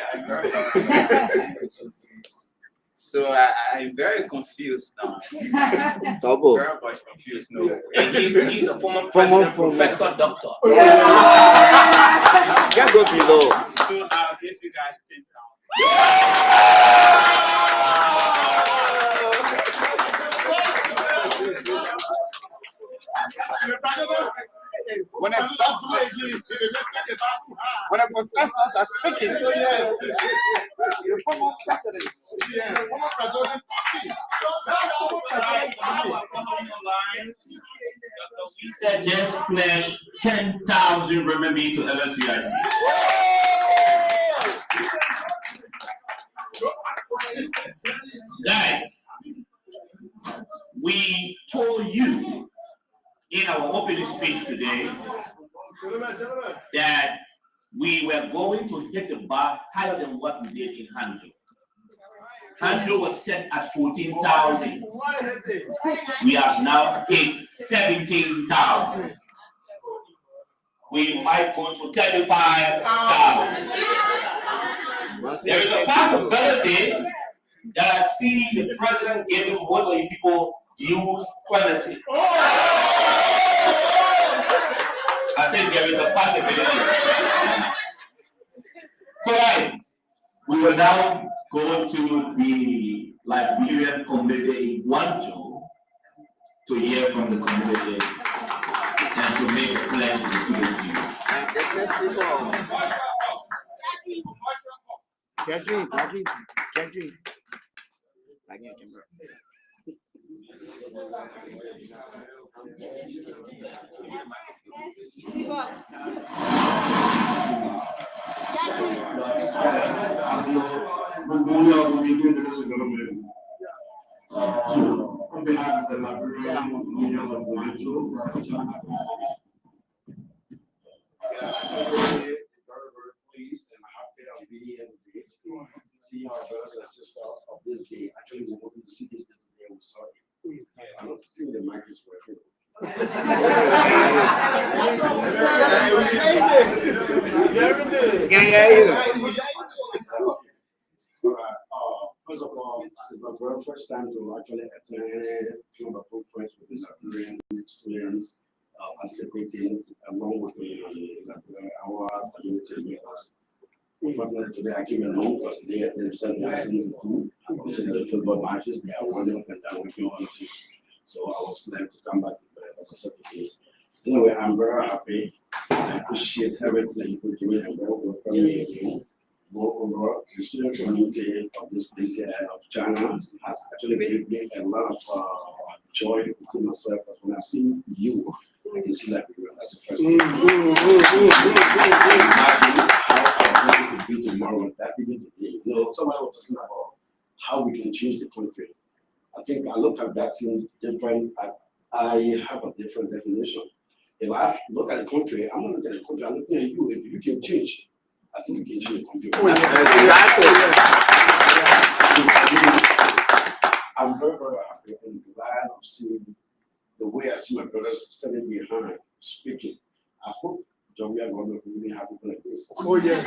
S12: So I'm very confused now.
S1: Double.
S12: Very much confused now.
S1: And he's a former president, professor, doctor. Can't go below.
S12: So I'll give you guys 10,000.
S1: When the professors are speaking, the former presidents.
S2: He said just pledge 10,000 renminbi to LSCIC. Guys, we told you in our opening speech today that we were going to hit the bar higher than what we did in Hangzhou. Hangzhou was set at 14,000. We have now hit 17,000. We might go to 35,000. There is a possibility that I see the president giving most of you people dues clemency. I said there is a possibility. So guys, we will now go to the Liberian community in Guangzhou to hear from the community and to make a pledge to the CSU.
S1: Catherine.
S11: On behalf of the Liberian Union of Guangzhou, very pleased and happy to be here today to see our brothers and sisters of this day. Actually, we wanted to see this day today. I'm sorry. I don't think the mic is working. First of all, it's my very first time to actually attend kind of a conference with the Liberian students participating along with our community members. Unfortunately, today I came alone because they themselves are actually do the football matches. They are running up and down with me on teams. So I was glad to come back to the case. Anyway, I'm very happy. I appreciate everything that you put in and welcome me again. Moreover, the student community of this place here of China has actually given me a lot of joy to myself. But when I see you, I can see that as the first time. How it will be tomorrow, that even today. You know, somebody was talking about how we can change the country. I think I look at that thing different. I have a different definition. If I look at the country, I'm not looking at the country, I'm looking at you. If you can change, I think you can change the country.
S1: Exactly.
S11: I'm very, very happy and glad of seeing the way I see my brothers standing behind, speaking. I hope John, we are going to really have people like this.
S10: Oh, yeah.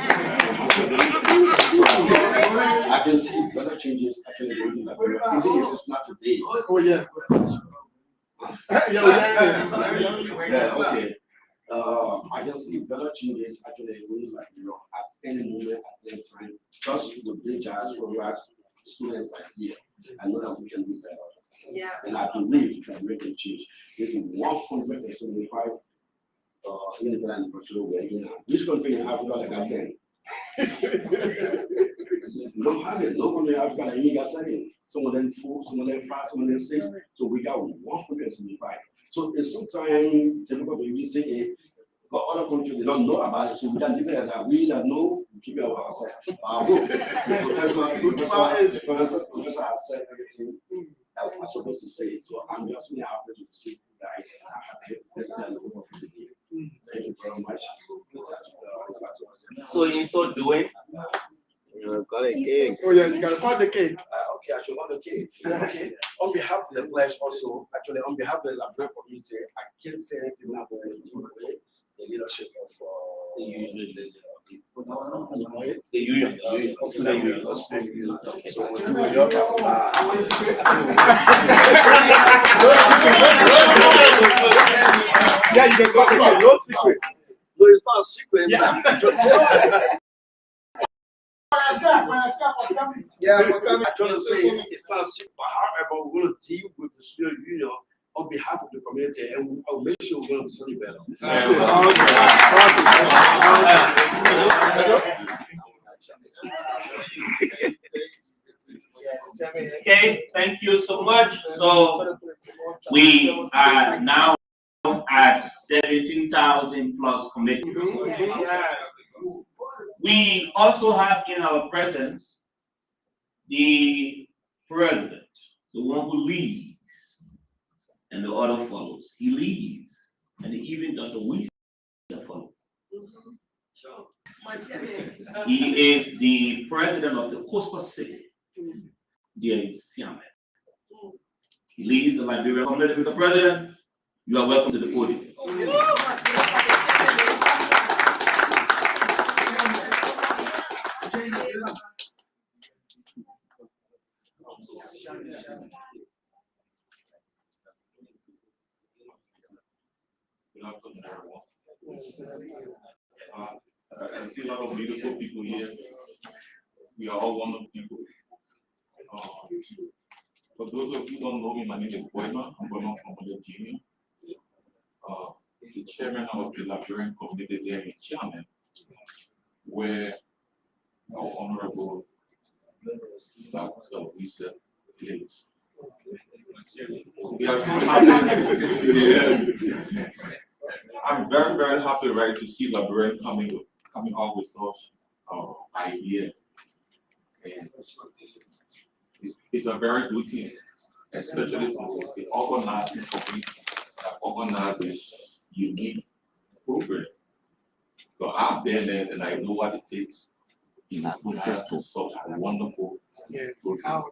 S11: I can see better changes actually going in Liberia. Even if it's not today.
S10: Oh, yeah.
S11: Yeah, okay. I can see better changes actually going like at any moment, at any time. Just with the jazz for students like here, I know that we can do better.
S3: Yeah.
S11: And I believe we can make a change. If 175 independent virtual way, which country in Africa like that 10? No having no country in Africa like you got 7. Some of them 4, some of them 5, some of them 6. So we got 175. So it's sometimes difficult to even say but other countries they don't know about it. So we can leave it at that. We that know, we keep it ourselves. The professor has said everything that we're supposed to say. So I'm just really happy to see you guys. Thank you very much.
S1: So in so doing,
S11: got a cake.
S10: Oh, yeah, you gotta find the cake.
S11: Okay, I should hold the cake. Okay. On behalf of the pledge also, actually on behalf of the Liberian community, I can't say anything now, but we do the leadership of the
S10: The union. Also the union. Okay. So we're doing your
S11: Yeah, you can talk about no secret.
S10: No, it's not a secret.
S11: Yeah, for coming.
S10: I'm trying to say it's not a secret, but however, we're going to deal with the student union on behalf of the community, and I'll make sure we're going to do something better.
S2: Okay, thank you so much. So we are now at 17,000 plus commitments. We also have in our presence the president, the one who leads, and the other follows. He leads, and even Dr. Weiss follows. He is the president of the coastal city, dear Siamet. He leads the Liberian community. Mr. President, you are welcome to the podium.
S13: Good afternoon, everyone. I see a lot of beautiful people here. We are all wonderful people. For those of you who don't know me, my name is Boyma. I'm Boyma from Virginia. The chairman of the Liberian community there in Chairman, where our honorable Dr. Lisa lives. We are so happy. Yeah. I'm very, very happy, right, to see Liberian coming out with such idea. And it's a very good thing, especially to the organizing community that organize this unique program. So I've been there and I know what it takes to have such a wonderful program.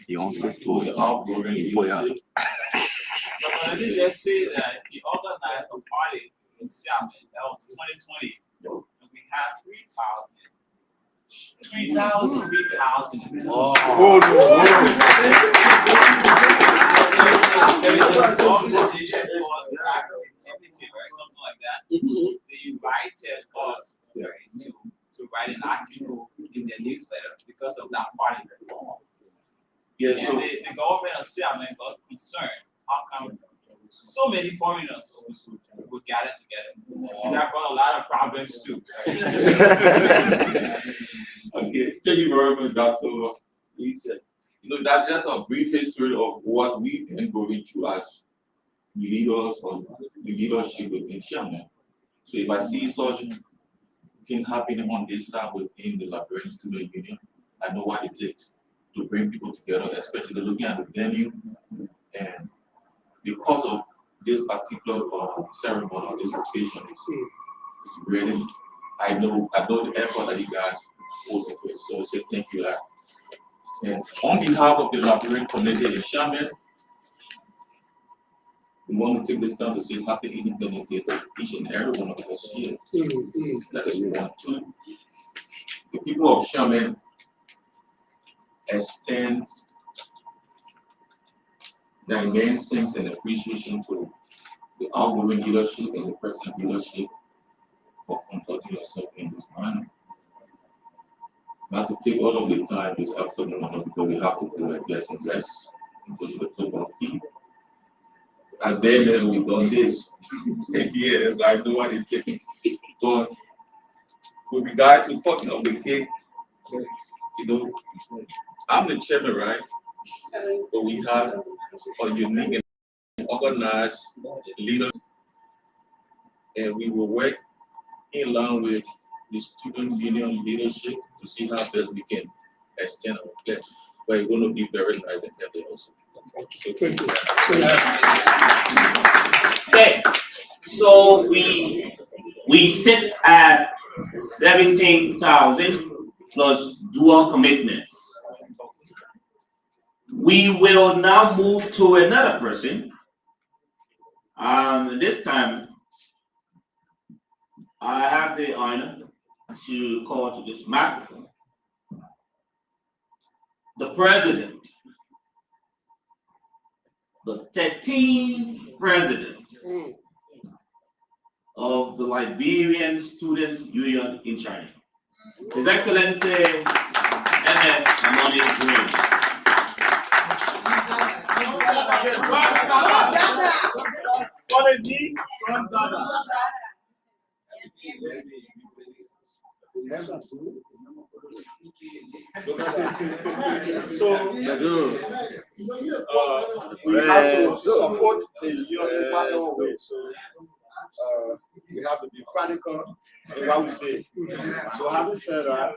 S4: You're on Facebook.
S13: The outgoing leadership.
S12: But let me just say that he organized a party in Xiamen. That was 2020. And we had 3,000. 3,000. Oh, there is an organization called Activity, right? Something like that. They invited us to write an article in their newsletter because of that party.
S13: Yeah,
S12: and
S13: so
S12: the government of Xiamen got concerned. How come so many foreigners would gather together? And that brought a lot of problems too.
S13: okay, thank you very much, Dr. Lisa. You know, that's just a brief history of what we've been going through as leaders or the leadership within Xiamen. So if I see such thing happening on this side within the Liberian Student Union, I know what it takes to bring people together, especially looking at the venue. And because of this particular ceremony or this occasion, it's really, I know the effort that you guys put into it. So I say thank you. And on behalf of the Liberian community in Xiamen, we want to take this time to say happy Independence Day to each and every one of us here. That is, we want to. The people of Xiamen extend their immense thanks and appreciation to the outgoing leadership and the present leadership for comforting yourself in this manner. Not to take all of the time this afternoon because we have to do a guest and rest and go to the football field. And then we've done this. Yes, I know what it takes. But with regard to cutting of the cake, you know, I'm the chairman, right? But we have a unique and organized leader, and we will work in line with the student union leadership to see how best we can extend our pledge. But it's going to be very nice and heavy also. So thank you.
S2: Okay, so we sit at 17,000 plus dual commitments. We will now move to another person. This time, I have the honor
S9: to call to this microphone the president, the 13th president of the Liberian Students' Union in China. His Excellency Ernest Amoni Green.
S10: So, we have to support the union in whatever way. So, we have to be practical in what we say. So, having said that,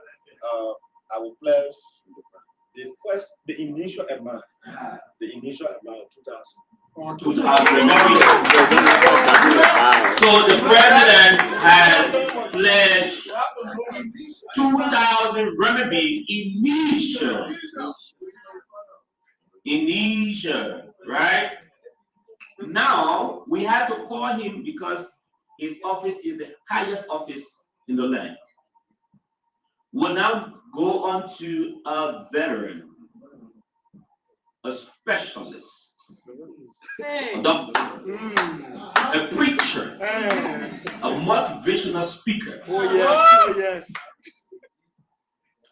S10: I will pledge the initial amount of 2,000.
S9: 2,000 remember. So the president has pledged 2,000 renminbi initial, right? Now we had to call him because his office is the highest office in the land. We'll now go on to a veteran, a specialist, a doctor, a preacher, a motivational speaker.
S10: Oh yes.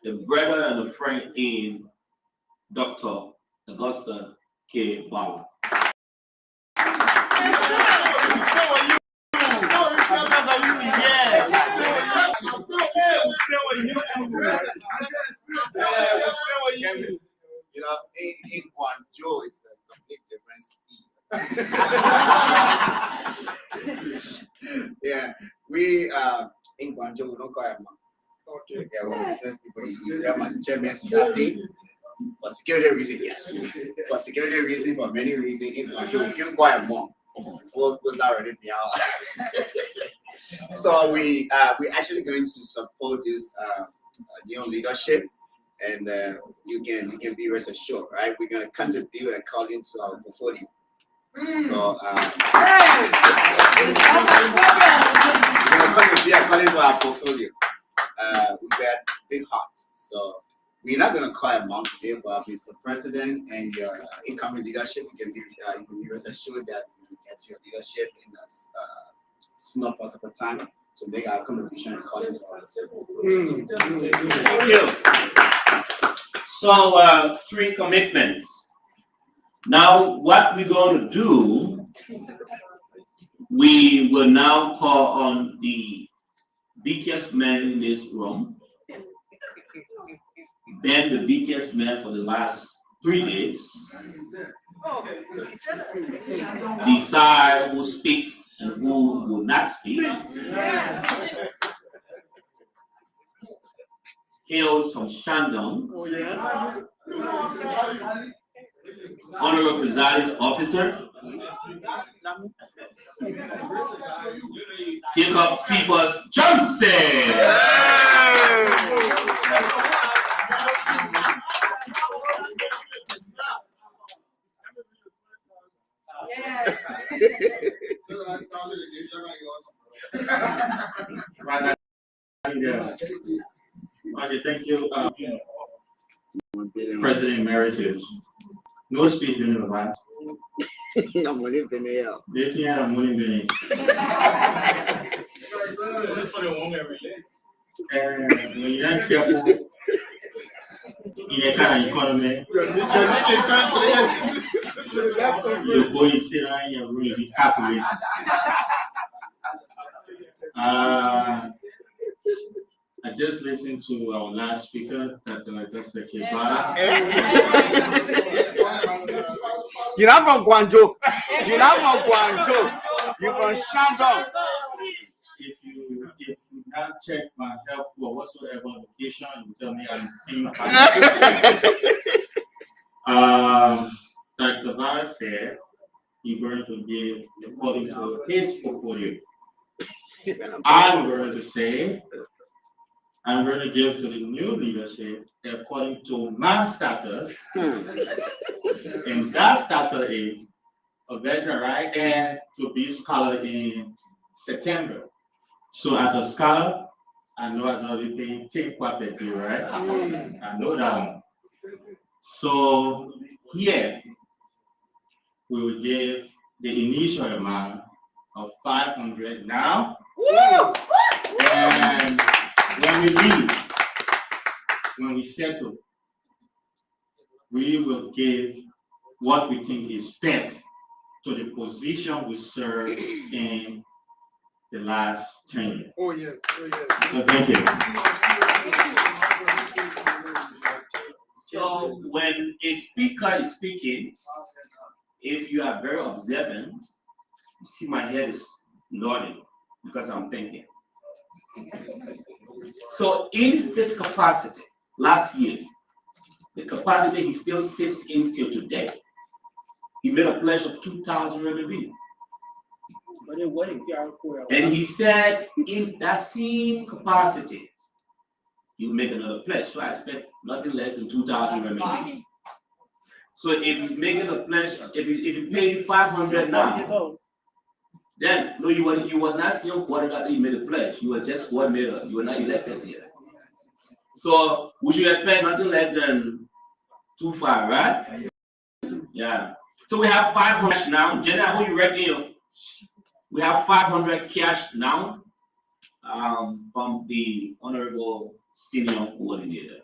S9: A brother and a friend in Dr. Augusta K. Bauer.
S14: You know, in Guangzhou, it's a complete different speed. Yeah, we in Guangzhou, we don't call it man. Okay. Yeah, we're business people. We have my chairman starting for security reasons. Yes, for security reasons, for many reasons, in Guangzhou, we can't call it man. Before it was already be out. So we actually going to support this new leadership. And you can be rest assured, right? We're gonna contribute according to our portfolio. So we're gonna contribute according to our portfolio. We got big heart, so we're not gonna call a month today, but Mr. President and your incoming leadership, you can be rest assured that we get your leadership in a small possible time to make our contribution according to our portfolio.
S9: Thank you. So 3 commitments. Now what we're going to do, we will now call on the biggest man in this room, then the biggest man for the last 3 days, decide who speaks and who will not speak. Hails from Shandong.
S10: Oh yes.
S9: Honorable Presiding Officer, Jacob Cephas Johnson. Okay, thank you. President Emeritus. No speech in the right.
S14: No money been here.
S9: They think I'm winning. When you're not careful in a kind of economy, you go and sit down in your room and calculate. I just listened to our last speaker, Dr. Augusta K. Bauer.
S14: You're not from Guangzhou. You're not from Guangzhou. You're from Shandong.
S9: If you not check my health or whatsoever location, you tell me I'm in. Dr. Bauer said he's going to give according to his portfolio. I'm going to say I'm going to give to the new leadership according to my status. And that status is a veteran, right? And to be scholar in September. So as a scholar,
S2: I know I'm not paying take puppet here, right? I know that one. So here we will give the initial amount of 500 now. And when we leave, when we settle, we will give what we think is best to the position we serve in the last 10 years.
S10: Oh, yes. Oh, yes.
S2: So thank you.
S1: So when a speaker is speaking, if you are very observant, you see my head is nodding because I'm thinking. So in his capacity, last year, the capacity he still sits in till today, he made a pledge of 2,000 RMB. And he said in that same capacity, you make another pledge. So I expect nothing less than 2,000 RMB. So if he's making a pledge, if you pay 500 now, then no, you were not senior coordinator after you made a pledge. You were just coordinator. You were not elected here. So we should expect nothing less than 2,500, right? Yeah. So we have 500 now. Jenna, who you ready? We have 500 cash now from the honorable senior coordinator.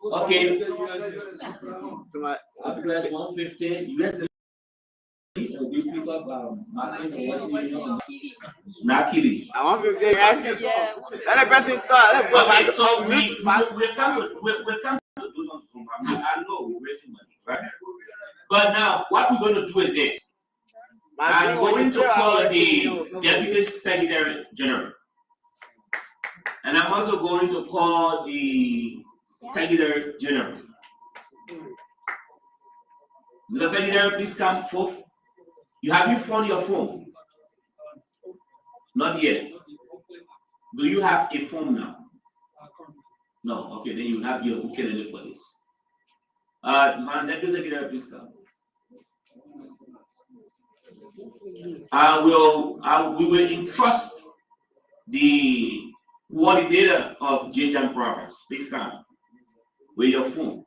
S1: Okay. I pledge 150. You have to speak up. Nakiri.
S14: I want to get yes. Let the person talk.
S1: Okay, so we come to do something. I know we're wasting money, right? But now what we're going to do is this. I'm going to call the Deputy Secretary General. And I'm also going to call the Secretary General. Mr. Secretary, please come forth. You have you found your phone? Not yet. Do you have a phone now? No. Okay, then you have your candidate for this. Man, Deputy Secretary, please come. We will entrust the coordinator of Jejam Province. Please come with your phone.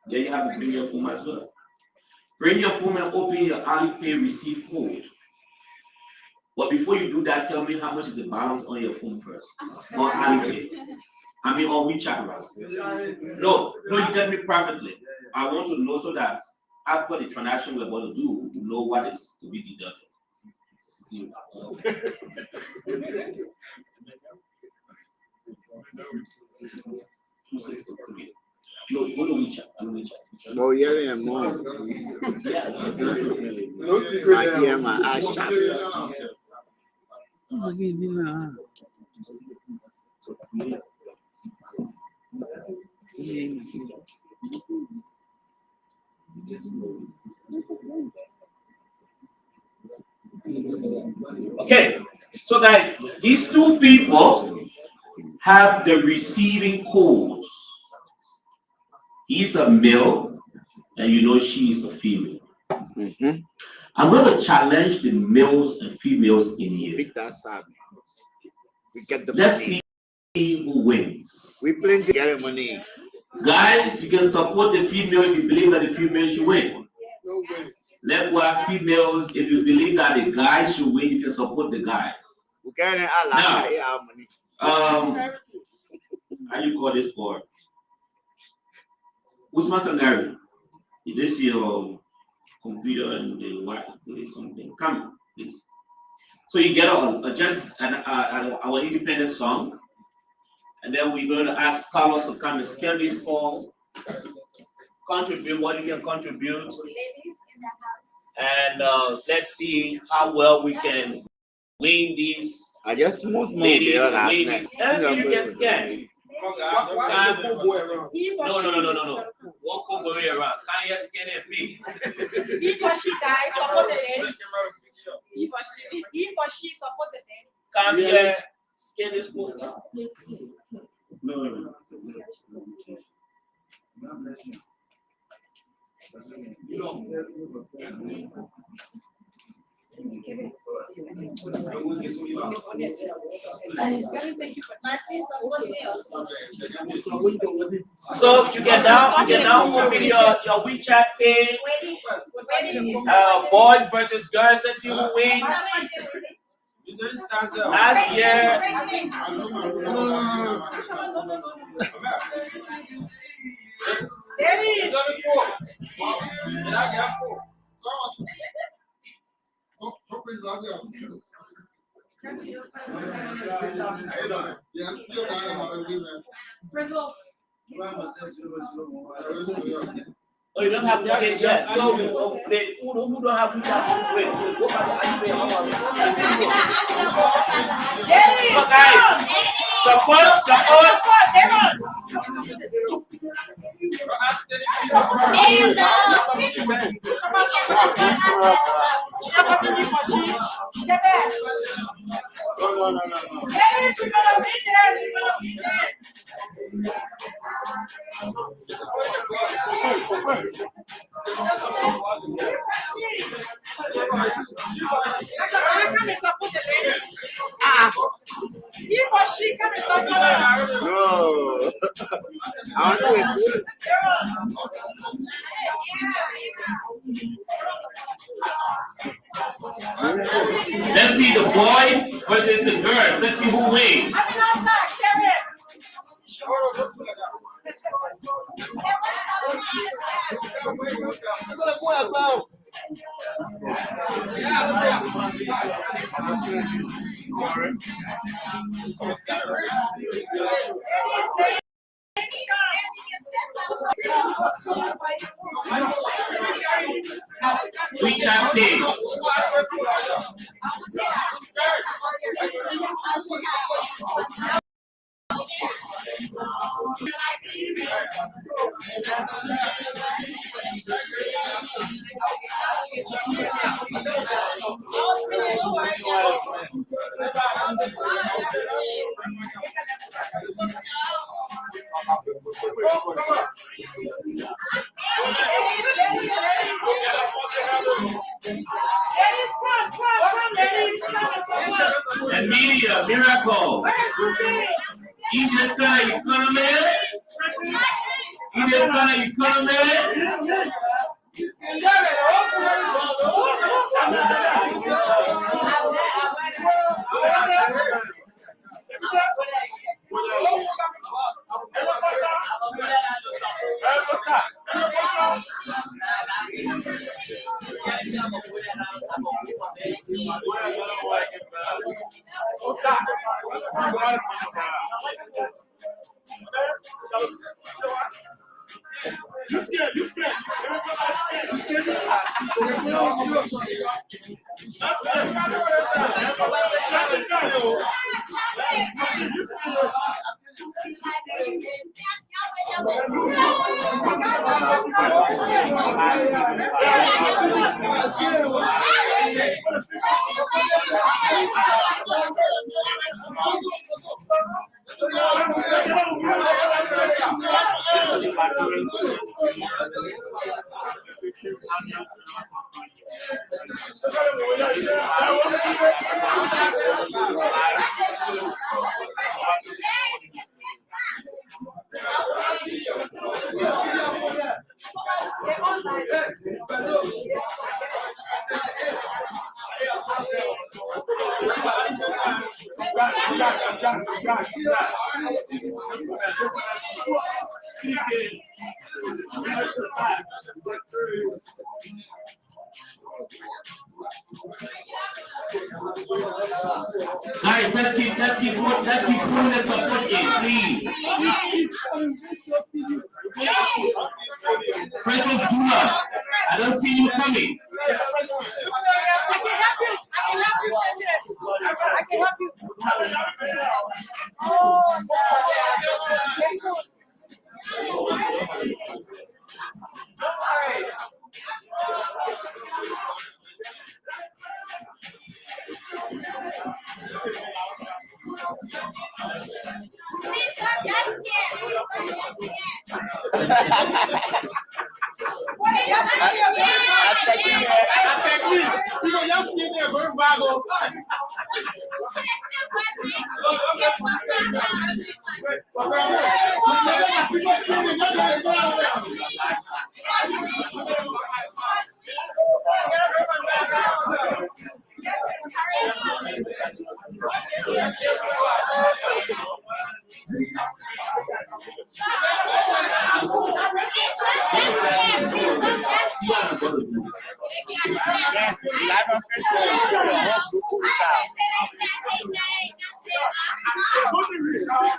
S1: Then you have to bring your phone as well. Bring your phone and open your Alipay receive code. But before you do that, tell me how much is the balance on your phone first. On Alipay. I mean on WeChat. No, you tell me privately. I want to know so that after the transaction we're going to do, you know what is to be deducted. $263. No, go to WeChat.
S14: Oh, yeah, more.
S1: Yeah.
S14: No secret. Yeah, my ash.
S1: Okay, so guys, these two people have the receiving codes. He's a male, and you know she's a female. I'm going to challenge the males and females in here.
S14: We get the
S1: Let's
S14: money.
S1: see who wins.
S14: We plan to get the money.
S1: Guys, you can support the female if you believe that the female should win. Likewise, females, if you believe that the guys should win, you can support the guys. Now, how you call this for? Usman Sangari, this is your computer and the white something. Come, please. So you get our independent song, and then we're going to ask Carlos to come and scan this call, contribute what you can contribute, and let's see how well we can win these.
S14: I just most
S1: ladies.
S14: more
S1: And you can scan. No. Won't go going around. Can you scan it, please?
S6: If or she guys support the ladies. If or she support the ladies.
S1: Come here, scan this book. No. So you can now open your WeChat page. Boys versus girls. Let's see who wins. Last year. Oh, you don't have to get yet. So who don't have WeChat? Wait, go back to so guys, support.
S6: If or she come and support us.
S14: No. I want to do
S1: Let's see the boys versus the girls. Let's see who wins. WeChat page. The media, miracle. In this kind of economy, guys, let's keep putting the support in, please. President Juma, I don't see you coming.
S6: I can help you.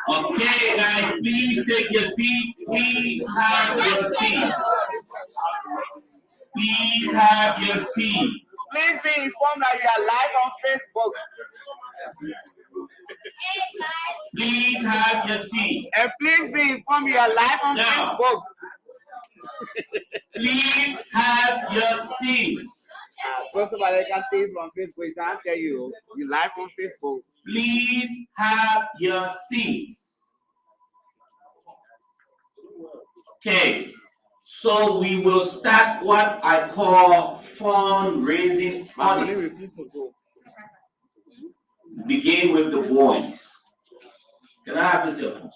S2: Okay, guys, please take your seat. Please have your seat. Please have your seat.
S14: Please be informed that you are live on Facebook.
S2: Please have your seat.
S14: And please be informed you are live on
S2: Now.
S14: Facebook.
S2: Please have your seats.
S14: First of all, I can tell you from Facebook, I tell you, you live on Facebook.
S2: Please have your seats. Okay, so we will start what I call fundraising audit. Begin with the boys. Can I have this here?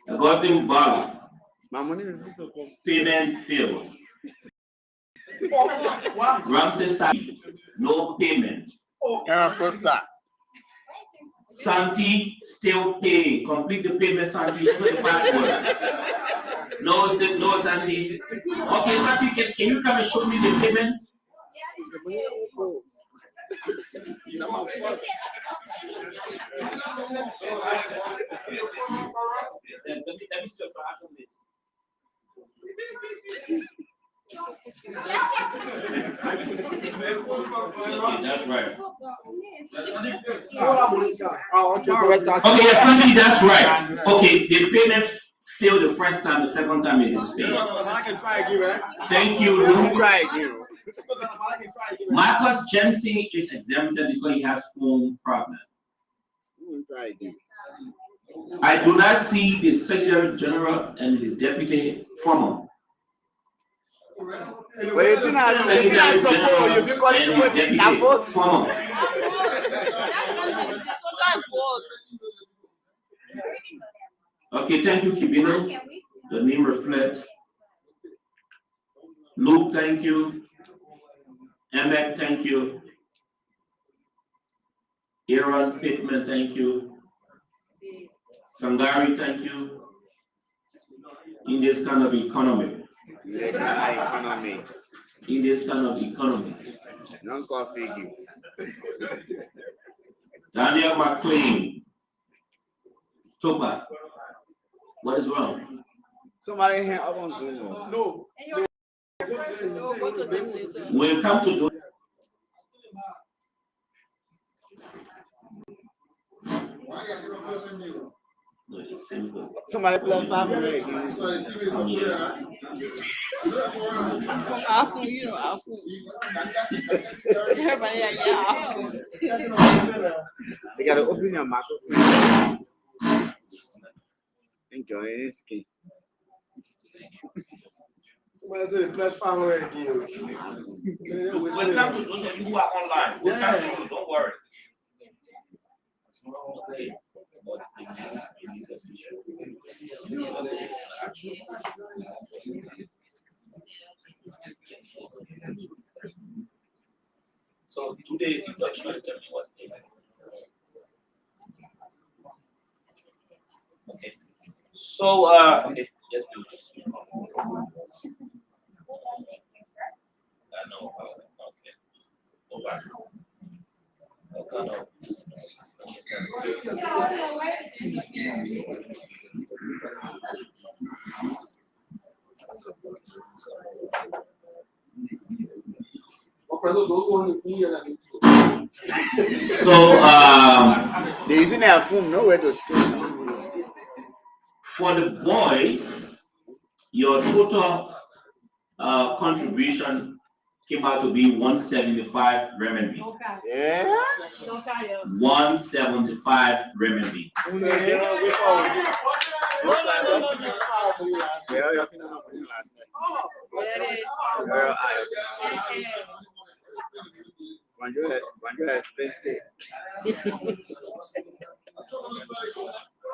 S2: Augustine Bala. Payment failed. Ramses no payment. Santi still pay. Complete the payment, Santi. Enter the password. No, Santi. Okay, Santi, can you come and show me the payment? Let me see your transaction list. Okay, that's right. Okay, yeah, Sandy, that's right. Okay, the payment failed the first time, the second time it is failed. Thank you, Luke. Marcus Jensen is exempted because he has phone problem. I do not see the Secretary General and his deputy former.
S14: But it's not support you because you
S2: former. Okay, thank you, Kibino. The name reflect. Luke, thank you. Emmett, thank you. Aaron Pittman, thank you. Sangari, thank you. In this kind of economy. In this kind of economy. Daniel McQueen. Topa. What is wrong?
S14: Somebody here up on Zoom.
S8: No. Go to them later.
S2: We'll come to do. No, it's simple.
S14: Somebody play 5 minutes.
S8: Afu, you know, Afu. Everybody, yeah, Afu.
S14: You gotta open your microphone. Enjoy this game.
S10: Somebody said flash power again.
S2: We'll come to those of you who are online. We'll come to you, don't worry. Okay. So today, induction, tell me what's the name. Okay. So, okay, let's do this. I know. Okay. Go back. Okay, no. So,
S14: they're using their phone, nowhere to scroll.
S2: For the boys, your total contribution came out to be 175 renminbi.
S14: Yeah.
S2: 175 renminbi.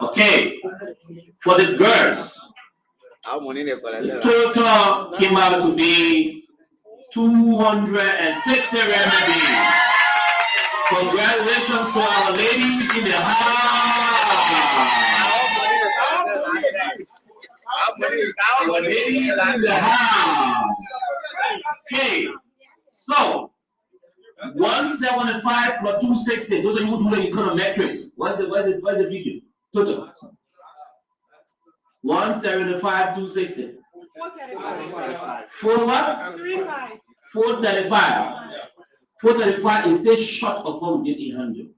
S2: Okay, for the girls, the total came out to be 260 renminbi. Congratulations to our ladies in the house. Our ladies in the house. Okay, so 175 plus 260. Those of you who do the econometrics. What's the figure? Total. 175, 260.
S8: 435.
S2: For what?
S8: 35.
S2: 435. 435 is still short of what we did 800.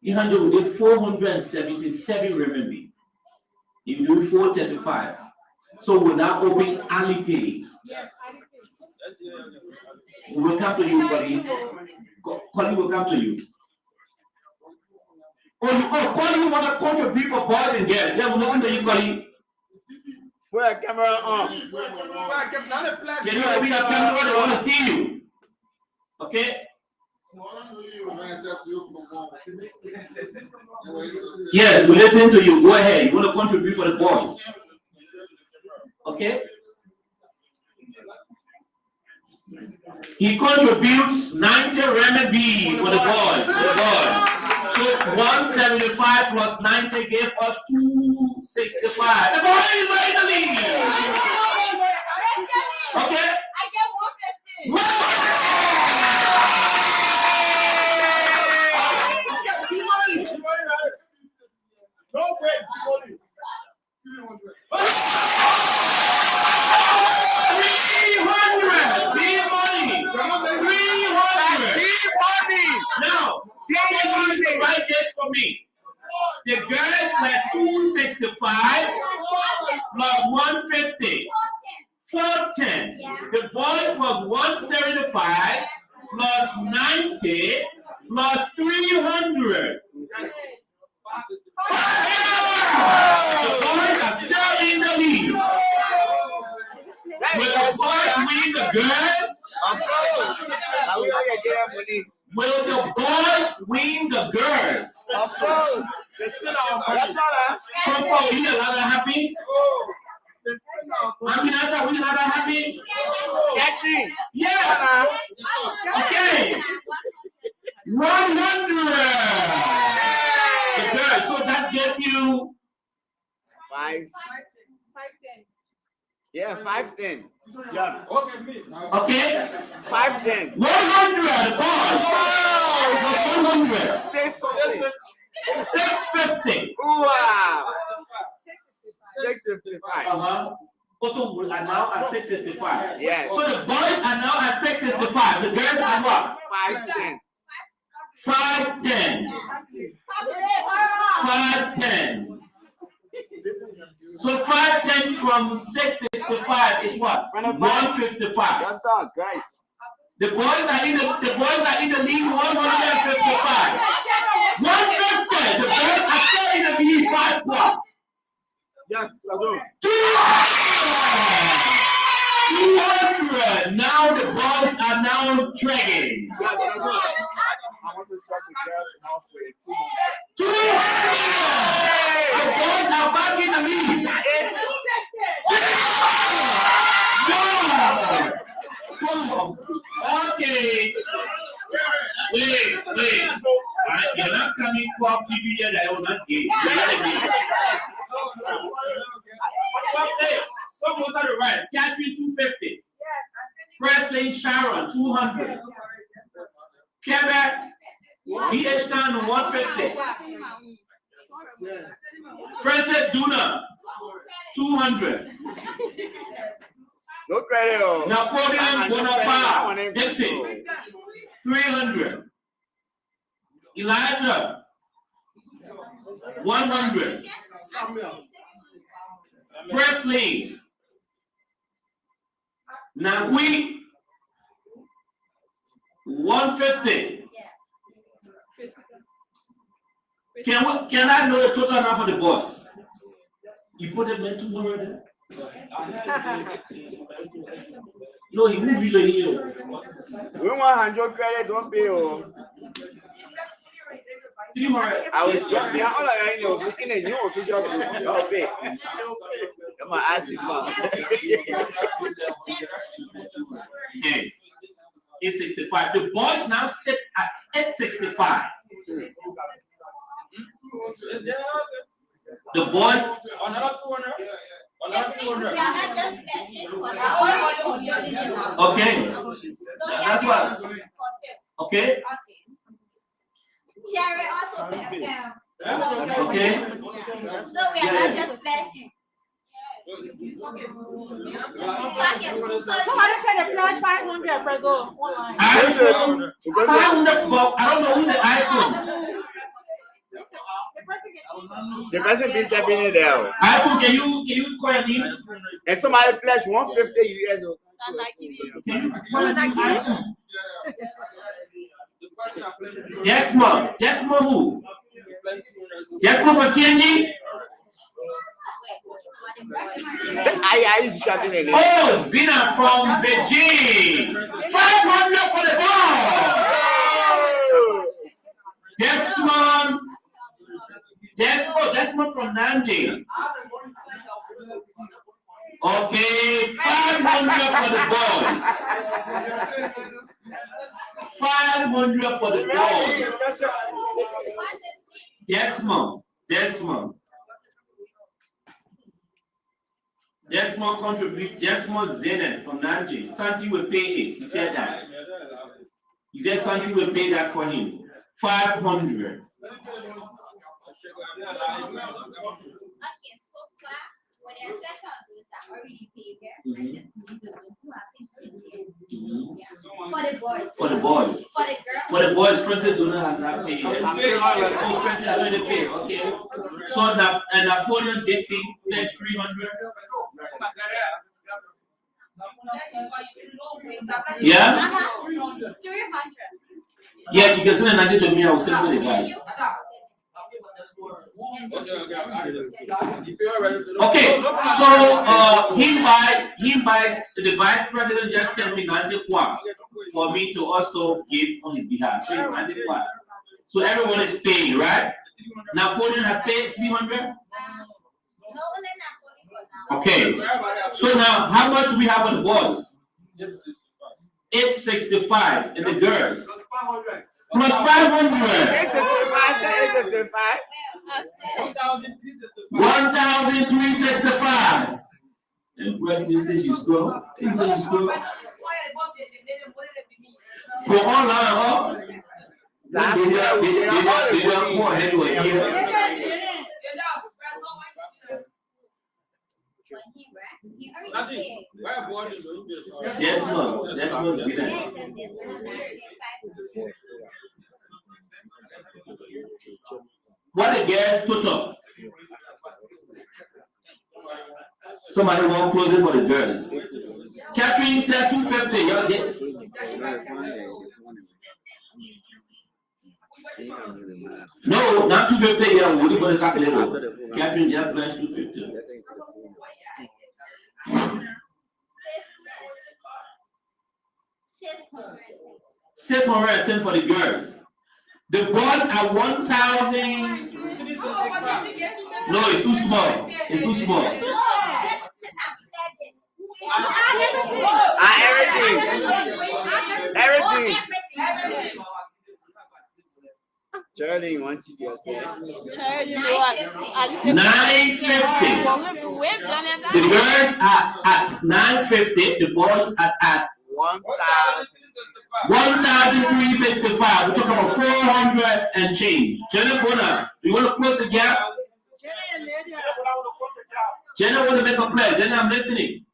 S2: 800 we did 477 renminbi. If you do 435. So we're now opening Alipay.
S8: Yes,
S2: We will come to you, Colin. Colin will come to you. Colin, you want to contribute for boys and girls? Yeah, we'll listen to you, Colin.
S14: Put a camera on.
S2: Can you open your camera? They want to see you. Okay? Yes, we're listening to you. Go ahead. You want to contribute for the boys. Okay? He contributes 90 renminbi for the boys. So 175 plus 90 gave us 265. The boys are in the lead. Okay?
S3: I get 150.
S10: No way, money.
S2: 300. Now, someone needs to write this for me. The girls were 265 plus 150. 410. The boys was 175 plus 90 plus 300. The boys are still in the lead. Will the boys win the girls? Will the boys win the girls?
S14: Of course.
S2: We are not happy. Aminata, we are not happy.
S14: Catching.
S2: Yes. Okay. 100. The girls. So that gave you
S14: 5.
S8: 510.
S14: Yeah, 510.
S10: Yeah.
S2: okay.
S14: 510.
S2: 100 boys. 100.
S14: 650.
S2: 650.
S14: Wow. 655.
S2: Also, we are now at 665.
S14: Yes.
S2: So the boys are now at 665. The girls are what?
S14: 510.
S2: 510. 510. So 510 from 665 is what? 155.
S14: Guys.
S2: The boys are in the lead 155. 150. The girls are still in the lead 5 points.
S10: Yes, that's all.
S2: 200. Now the boys are now dragging.
S10: Yes, that's all. I want to start the girls halfway.
S2: 200. The boys are back in the lead. Wow. Okay. Wait. You're not coming for PBA that I will not give. Someone's on the right. Catherine 250. Presley Sharon 200. Quebec DH Town 150. President Duna 200.
S14: No credit.
S2: Napoleon Bonaparte Dixie 300. Elijah 100. Presley Nagui 150. Can I know the total now for the boys? You put them in 200 there?
S9: No, he moved you here.
S14: We want 100 credit, don't pay. Oh.
S9: 300.
S14: I was jumping all around you, looking at new official group. Don't pay. Come on, ask him.
S9: Okay. 865. The boys now sit at 865. The boys.
S7: Another 200. Another 200.
S9: Okay. That's what. Okay.
S3: Jerry also pay them.
S9: Okay.
S3: So we are not just flashing.
S6: Somebody said they pledge 500 pesos online.
S9: iPhone. 500 bucks. I don't know who's the iPhone.
S14: The person been tapping it there.
S9: iPhone, can you call your name?
S14: And somebody pledge 150 US.
S9: Can you call your name iPhone? Desmond who? Desmond for TNG?
S14: I used to chat in.
S9: Oh, Zina from Beijing. 500 for the ball. Desmond from Nanjing. Okay, 500 for the boys. 500 for the boys. Desmond contribute. Desmond Zenet from Nanjing. Santi will pay it. He said that. He said Santi will pay that for him. 500.
S3: Okay, so far, when the session are already paid here, I just need to know who I think for the boys.
S9: For the boys.
S3: For the girls.
S9: For the boys, Francis do not have not paid yet. Oh, Francis already paid. Okay. So now Napoleon Dixie pledged 300. Yeah?
S3: 300.
S9: Yeah, you can send a 90 to me, I will send you the guys. Okay, so him by the vice president just sent me 90 kwa for me to also give on his behalf. So it's 90 kwa. So everyone is paying, right? Napoleon has paid 300. Okay. So now, how much do we have on the boys? 865, and the girls. Plus 500.
S14: 865.
S9: 1,365. And president says she's grown. He says she's grown. For all our they are poor anyway here. Yes, what the girls total? Somebody want closing for the girls. Catherine said 250. Y'all get. No, not 250. Yeah, we're going to calculate. Catherine just pledged 250. 610 for the girls. The boys are 1,000. No, it's too small. It's too small.
S14: Everything. Charlie, you want to just say?
S9: 950. The girls are at 950. The boys are at 1,365. We're talking about 400 and change. Jenna Bona, you want to close the gap? Jenna want to make a pledge. Jenna, I'm listening.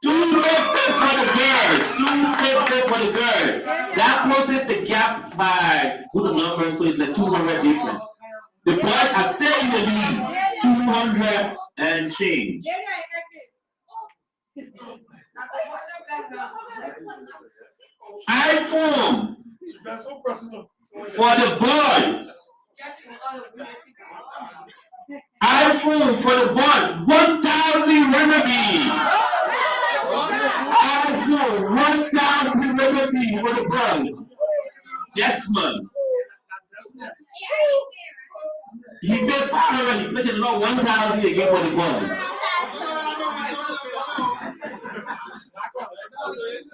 S9: 250 for the girls. 250 for the girls. That closes the gap by good number, so it's like 200 difference. The boys are still in the lead. 200 and change. iPhone for the boys. iPhone for the boys, 1,000 renminbi. iPhone, 1,000 renminbi for the boys. Desmond. He paid 500, he paid another 1,000 again for the boys.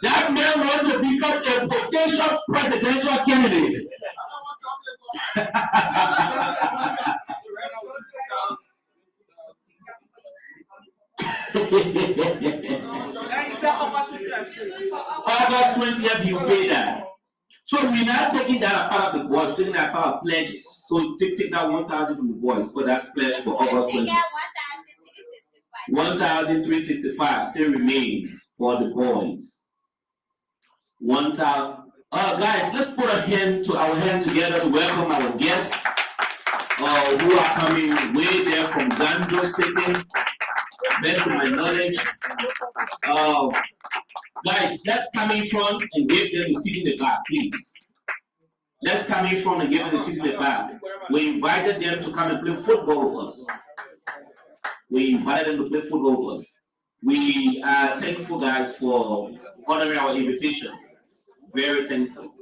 S9: That man wants to become a potential presidential candidate. August 20th, you pay that. So we're not taking that part of the boys, taking that part of pledges. So take that 1,000 from the boys, but that's pledge for August 20th. 1,365 still remains for the boys. 1,000. Guys, let's put our hand together to welcome our guests who are coming way there from Ganjo City. Best of my knowledge. Guys, let's come in front and give them a seat in the back, please. Let's come in front and give them a seat in the back. We invited them to come and play football with us. We invited them to play football with us. We are thankful, guys, for honoring our invitation. Very thankful.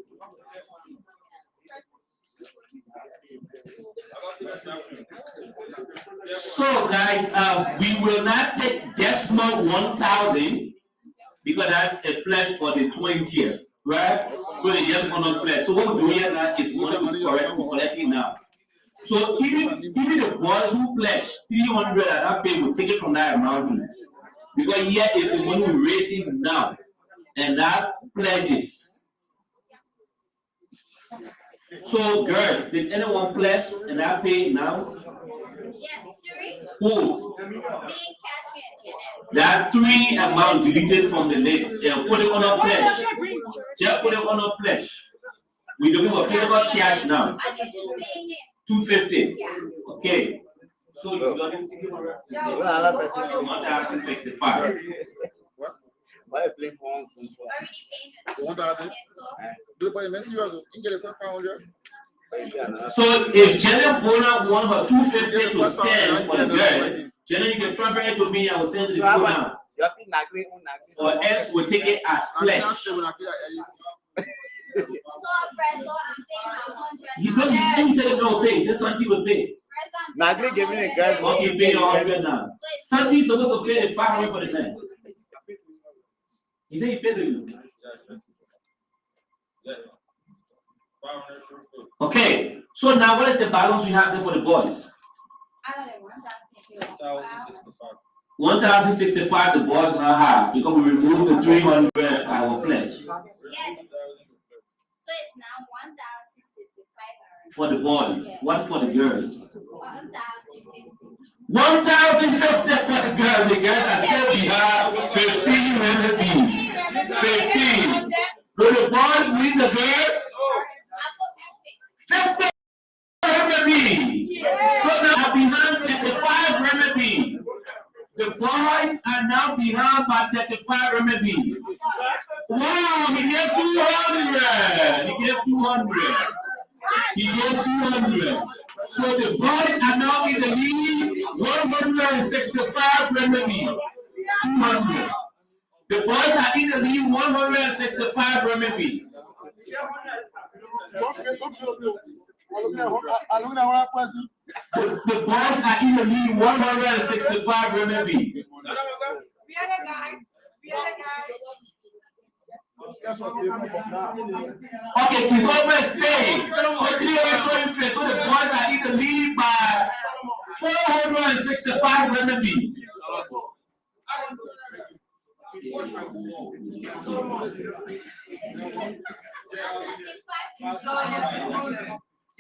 S9: So, guys, we will not take decimal 1,000 because that's a pledge for the 20th, right? So they just want to pledge. So what we're doing here now is money we're collecting now. So even the boys who pledge 300 at that pay will take it from that amount too. Because here is the money we're raising now, and that pledges. So girls, did anyone pledge and I pay now?
S3: Yes, three.
S9: Who?
S3: Me, Catherine, and
S9: That 3 amount deleted from the list and put it on a pledge. Just put it on a pledge. We're doing a physical cash now. 250.
S3: Yeah.
S9: Okay. So you're going to give 1,065.
S14: Why are you playing for us?
S3: Already paid the
S10: 1,000.
S9: So if Jenna Bona won her 250 to stand for the girl, Jenna, you can transfer it to me. I will send it to you now. Or else we'll take it as pledge. You don't you say no pay. Say Santi will pay.
S14: Nagri giving a guy.
S9: Okay, pay your 100 now. Santi is supposed to pay the 500 for the man. He said he paid the. Okay, so now what is the balance we have there for the boys? 1,065 the boys now have because we removed the 300 our pledge.
S3: Yes. So it's now 1,065.
S9: For the boys.
S3: Yeah.
S9: What for the girls?
S3: 1,050.
S9: 1,050 for the girls. The girls are still behind 15 renminbi. 15. So the boys with the girls? 50 renminbi. So now behind 35 renminbi. The boys are now behind by 35 renminbi. Wow, he gave 200. He gave 200. He gave 200. So the boys are now in the lead 165 renminbi. 200. The boys are in the lead 165 renminbi. The boys are in the lead 165 renminbi. Okay, it's always paid. So 300 face. So the boys are in the lead by 465 renminbi.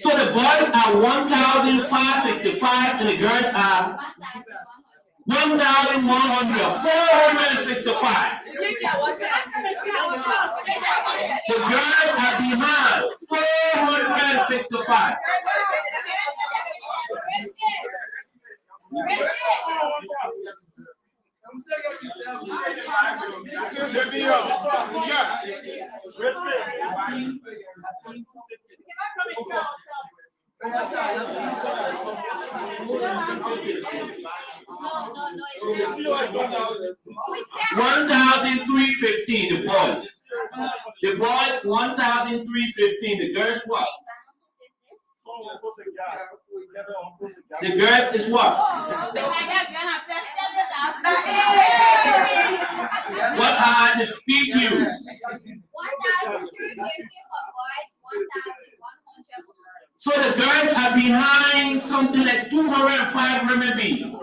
S9: So the boys are 1,565 and the girls are 1,100. 465. The girls are behind 465.
S2: $1,315, the boys. The boys, $1,315. The girls, what? The girls is what? What are the figures?
S15: 1,350 for boys, 1,100 for girls.
S2: So the girls are behind something like 205 RMB.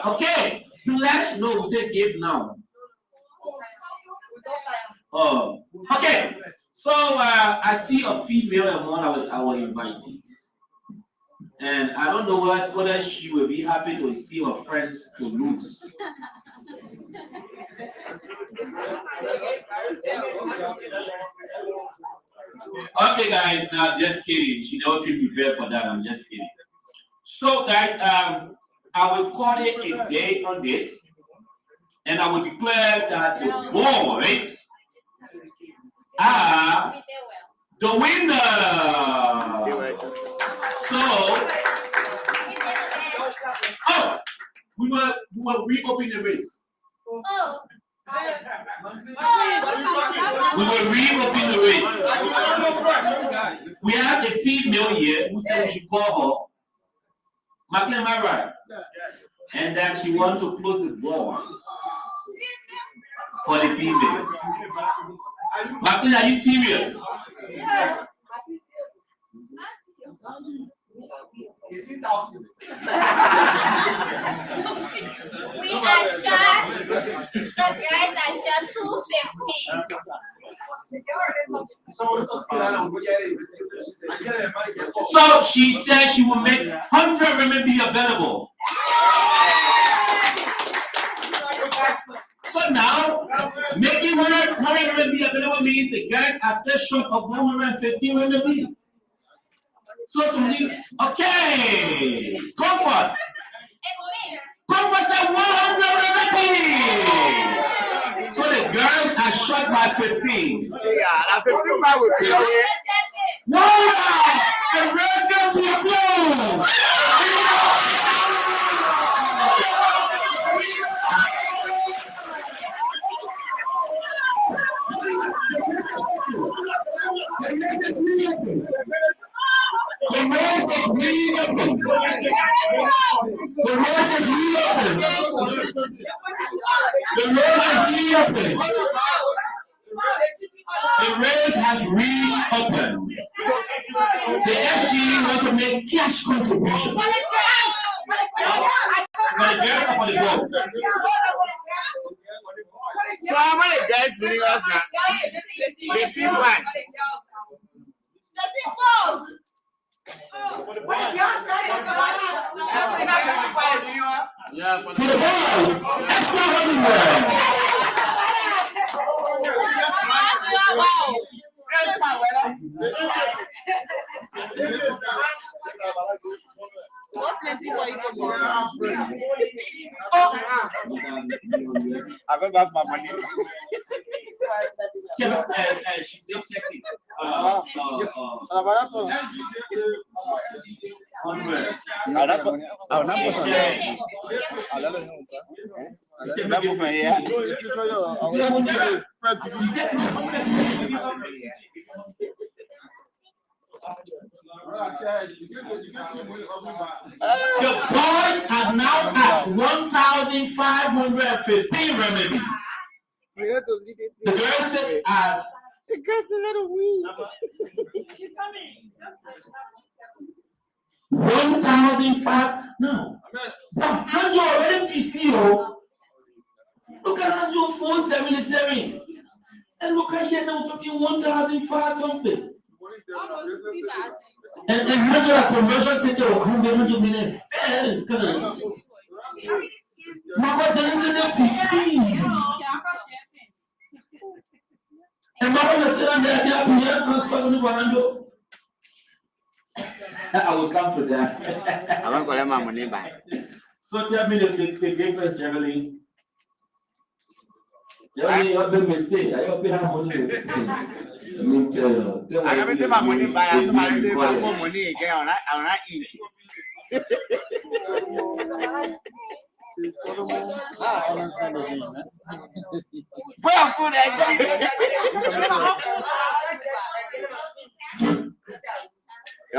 S2: Okay, pledge, no, we say give now. Oh, okay. So I see a female among our invitees. And I don't know whether she will be happy to see her friends to lose. Okay, guys, now just kidding. She don't be prepared for that. I'm just kidding. So, guys, I will call it a day on this, and I will declare that the boys are the winner. So, we will reopen the race. We will reopen the race. We have a female here who said we should call her. Macklin, am I right? And that she wants to close the door for the females. Macklin, are you serious?
S15: Yes. We are shot. The guys are shot 215.
S2: So she said she will make 100 RMB available. So now, making 100 RMB available means the guys are still short of 150 RMB. So okay, Comfort. Comfort said 100 RMB. So the girls are short by 15.
S14: Yeah, 15 by with you.
S2: Wow! The girls come to applause. The race is reopened. The race is reopened. The race is reopened. The race has reopened. The SG want to make cash contribution. For the girl or for the boy?
S14: So how many guys winning us now? 15 one.
S2: For the boys, extra
S8: What plenty for you tomorrow?
S14: I will have my money.
S2: She just checked it. The boys are now at 1,515 remedy. The girls is at.
S14: The girls a little weak.
S8: She's coming.
S2: 1,005. No. But Andrew already PCO. Look at Andrew 477. And look at here now talking 1,005 something. And 100 conversion center of 100 million. Come on. Mama Johnson PC. And Mama said that they have transfer to Orlando. I will come to that.
S14: I won't collect my money back.
S2: So tell me the papers generally. Tell me your big mistake. I hope you have money. Let me tell you.
S14: I haven't taken my money back. Somebody say, "My money again." I eat. I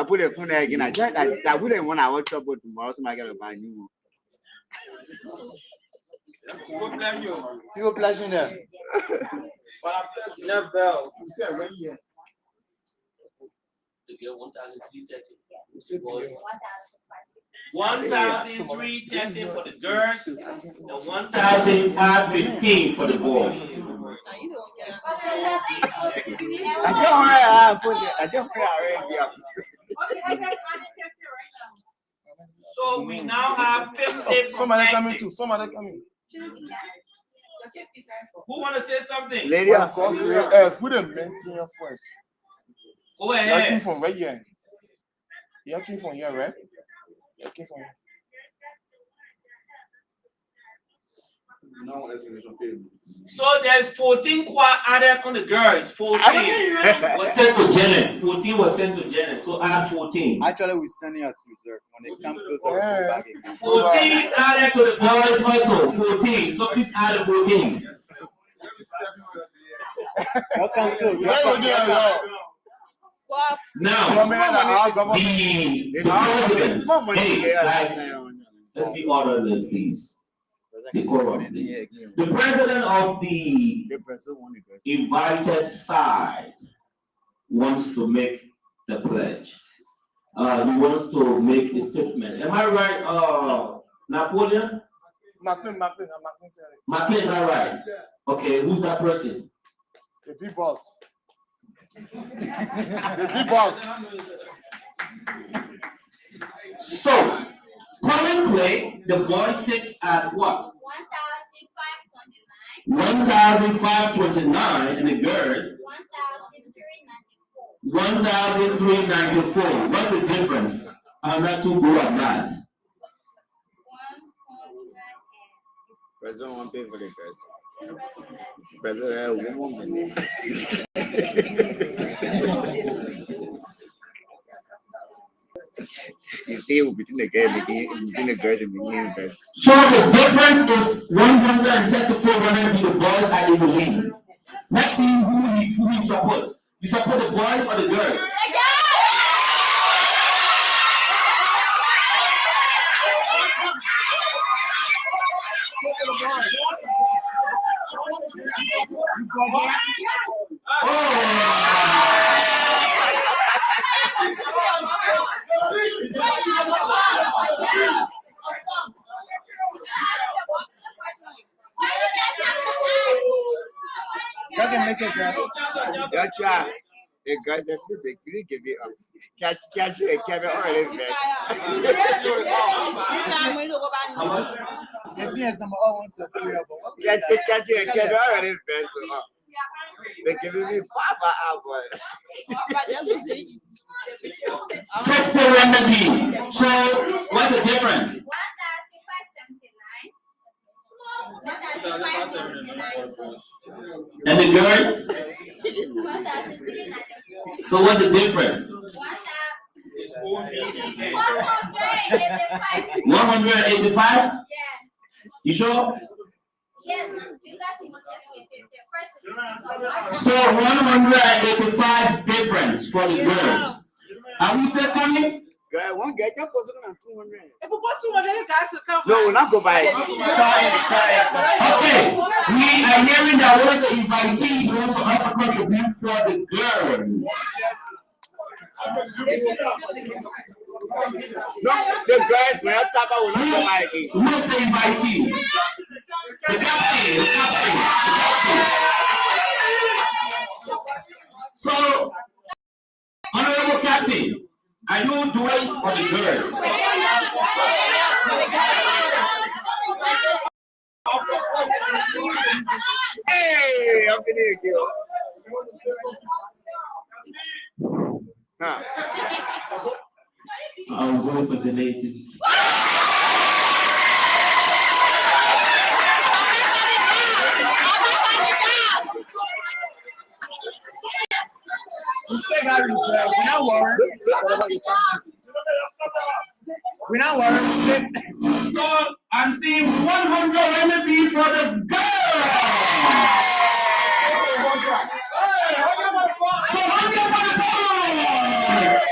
S14: put a phone again. I tried that. I wouldn't want to watch trouble tomorrow. So I gotta buy a new one. You go pleasure there.
S12: Never.
S10: You said right here.
S1: To get 1,330. 1,330 for the girls and 1,515 for the boys. So we now have 50.
S10: Somebody coming too. Somebody coming.
S1: Who want to say something?
S14: Lady,
S10: Food and men here first.
S1: Go
S10: You
S1: ahead.
S10: came from right here. You came from here, right? You came from here.
S14: No explanation period.
S1: So there's 14 added on the girls. 14 was sent to Janet. 14 was sent to Janet. So add 14.
S14: Actually, we're standing at reserve. When they come closer, we go back again.
S1: 14 added to the boys also. 14. So please add the 14.
S14: Come close.
S1: Now, the president. Hey, guys, let's be orderly, please. Decorum, please. The president of the invited side wants to make the pledge. He wants to make a statement. Am I right, Napoleon?
S10: McLean.
S1: McLean, am I right? Okay, who's that person?
S10: The big boss. The big boss.
S1: So, currently, the boy sits at what? 1,529, and the girls? 1,394. What's the difference? I'm not too good at that.
S14: President won't pay for the girls. President won't pay. You see, between the girls and the girls.
S1: So the difference is 134 running to the boys at the league. Let's see who we support. You support the boys or the girls?
S14: Doesn't make it girl. Gotcha. The guys that they didn't give it up. Catch you and Kevin already invest. Catch you and Kevin already invest. They're giving me Papa Albert.
S1: So what's the difference?
S15: 1,579.
S1: And the girls? So what's the difference? 185. Yeah. You sure?
S15: Yes, because he just
S1: So 185 difference for the girls. Are we still coming?
S14: Girl, one guy can post it on 200.
S8: If we put 200, you guys will come.
S14: No, we'll not go by it. Try it.
S1: Okay, we are hearing that one of the invitees wants to also contribute for the girls.
S14: No, the guys, when I talk about, will not go by it.
S1: Who's the invitee? The captain. So, Honorable Captain, are you doing for the girls?
S14: Hey, I'm gonna kill. Huh.
S1: I was going for the latest.
S14: You still got yourself. You're not worried. We're not worried.
S2: So I'm seeing 100 NFB for the girls. So 100 for the boys.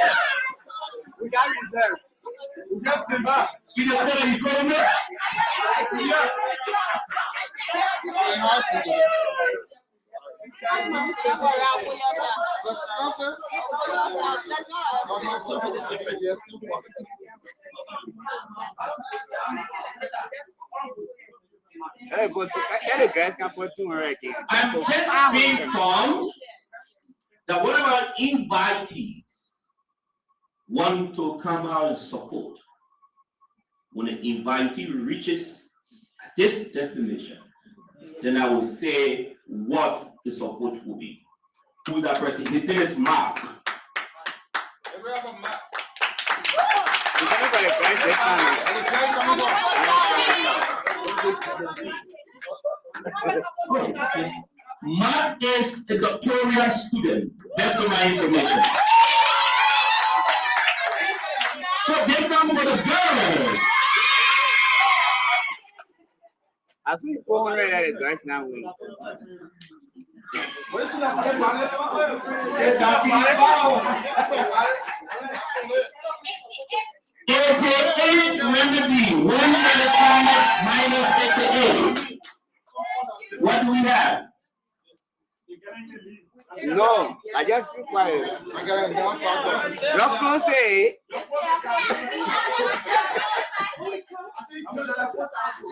S14: We got reserved. We just came back.
S2: You just said you couldn't make.
S14: Hey, but any guys can put 200 again.
S2: I'm just being informed that one of our invitees want to come out and support. When an invitee reaches this destination, then I will say what the support will be. Who is that person? His name is Mark. Mark is a doctoral student, based on my information. So this time for the girls.
S14: I see 400 at the guys now.
S2: $88 remedy, 195 minus 88. What do we have?
S14: No, I just feel quiet. You're close, eh?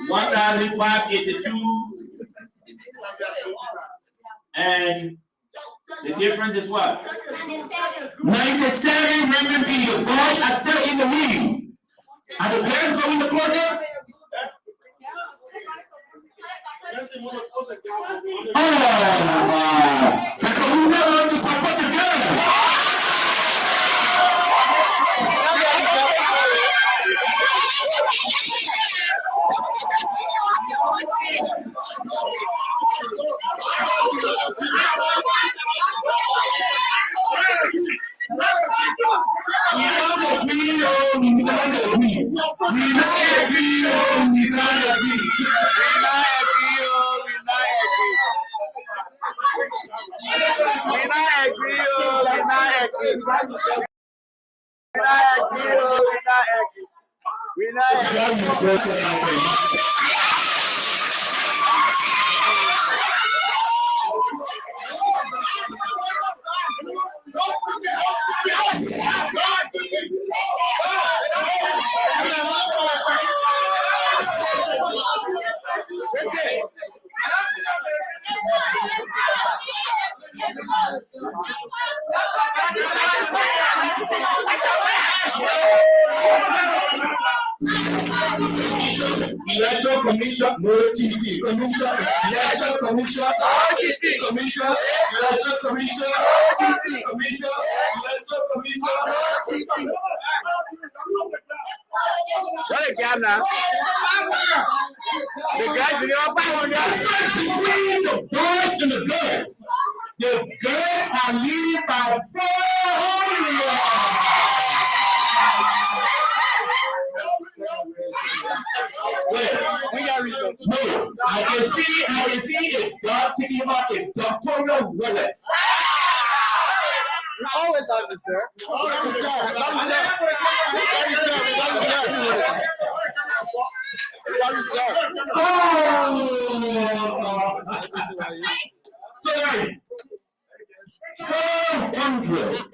S2: 1,582. And the difference is what? 97 remedy. The boys are still in the lead. Are the girls going to close it? Oh, who's going to support the girls? Election Commission, no TV. Commission, Election Commission, no TV. Commission, Election Commission, no TV. Commission, Election Commission, no TV.
S14: What a job now. The guys in your power.
S2: Between the boys and the girls. The girls are leading by 400.
S14: We got reason.
S2: No, I can see a dog taking out a doctoral wallet.
S14: You always have to, sir.
S2: So guys, 400.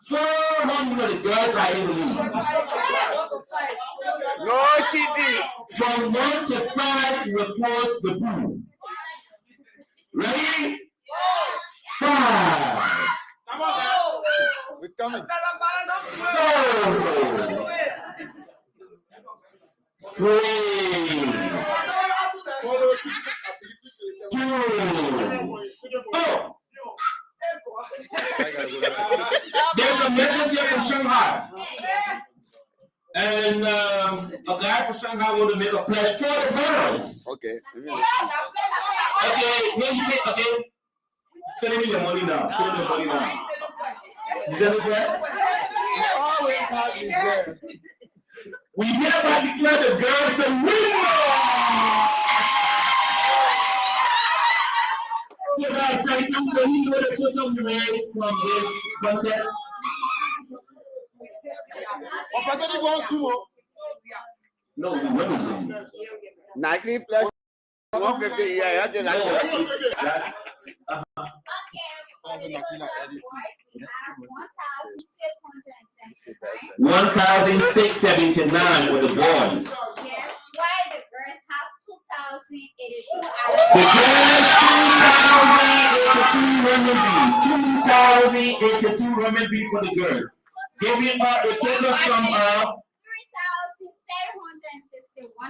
S2: 400 girls are in the lead.
S14: No cheating.
S2: From 1 to 5, you will close the pool. Ready? 5.
S14: Come on, we're coming.
S2: 4. 3. 2. Oh. There's a message here from Shanghai. And a guy from Shanghai want to make a pledge for the girls.
S14: Okay.
S2: Okay, no, you say, okay. Send me your money now. Send me your money now. Is that correct?
S9: We hereby declare the girls the winner. So guys, thank you. Can you know the total winners from this contest? No, we won.
S14: 90 plus 150, yeah, that's it.
S15: Okay, we will have
S9: 1,679 for the boys.
S15: Yes, why the girls have 2,082
S9: The girls 2,082 RMB for the girls. Giving us a total sum of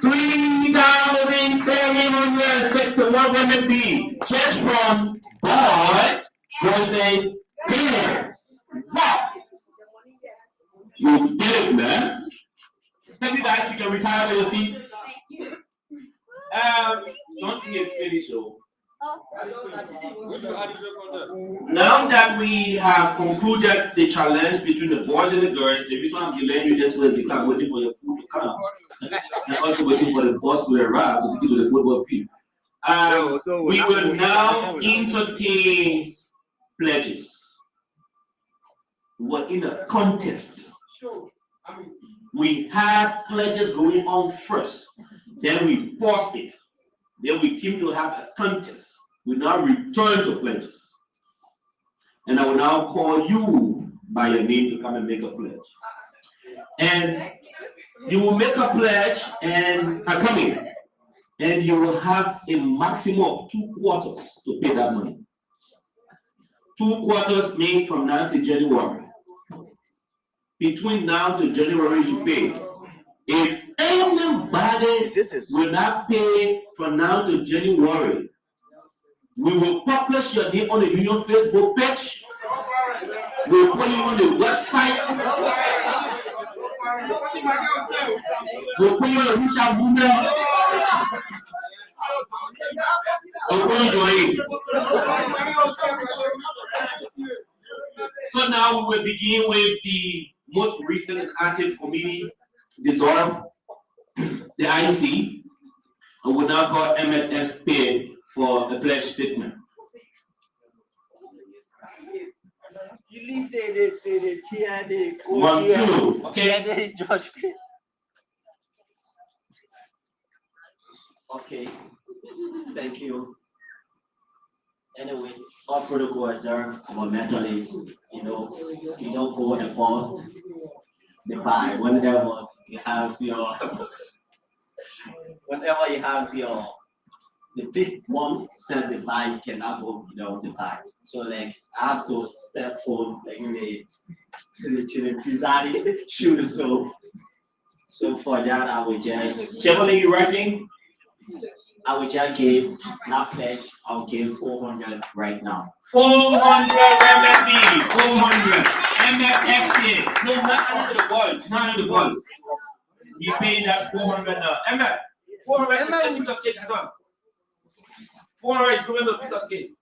S9: 3,761 RMB just from boys versus girls. Wow! You did it, man. Thank you guys, you can retire with your seat. Don't get finished, though. Now that we have concluded the challenge between the boys and the girls, the reason I'm delaying you just was because I'm waiting for your food to come. And also waiting for the boss to arrive to take you to the football field. We will now entertain pledges. We're in a contest. We have pledges going on first. Then we pause it. Then we came to have a contest. We now return to pledges. And I will now call you by your name to come and make a pledge. And you will make a pledge and are coming. And you will have a maximum of 2 quarters to pay that money. 2 quarters mean from now to January. Between now to January to pay. If anybody will not pay from now to January, we will publish your name on the Union Facebook page. We'll put you on the website. We'll put you on the reach out email. So now we will begin with the most recent and active committee dissolved, the IC, and we now call MSP for a pledge statement.
S14: You leave the chair, the
S9: 1, 2, okay.
S1: Okay, thank you. Anyway, all protocol observed fundamentally, you don't go above the buy. Whenever you have the big one says the buy, you cannot go without the buy. So like I have to step forward like the Pizarri shoes. So for that I will just
S9: Chevrolet, you writing?
S1: I will just give that pledge. I'll give 400 right now.
S9: 400 MFB, 400 MFSK. No, not under the boys, not under the boys. You pay that 400 now. MF, 400 is a piece of cake. I don't. 400 is going to a piece of cake.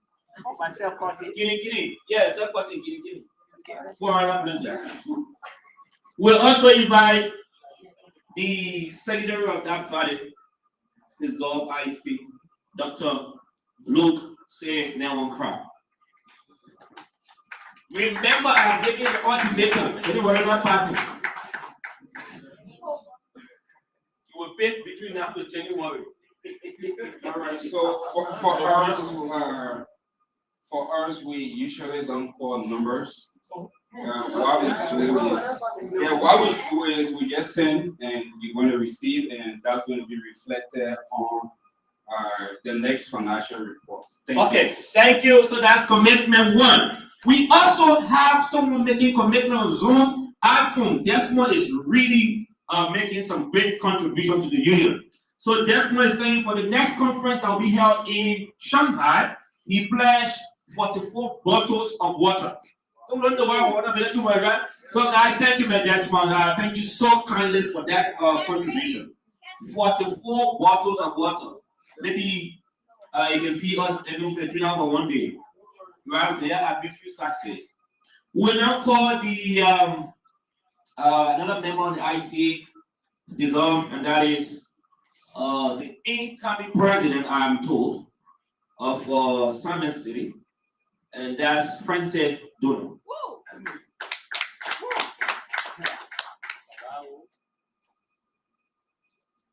S9: Kini. Yeah, self-cutting, kini. 400. We'll also invite the secretary of that body, dissolve IC, Dr. Luke say Nelson Crab. Remember, I gave you the ultimatum. Anyway, not passing. You will pay between now to January.
S7: All right. So for us, we usually don't call numbers. What we do is we just send, and you're going to receive, and that's going to be reflected on the next financial report.
S9: Thank you. So that's commitment 1. We also have someone making commitment on Zoom. iPhone. Desmond is really making some great contribution to the union. So Desmond is saying for the next conference that will be held in Shanghai, he pledged 44 bottles of water. So guys, thank you, Desmond. Thank you so kindly for that contribution. 44 bottles of water. Maybe you can feed on between now for 1 day. Right there, I'll be few sacks there. We'll now call the
S16: Another member on the IC dissolved, and that is the incoming president, I'm told, of Salmon City, and that's Francis Dono.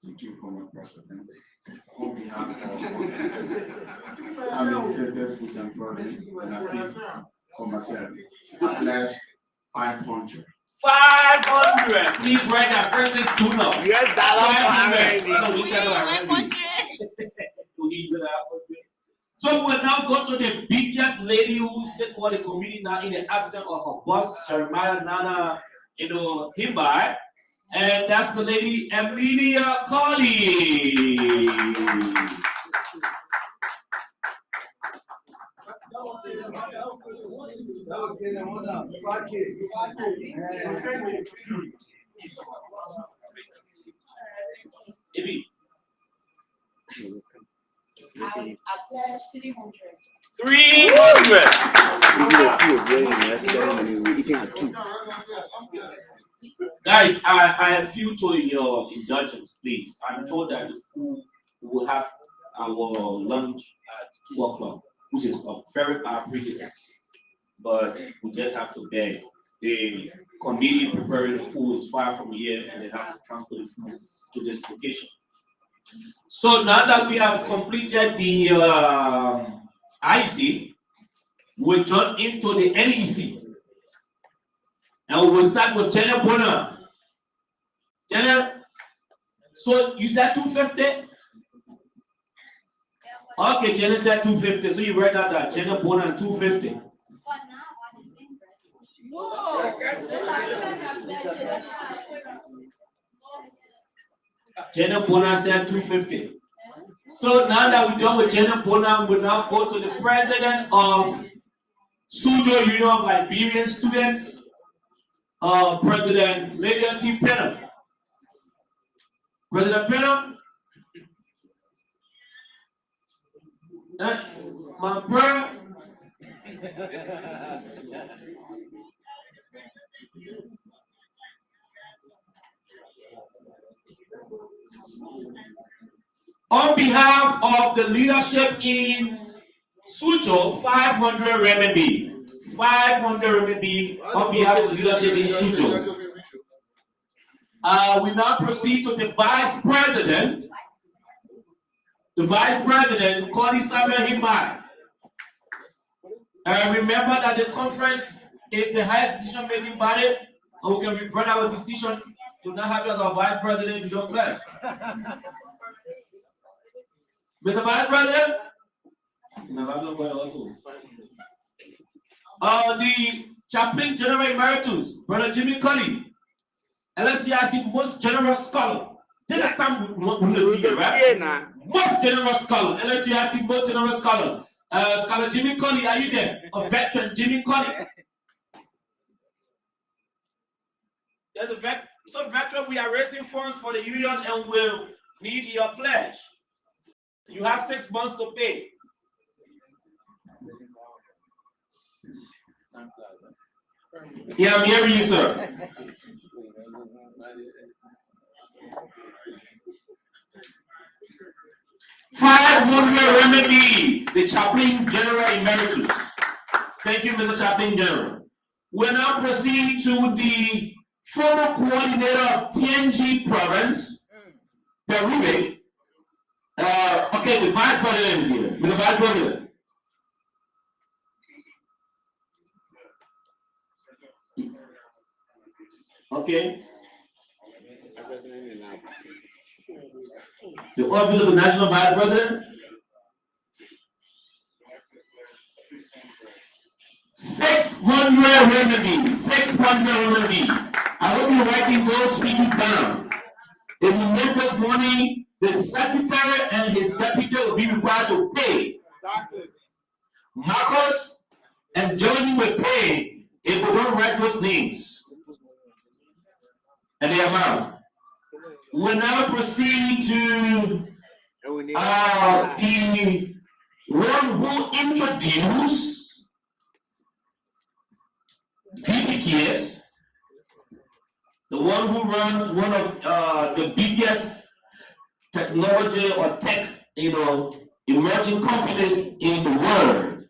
S5: Thank you for my president. On behalf of having Center Food and Produce, and I speak for myself, I pledge 500.
S16: 500. Please write that Francis Dono.
S14: US dollar
S16: So we'll now go to the biggest lady who said for the community now in the absence of her boss, Jeremiah Nana, Himbai. And that's the lady Emilia Colley. Ebi.
S6: I pledge 300.
S16: 300. Guys, I appeal to your indulgence, please. I'm told that the food will have our lunch at 2 o'clock, which is very appreciative. But we just have to beg. The committee preparing the food is far from here, and they have to transport the food to this location. So now that we have completed the IC, we'll jump into the NEC. And we will start with Jenna Bonner. Jenna, so you said 250? Okay, Jenna said 250. So you read out that Jenna Bonner 250. Jenna Bonner said 250. So now that we're done with Jenna Bonner, we'll now go to the president of Sujo Union of Liberian Students, President Liberia T. Penham. President Penham, my brother. On behalf of the leadership in Sucho, 500 RMB. 500 RMB on behalf of the leadership in Sucho. We now proceed to the Vice President. The Vice President, Cody Samuel Himbai. Remember that the conference is the highest decision-making body, and we can regret our decision to not have you as our Vice President if you don't pledge. Mr. Vice President? The Chaplain General Emeritus, Brother Jimmy Colley. LSCIC most generous scholar. Take that time we see, right? Most generous scholar. LSCIC most generous scholar. Scholar Jimmy Colley, are you there? A veteran, Jimmy Colley. There's a veteran, we are raising funds for the union and will need your pledge. You have 6 months to pay. Yeah, I'm hearing you, sir. $500 remedy, the Chaplain General Emeritus. Thank you, Mr. Chaplain General. We'll now proceed to the former coordinator of TNG province, Peruvic. Okay, the Vice President is here. Mr. Vice President. Okay. The office of the National Vice President. 600 remedy. 600 remedy. I hope you're writing those speaking down. If you make this money, the secretary and his deputy will be required to pay. Marcos and Johnny will pay if we don't write those names and the amount. We'll now proceed to the one who introduced VPKs. the one who runs one of the biggest technology or tech, emerging companies in the world.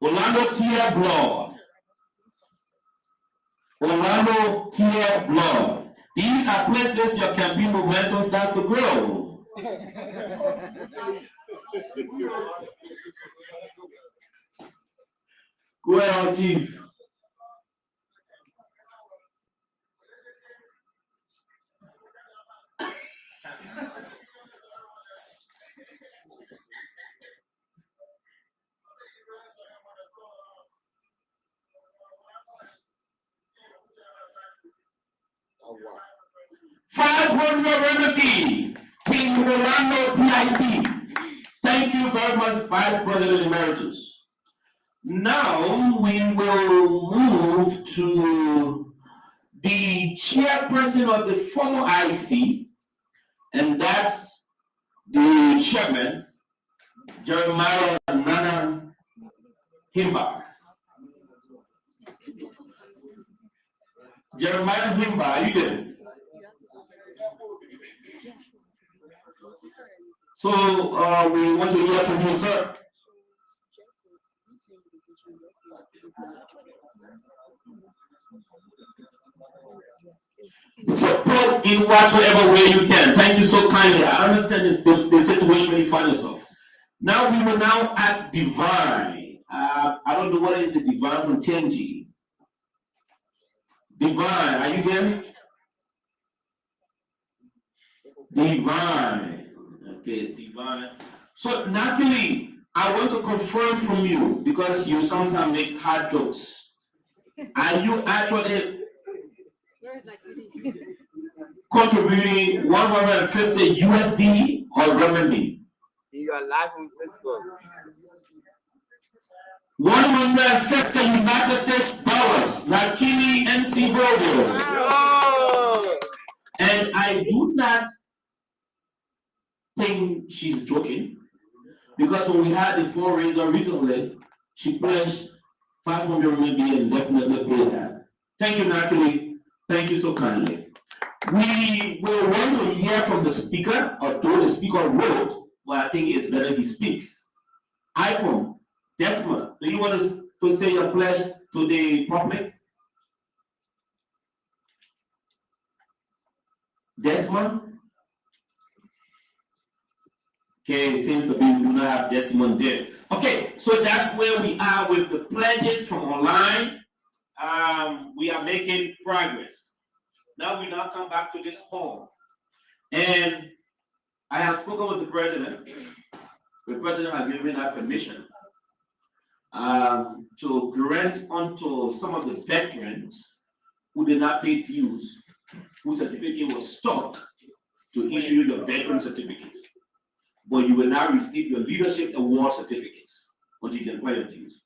S16: Orlando Tier Blood. Orlando Tier Blood. These are places your campaign momentum starts to grow. Go ahead, Chief.
S10: Oh, wow.
S16: 500 remedy, Team Orlando TIT. Thank you very much, Vice President Emeritus. Now we will move to the chairperson of the former IC, and that's the chairman, Jeremiah Nana Himba. Jeremiah Himba, are you there? So we want to hear from you, sir. Support in whatsoever way you can. Thank you so kindly. I understand the situation you find yourself. Now we will now ask Divine. I don't know what is the Divine from TNG. Divine, are you there? Divine. Okay, Divine. So naturally, I want to confirm from you, because you sometimes make hard jokes. Are you actually contributing 150 USD or renminbi?
S14: You are live on Facebook.
S16: 150 United States dollars, Nakini NC Brogo.
S14: Oh.
S16: And I do not think she's joking, because when we had the fundraiser recently, she pledged 500 million and definitely paid that. Thank you, Nakini. Thank you so kindly. We will want to hear from the speaker, although the speaker wrote, but I think it's better he speaks. iPhone, Desmond, do you want to say your pledge to the public? Desmond? Okay, it seems to be we do not have Desmond there. Okay, so that's where we are with the pledges from online. We are making progress. Now we now come back to this hall. And I have spoken with the president. The president has given us permission to grant unto some of the veterans who did not pay dues, whose certificate was stuck, to issue you the veteran certificates. But you will now receive your leadership award certificates until you can pay your dues.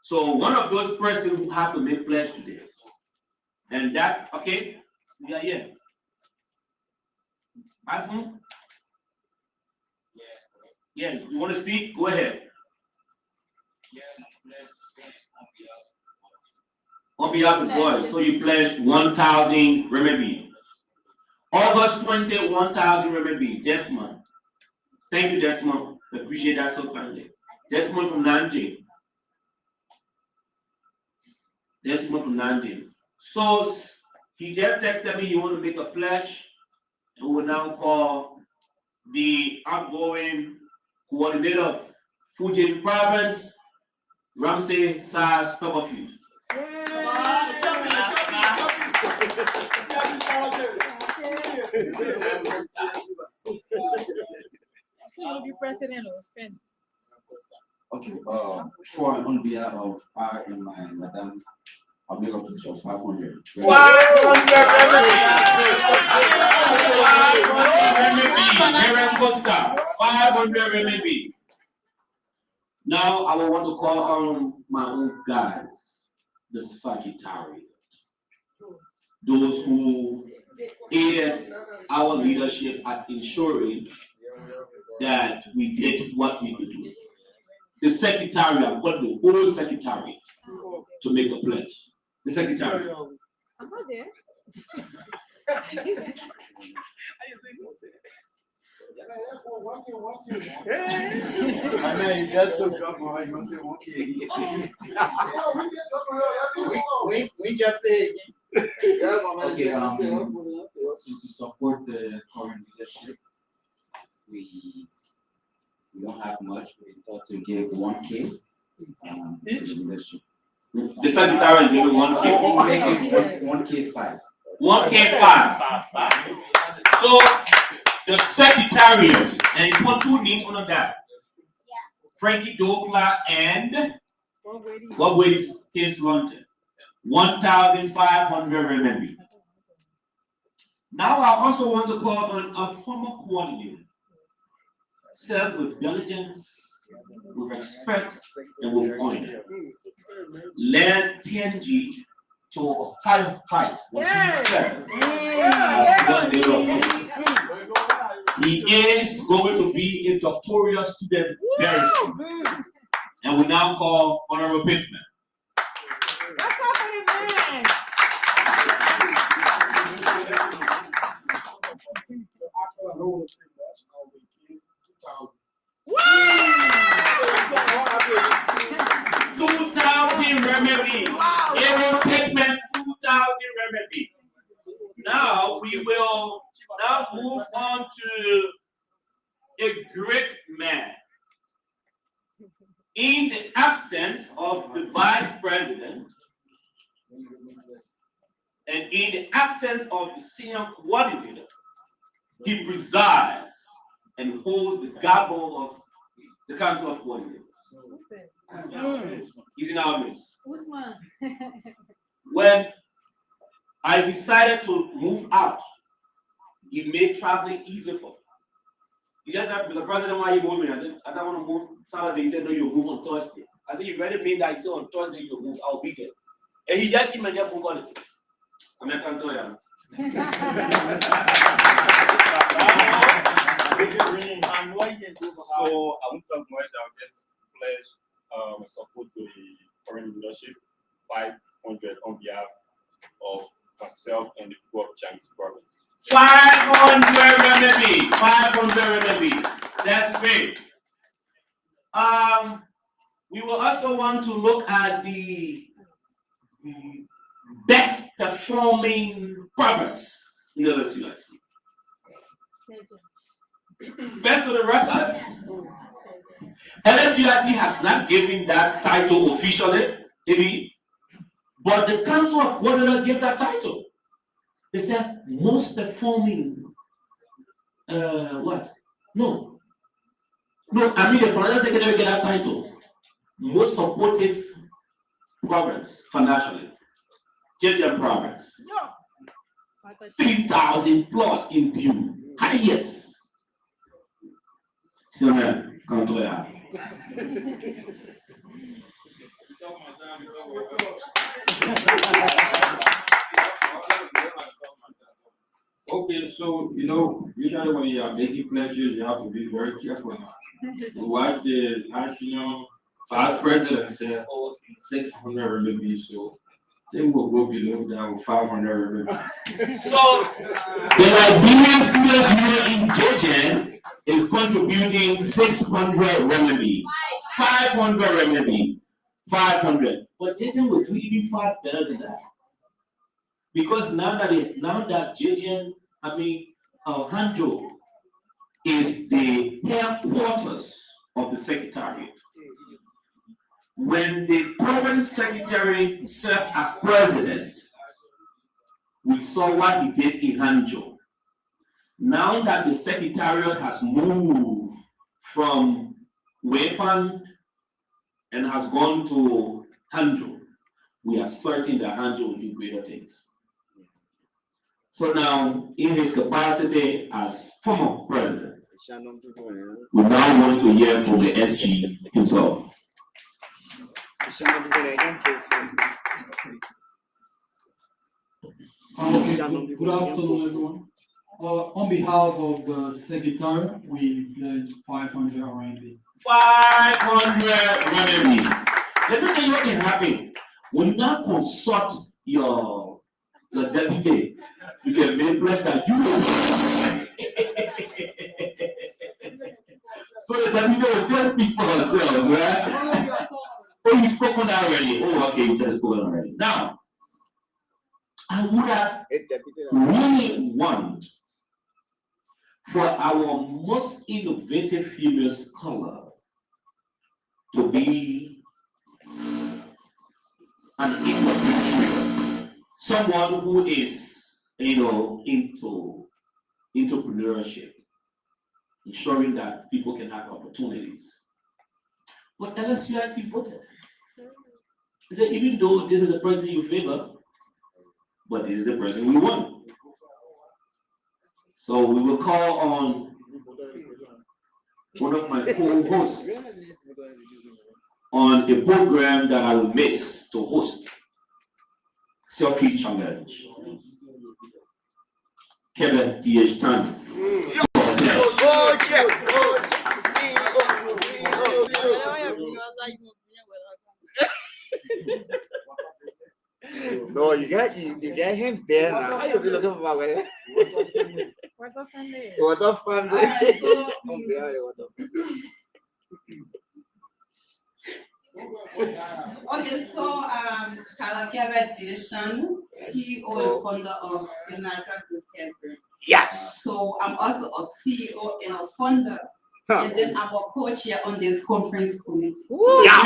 S16: So one of those persons who have to make pledge today. And that, okay, we are here. iPhone? Yeah, you want to speak? Go ahead. On behalf of the board, so you pledged 1,000 renminbi. August 20, 1,000 renminbi. Desmond. Thank you, Desmond. Appreciate that so kindly. Desmond from Nanjing. Desmond from Nanjing. So he just texted me, you want to make a pledge, and we will now call the outgoing coordinator of Fujian province, Ramsey Sars Stubberfield.
S8: You'll be president or spend.
S11: Okay, on behalf of I and my madam, I'll make a pledge of 500.
S16: 500 renminbi. Now I will want to call on my own guys, the Secretariat, those who aided our leadership at ensuring that we did what we could do. The Secretariat, what the whole Secretariat to make a pledge. The Secretariat.
S8: I'm not there.
S12: I mean, you just took up for him.
S14: We just pay.
S4: Okay, so to support the current leadership, we don't have much. We thought to give 1K each leadership.
S16: The secretary is giving 1K.
S4: 1K 5.
S16: 1K 5. So the secretariat, and you put 2 names on that. Frankie Dokla and what weight is Case London? 1,500 RMB. Now I also want to call on a former coordinator. Serve with diligence, with respect, and with honor. Led TNG to a higher height when he served as one day of He is going to be a doctoral student very soon. And we now call Honorable Pittman. Remedy. Aaron Pittman, 2,000 remedy. Now we will now move on to a great man. In the absence of the vice president and in the absence of the senior coordinator, he presides and holds the gavel of the Council of Coordinators. He's in our midst. When I decided to move out, he made traveling easy for me. He just said, Mr. President, why are you moving? I said, I don't want to move Saturday. He said, no, you'll move on Thursday. I said, you better mean that he said on Thursday you'll move, I'll be there. And he just came and just move on the things. I mean, I can't tell you.
S7: So I won't talk much, I'll just pledge support to the current leadership, 500 on behalf of myself and the people of Chinese province.
S16: 500 renminbi. 500 renminbi. That's great. We will also want to look at the best performing province in the LSUIC. Best of the records. LSUIC has not given that title officially, maybe, but the Council of Coordinators gave that title. They said most performing. What? No, I mean the financial secretary get that title. Most supportive province financially. JJ province. 3,000 plus in due. Highest. So man, come to that.
S9: Okay, so usually when you are making pledges, you have to be very careful. We watch the national vice president said 600 RMB, so they will go below that with 500 RMB.
S16: So the Liberian Students Union in JJ is contributing 600 RMB, 500 RMB, 500. But JJ will do even far better than that. Because now that JJ, Hanjo is the headquarters of the secretariat. When the province secretary served as president, we saw what he did in Hanjo. Now that the secretariat has moved from Wefan and has gone to Hanjo, we are certain that Hanjo will do greater things. So now, in his capacity as former president, we now want to hear from the SG himself.
S17: Good afternoon, everyone. On behalf of the secretary, we pledge 500 RMB.
S16: 500 RMB. Let me tell you what can happen. When you now consult your your deputy, you can make flesh that you So the deputy will still speak for herself, right? Oh, you spoken already. Oh, okay, he says spoken already. Now, I would have really want for our most innovative female scholar to be an entrepreneur, someone who is, into entrepreneurship, ensuring that people can have opportunities. But LSUIC voted. He said, even though this is the president you favor, but this is the president we want. So we will call on one of my co-hosts on a program that I will miss to host, Selfie Challenge. Kevin D.H. Tan.
S14: No, you get him there now. How you be looking for my way?
S8: What's up, family?
S14: What up, family?
S8: Alright, so,
S3: Okay, so Scholar Kevin Edition, CEO and founder of the Natural Good Care Brand.
S14: Yes.
S3: So I'm also a CEO and a founder, and then I'm a co-chair on this conference committee.
S14: Yeah.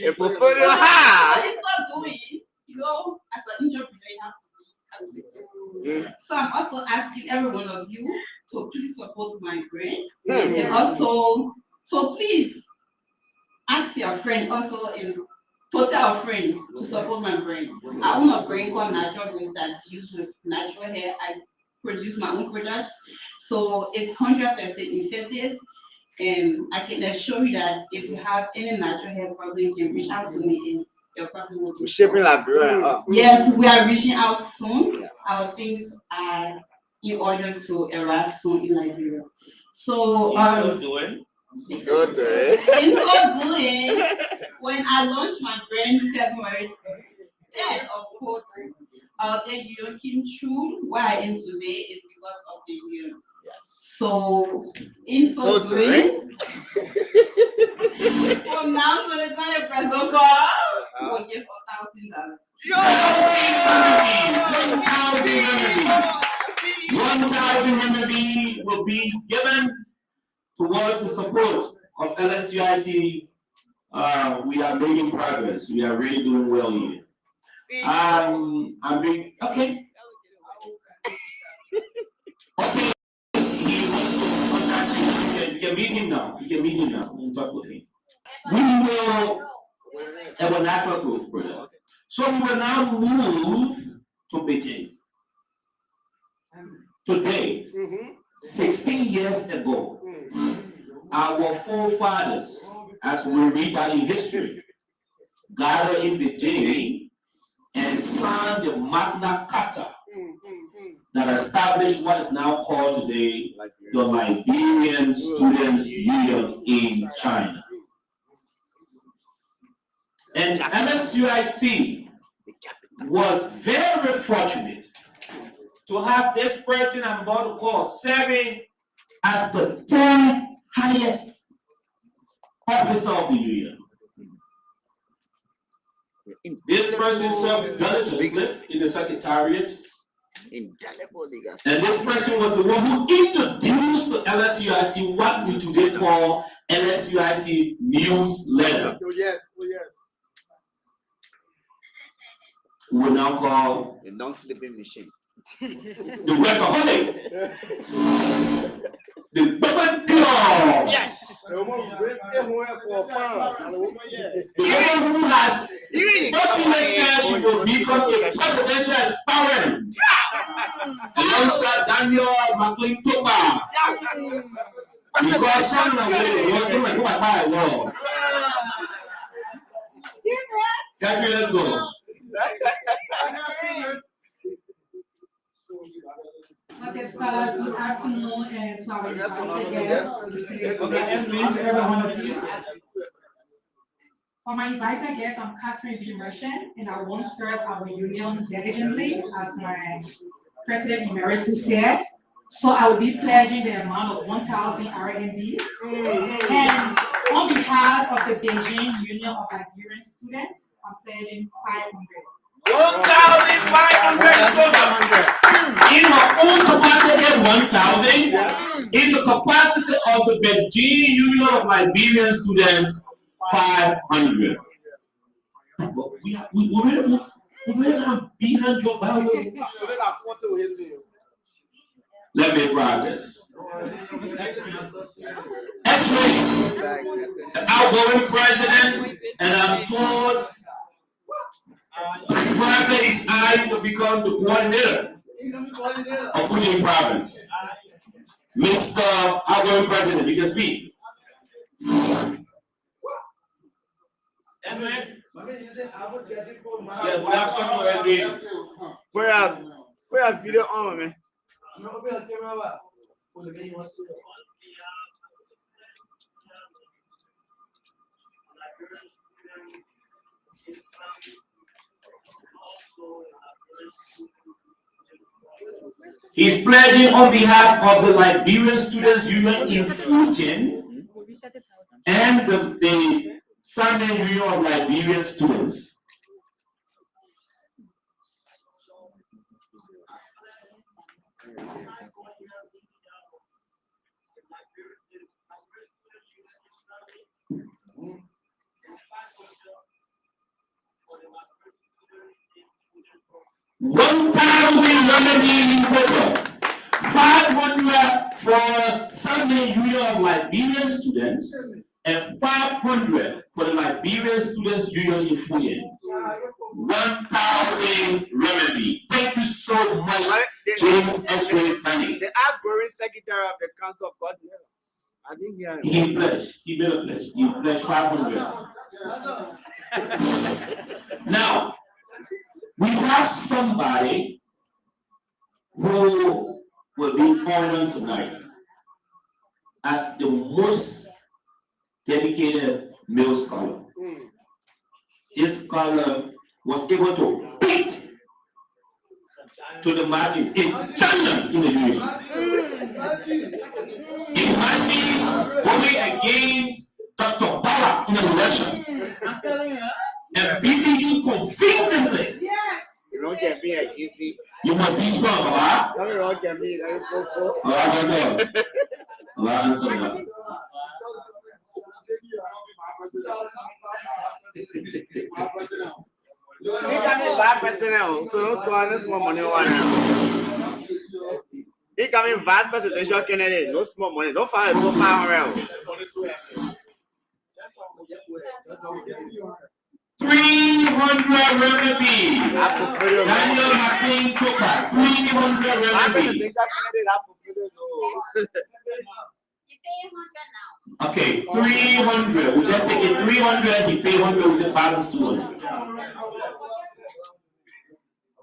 S3: A portfolio, it's not doing, as an entrepreneur, you have to be calculated. So I'm also asking every one of you to please support my brand, and also, so please ask your friend also in total friend to support my brand. I own a brand called Natural Growth that deals with natural hair. I produce my own products, so it's 100% effective. And I can assure you that if you have any natural hair problem, you can reach out to me and your problem will be
S14: shipping Liberia.
S3: Yes, we are reaching out soon. Our things are in order to arrive soon in Liberia. So, in so doing, when I launched my brand February 10th, of course, the union came true. Where I am today is because of the union. Yes. So, in so doing, from now to the time the president will give $1,000.
S16: 1,000 remedy will be given towards the support of LSUIC. We are making progress. We are really doing well here. I'm being okay. Okay. He wants to contact you. You can meet him now. You can meet him now and talk with him. We will have a natural growth product. So we will now move to Beijing. Today, 16 years ago, our forefathers, as we read that in history, gathered in Beijing and signed the Magna Carta that established what is now called today the Liberian Students' Union in China. And LSUIC was very fortunate to have this person I'm about to call serving as the 10th highest officer of the union. This person served diligently in the secretariat. And this person was the one who introduced to LSUIC what we today call LSUIC newsletter.
S14: Oh, yes. Oh, yes.
S16: We will now call
S14: the non-sleeping machine.
S16: The workaholic. The woman girl.
S14: Yes.
S16: The woman who has documented said she will become a presidential aspirant. Alongside Daniel McClintock. Because some of them was like, what about law? Catherine, let's go.
S6: Okay, scholars, good afternoon and to our invited guests. To every one of you. For my invited guest, I'm Catherine B. Merchant, and I once served our union diligently as my president emeritus here. So I will be pledging the amount of 1,000 RMB. And on behalf of the Beijing Union of Liberian Students, I'm pledging 500.
S16: 1,500. In her own capacity, 1,000. In the capacity of the Beijing Union of Liberian Students, 500. We already have behind your Bible. Let me practice. X-ray, the outgoing president, and I'm told Friday is time to become the coordinator of Fujian province. Mr. Outgoing President, you can speak. X-ray? Yeah, good afternoon, everybody.
S14: Where are video on, man?
S16: He's pledging on behalf of the Liberian Students Union in Fujian and the Sunday Union of Liberian Students. $1,000 in total. 500 for Sunday Union of Liberian Students and 500 for the Liberian Students Union in Fujian. 1,000 RMB. Thank you so much, James S. Fanning.
S14: The outgoing secretary of the Council of God. I didn't hear him.
S16: He pledged. He made a pledge. He pledged 500. Now, we have somebody who will be honored tonight as the most dedicated male scholar. This scholar was able to beat to the margin in China in the union. Imagine going against Dr. Bala in an election and beating you convincingly.
S14: Yes. You don't get me a easy.
S16: You must be strong, huh?
S14: You don't get me a so don't go on small money one. He coming vice presidential candidate, no small money, don't find no 500.
S16: 300 RMB. Daniel Martin Coca, 300 RMB. Okay, 300. We just take it 300, you pay 100, we say balance 200.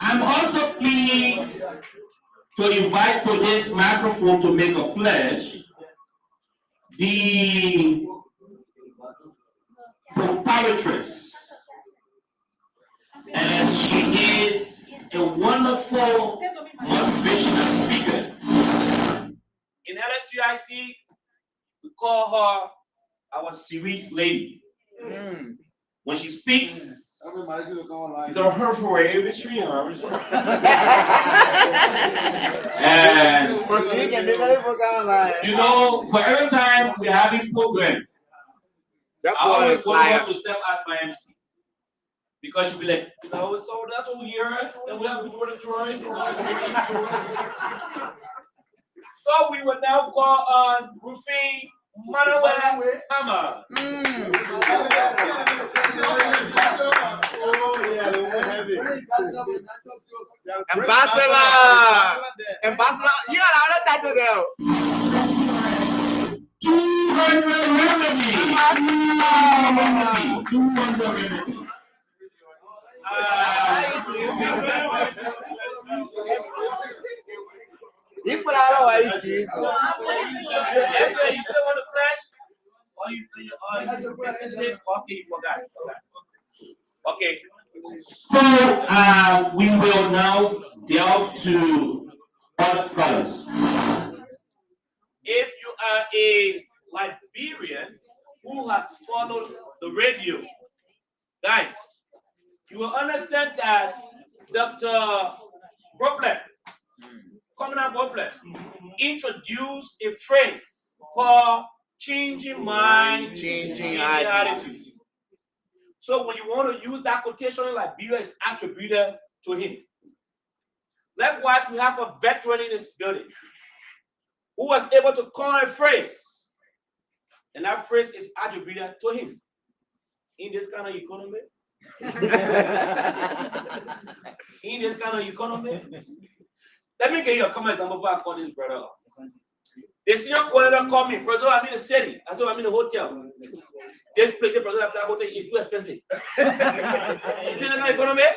S16: I'm also pleased to invite to this microphone to make a pledge the proprietress, and she is a wonderful motivational speaker. In LSUIC, we call her our series lady. When she speaks, it's a her for industry, and you know, for every time we're having program, I always want her to serve as my MC. Because she'll be like, you know, so that's what we heard, and we have to do the drawing. So we will now call on Rufin Manawe Hama.
S14: Ambassador, you are not that to them.
S16: 200 remedy. 200 remedy.
S14: You put out all these trees.
S16: You still want to crash? Or you Okay, you forgot. Okay.
S2: So we will now delve to other scholars.
S16: If you are a Liberian who has followed the radio, guys, you will understand that Dr. Brooklyn, Commander Brooklyn, introduced a phrase called changing mind, changing attitude. So when you want to use that quotation in Liberia, it's attributed to him. Likewise, we have a veteran in this building who was able to coin a phrase, and that phrase is attributed to him. In this kind of economy, in this kind of economy, let me give you a common example before I call this brother up. The senior coordinator called me, President, I'm in the city. I said, I'm in the hotel. This place, the President, that hotel is too expensive. Is it in the economy? I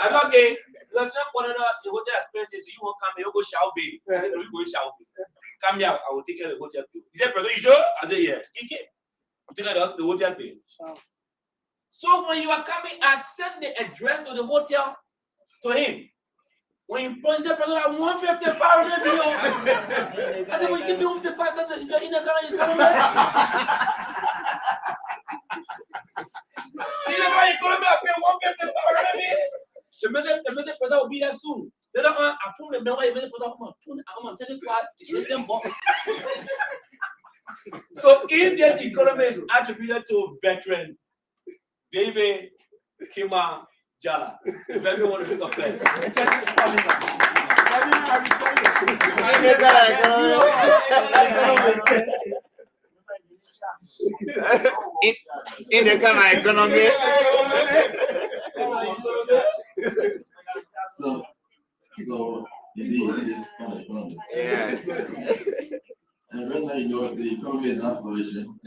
S16: said, okay. The senior coordinator, the hotel expensive, so you won't come here, you go shower bay. I said, no, you go shower bay. Come here, I will take care of the hotel bill. He said, President, you sure? I said, yeah. He came. Take care of the hotel bill. So when you are coming, I send the address to the hotel to him. When you point the President, I want 155 bill. I said, well, you give me 155 in the kind of economy. In the kind of economy, I pay 155 bill. The message President will be there soon. Later on, I phone the member, the message President, I'm on taking part to system box. So in this economy is attributed to veteran David Kima Jala. If everyone want to pick up pen.
S14: In the kind of economy.
S13: So indeed, this kind of economy.
S14: Yes.
S13: And right now, you know, the economy is not flourishing.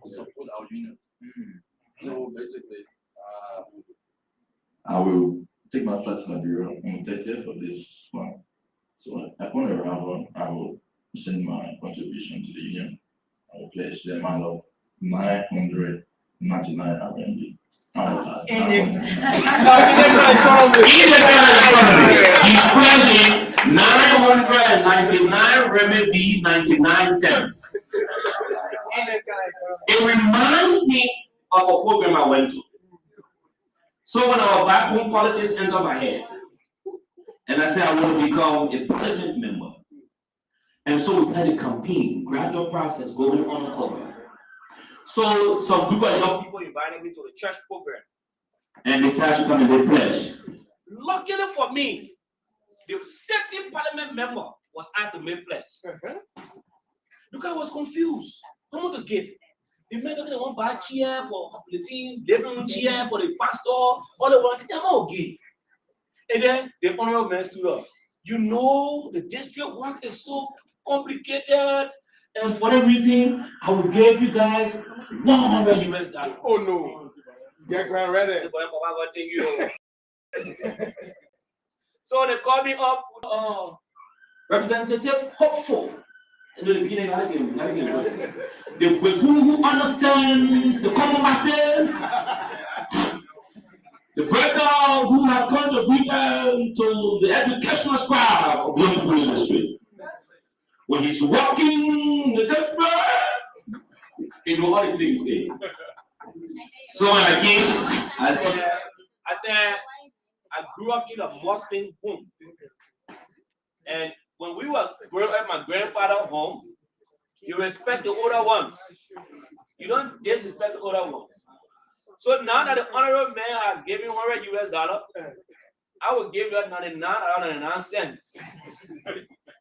S13: Support our union. So basically, I will take my flight to Liberia on 30th of this month. So upon arrival, I will send my contribution to the union. I will pledge the amount of 999 RMB.
S2: He's pledging 999 RMB 99 cents. It reminds me of a program I went to. So when I was back home, politics entered my head. And I said I want to become a parliament member. And so we started a campaign, gradual process going on and cover. So some group of young people invited me to the church program. And they started to come and they pledge. Luckily for me, the sitting parliament member was asked to make pledge. Look, I was confused. How much to give? The men talking about buy chair for the team, living room chair for the pastor, all the one thing. I'm okay. And then the honorable man stood up. You know, the district work is so complicated, and for that reason, I will give you guys $100 US.
S10: Oh no. Get ground ready.
S16: So they called me up, Representative Hopeful. In the beginning, the who understands the common masses, the brother who has contributed to the educational strive of young people in the street. When he's walking the church, he knows all the things he say. So when I came, I said, I grew up in a Muslim home. And when we were growing up at my grandfather's home, you respect the older ones. You don't disrespect the older ones. So now that the honorable man has given $100 US, I will give you 99 cents.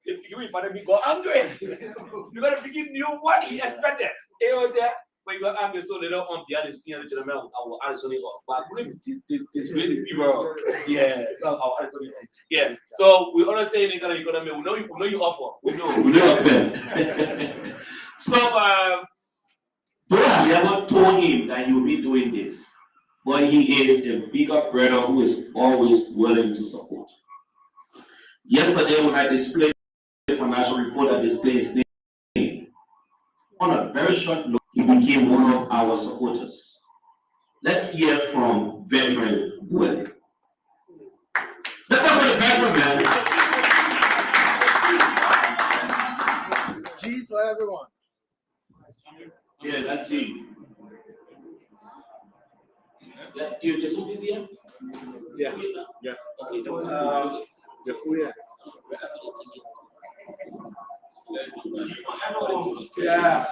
S16: The people in front of me go angry. You're going to begin knew what he expected. He was there. But you got angry, so they don't want the other scenes to the man. I will add something up. But I couldn't display the people. Yeah. So I'll add something up. Yeah. So we understand the kind of economy. We know you offer. We know you offer.
S2: So
S16: Though I never told him that he will be doing this, but he is a bigger brother who is always willing to support. Yesterday, when I displayed the financial report that displays his name, on a very short note, he became one of our supporters. Let's hear from veteran Gwen. Let's go for the veteran man.
S10: G's for everyone.
S16: Yeah, that's G. Yeah, you're so busy yet?
S10: Yeah. Yeah.
S16: Okay, don't
S10: The food, yeah. Yeah.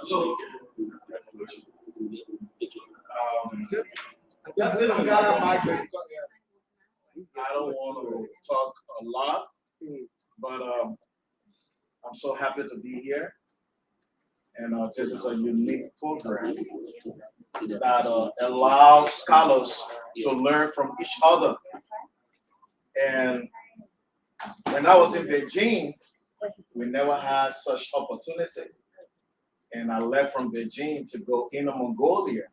S10: So, I don't want to talk a lot, but I'm so happy to be here. And this is a unique program that allows scholars to learn from each other. And when I was in Beijing, we never had such opportunity. And I left from Beijing to go Inner Mongolia.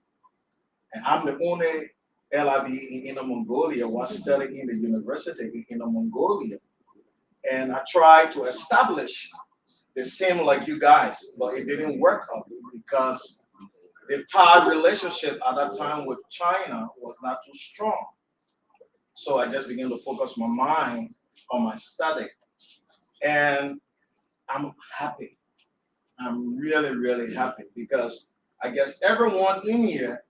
S10: And I'm the only LIB in Inner Mongolia while studying in the university in Inner Mongolia. And I tried to establish the same like you guys, but it didn't work out because the tied relationship at that time with China was not too strong. So I just began to focus my mind on my study. And I'm happy. I'm really, really happy because I guess everyone in here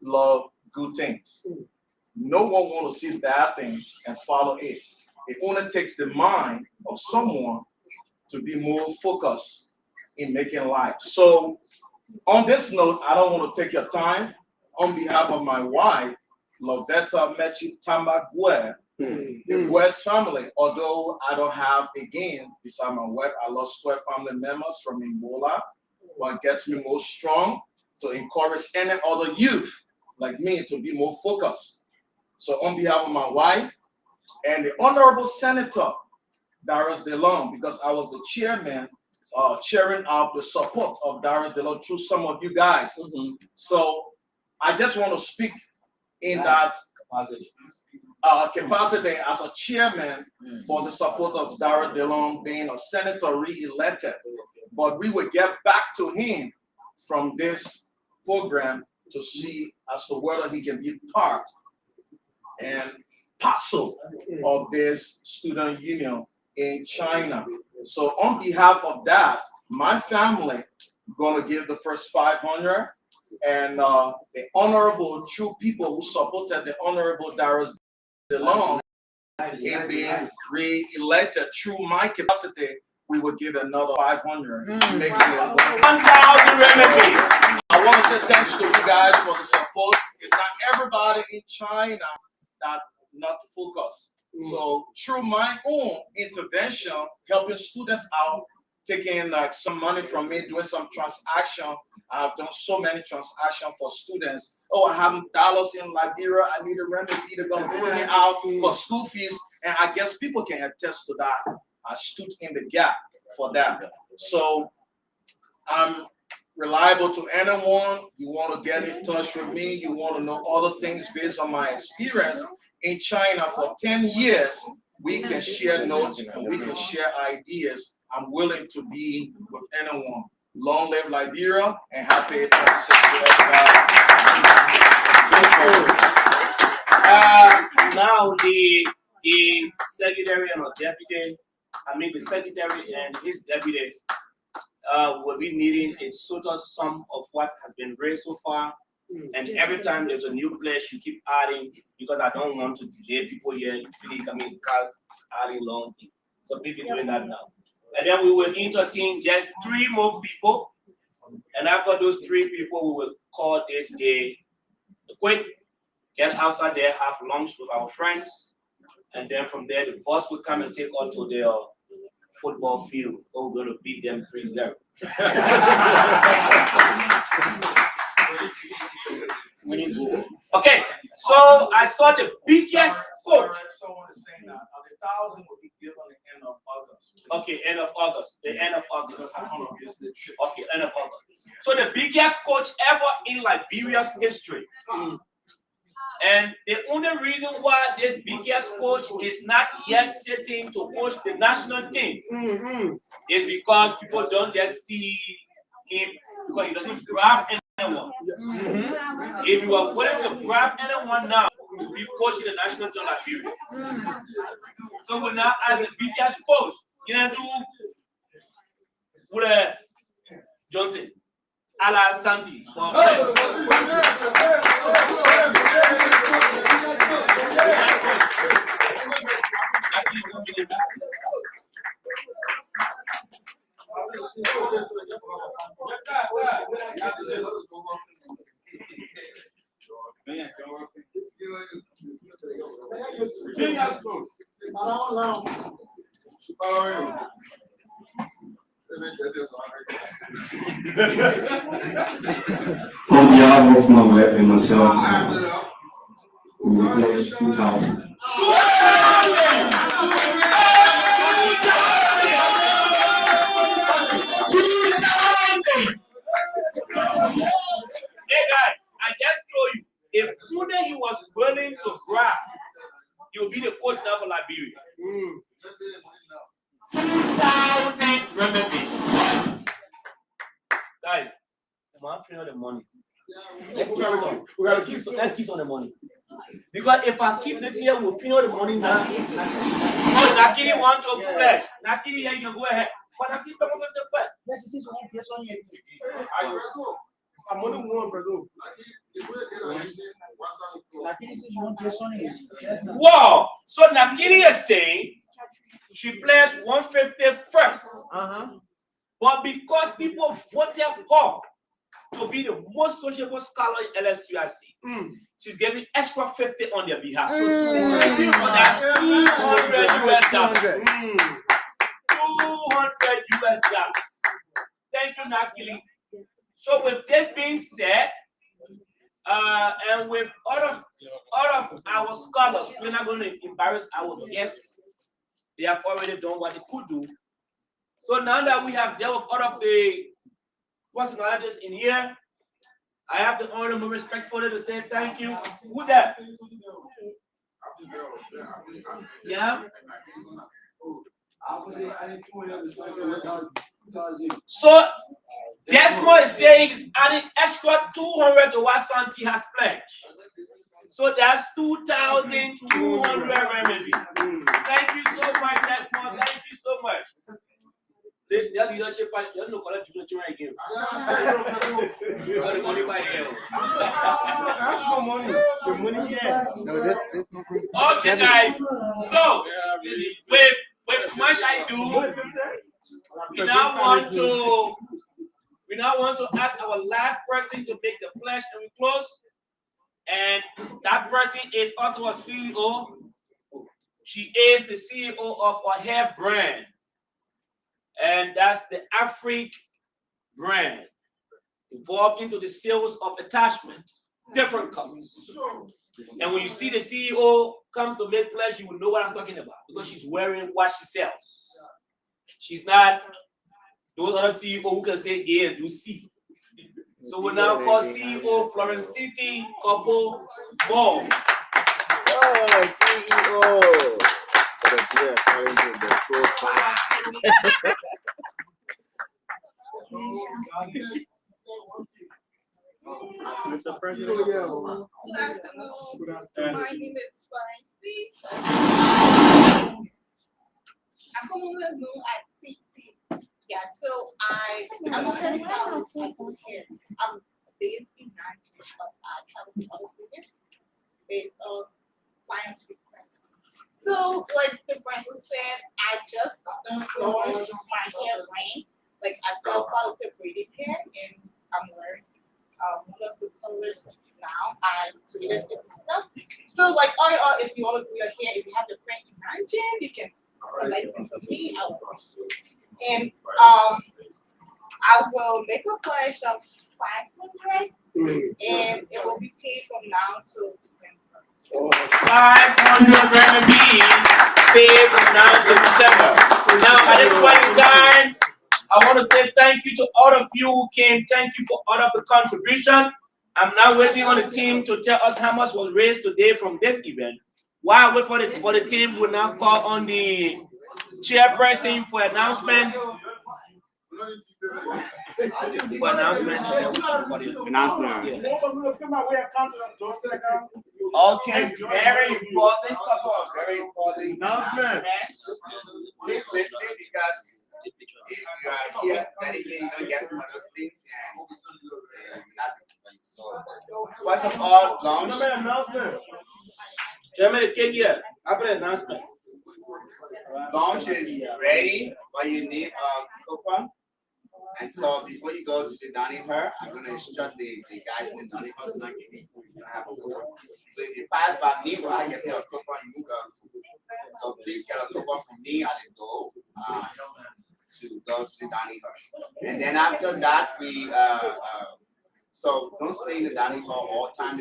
S10: love good things. No one want to see bad things and follow it. It only takes the mind of someone to be more focused in making life. So on this note, I don't want to take your time. On behalf of my wife, Lovetta Mechi Tambagwe, the West family, although I don't have, again, beside my wife, I lost 12 family members from Ebola, what gets me more strong to encourage any other youth like me to be more focused. So on behalf of my wife and the Honorable Senator, Darius DeLong, because I was the chairman, chairing up the support of Darius DeLong through some of you guys. So I just want to speak in that capacity as a chairman for the support of Darius DeLong being a senator re-elected. But we will get back to him from this program to see as to whether he can be part and parcel of this student union in China. So on behalf of that, my family gonna give the first 500, and the honorable true people who supported the honorable Darius DeLong in being re-elected through my capacity, we will give another 500. Make it 1,000 renminbi. I want to say thanks to you guys for the support. It's not everybody in China that not focused. So through my own intervention, helping students out, taking like some money from me, doing some transaction. I've done so many transactions for students. Oh, I have dollars in Liberia. I need a remedy. They're gonna put me out for school fees, and I guess people can attest to that. I stood in the gap for that. So I'm reliable to anyone. You want to get in touch with me, you want to know other things based on my experience in China for 10 years, we can share notes, we can share ideas. I'm willing to be with anyone. Long live Liberia and happy 26th
S16: Now the secretary and the secretary and his deputy will be meeting a total sum of what has been raised so far. And every time there's a new pledge, you keep adding because I don't want to delay people here. You feel can't adding long. So people doing that now. And then we will entertain just 3 more people. And after those 3 people, we will call this day quick, get outside there, have lunch with our friends. And then from there, the boss will come and take us to their football field. Oh, we're going to beat them 3-0. Okay, so I saw the biggest
S10: Someone is saying that the 1,000 will be given at the end of August.
S16: Okay, end of August. The end of August.
S10: Because I don't know, it's the trip.
S16: Okay, end of August. So the biggest coach ever in Liberia's history. And the only reason why this biggest coach is not yet sitting to coach the national team is because people don't just see him because he doesn't grab anyone. If you are willing to grab anyone now, you'll be coaching the national team of Liberia. So we now have the biggest coach. You know, with Johnson, Ala Santi.
S18: On behalf of my wife and myself, we will pledge 2,000.
S16: Hey guys, I just told you, if Une he was willing to grab, he will be the coach now for Liberia. 2,000 remedy. Guys, I'm offering the money. Let's keep on the money. Because if I keep the here, we'll finish the money now. Because Nakiri want to pledge. Nakiri, yeah, you can go ahead. But I keep them with the first.
S10: I'm only one, brother.
S16: Wow! So Nakiri is saying she pledged 150 first. But because people voted her to be the most sociable scholar in LSUIC, she's giving extra 50 on their behalf. So that's $200 US. $200 US. Thank you, Nakili. So with this being said, and with all of our scholars, we're not going to embarrass our guests. They have already done what they could do. So now that we have dealt with all of the personalities in here, I have the honor and respectfully to say thank you. Who's that? Yeah. So Desmond is saying he's adding extra 200 to what Santi has pledged. So that's 2,200 remedy. Thank you so much, Desmond. Thank you so much. The leadership, you don't collect leadership right again. You got the money by here.
S10: That's no money. The money here.
S4: No, this conference.
S16: Okay, guys. So, with much I do, we now want to ask our last person to make the pledge and we close. And that person is also a CEO. She is the CEO of our hair brand. And that's the Afric brand. Involved into the sales of attachment, different colors. And when you see the CEO comes to make pledge, you will know what I'm talking about because she's wearing what she sells. She's not those other CEO who can say A and do C. So we now call CEO Florence City Couple Ball.
S14: Oh, CEO.
S10: Mr. President.
S15: Good afternoon. My name is Florence. I'm commonly known as CT. Yeah, so I'm a hairstylist. I do hair. I'm based in Nigeria, but I travel to other cities based on clients' requests. So, like the brand said, I just launched my hair line. Like I sell quality braided hair, and I'm wearing one of the colors now. I created it myself. So, like, if you want to do your hair, if you have the print imagine, you can collect it from me. I will. And I will make a pledge of 500, and it will be paid from now to December.
S16: 500 renminbi paid from now to December. Now, at this point in time, I want to say thank you to all of you who came. Thank you for all of the contribution. I'm now waiting on the team to tell us how much was raised today from this event. While I wait for the team, we'll now call on the chairperson for announcements. For announcement.
S14: Announcement. Okay, very important couple of very important announcement. Please listen because if you are here studying, you don't get some of those things and not so. First of all, launch.
S16: Chairman, came here. After the announcement.
S14: Launch is ready, but you need a coupon. And so before you go to the dining hall, I'm going to instruct the guys in the dining hall to not give you food if you don't have a coupon. So if you pass by me, well, I get you a coupon, you go. So please get a coupon from me at the door to go to the dining hall. And then after that, we so don't stay in the dining hall all the time.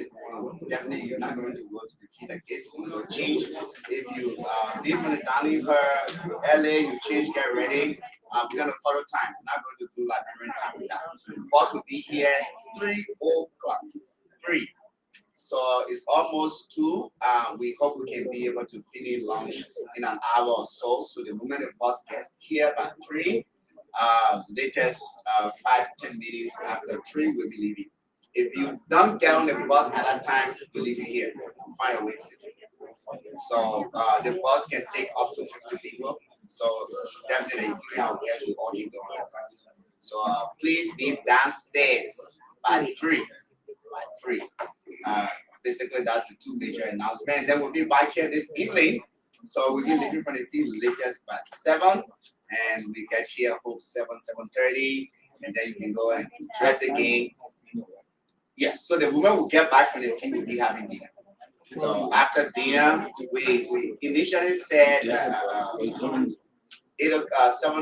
S14: Definitely, you're not going to go to the feed the kids. You're going to change. If you leave from the dining hall early, you change, get ready. We're going to follow time. We're not going to do like Liberian time with that. Boss will be here 3 o'clock. 3. So it's almost 2. We hope we can be able to finish lunch in an hour or so. So the moment the boss gets here by 3, latest 5-10 minutes after 3, we'll be leaving. If you don't get on the bus at that time, we'll leave you here. We'll find a way to leave you. So the bus can take up to 50 people. So definitely, our guests will all need to go on the bus. So please be downstairs by 3. By 3. Basically, that's the 2 major announcements. Then we'll be back here this evening. So we'll be leaving from the field latest by 7. And we get here, hope 7:30, and then you can go and dress again. Yes, so the moment we get back from the field, we'll be having dinner. So after dinner, we initially said 7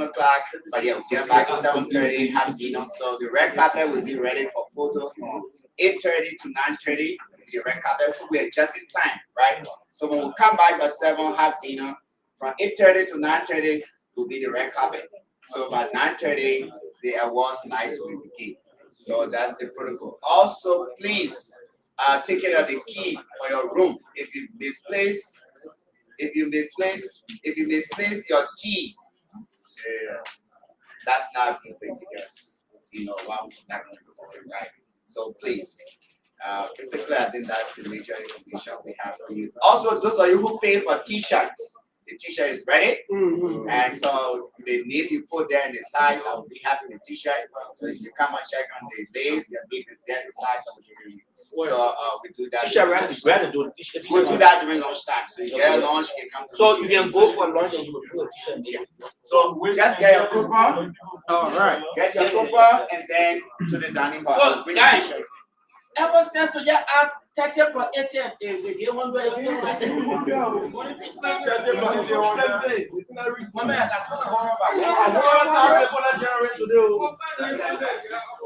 S14: o'clock, but yeah, we get back 7:30, have dinner. So the red carpet will be ready for photos from 8:30 to 9:30. The red carpet, so we're just in time, right? So when we come back by 7, have dinner. From 8:30 to 9:30 will be the red carpet. So by 9:30, the awards night will begin. So that's the protocol. Also, please take care of the key for your room. If you misplace your key, that's not a good thing because why we're not going to do it, right? So please. Basically, I think that's the major information we have for you. Also, those of you who pay for t-shirts, the t-shirt is ready. And so the name you put there in the size, I will be having the t-shirt. So if you come and check on the days, your name is there, the size I will give you. So we do that.
S16: T-shirt ready, do t-shirt.
S14: We'll do that during lunchtime. So you get lunch, you can come.
S16: So you can go for lunch and you will do a t-shirt.
S14: Yeah. So we just get your coupon. All right. Get your coupon and then to the dining hall.
S16: So guys, ever since to your act 30 for 18, we get one way.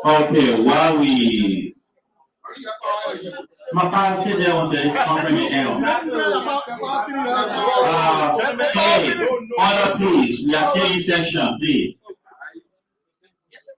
S2: Okay, while we my parents get there on the compliment hey, order please. We are still in session, please.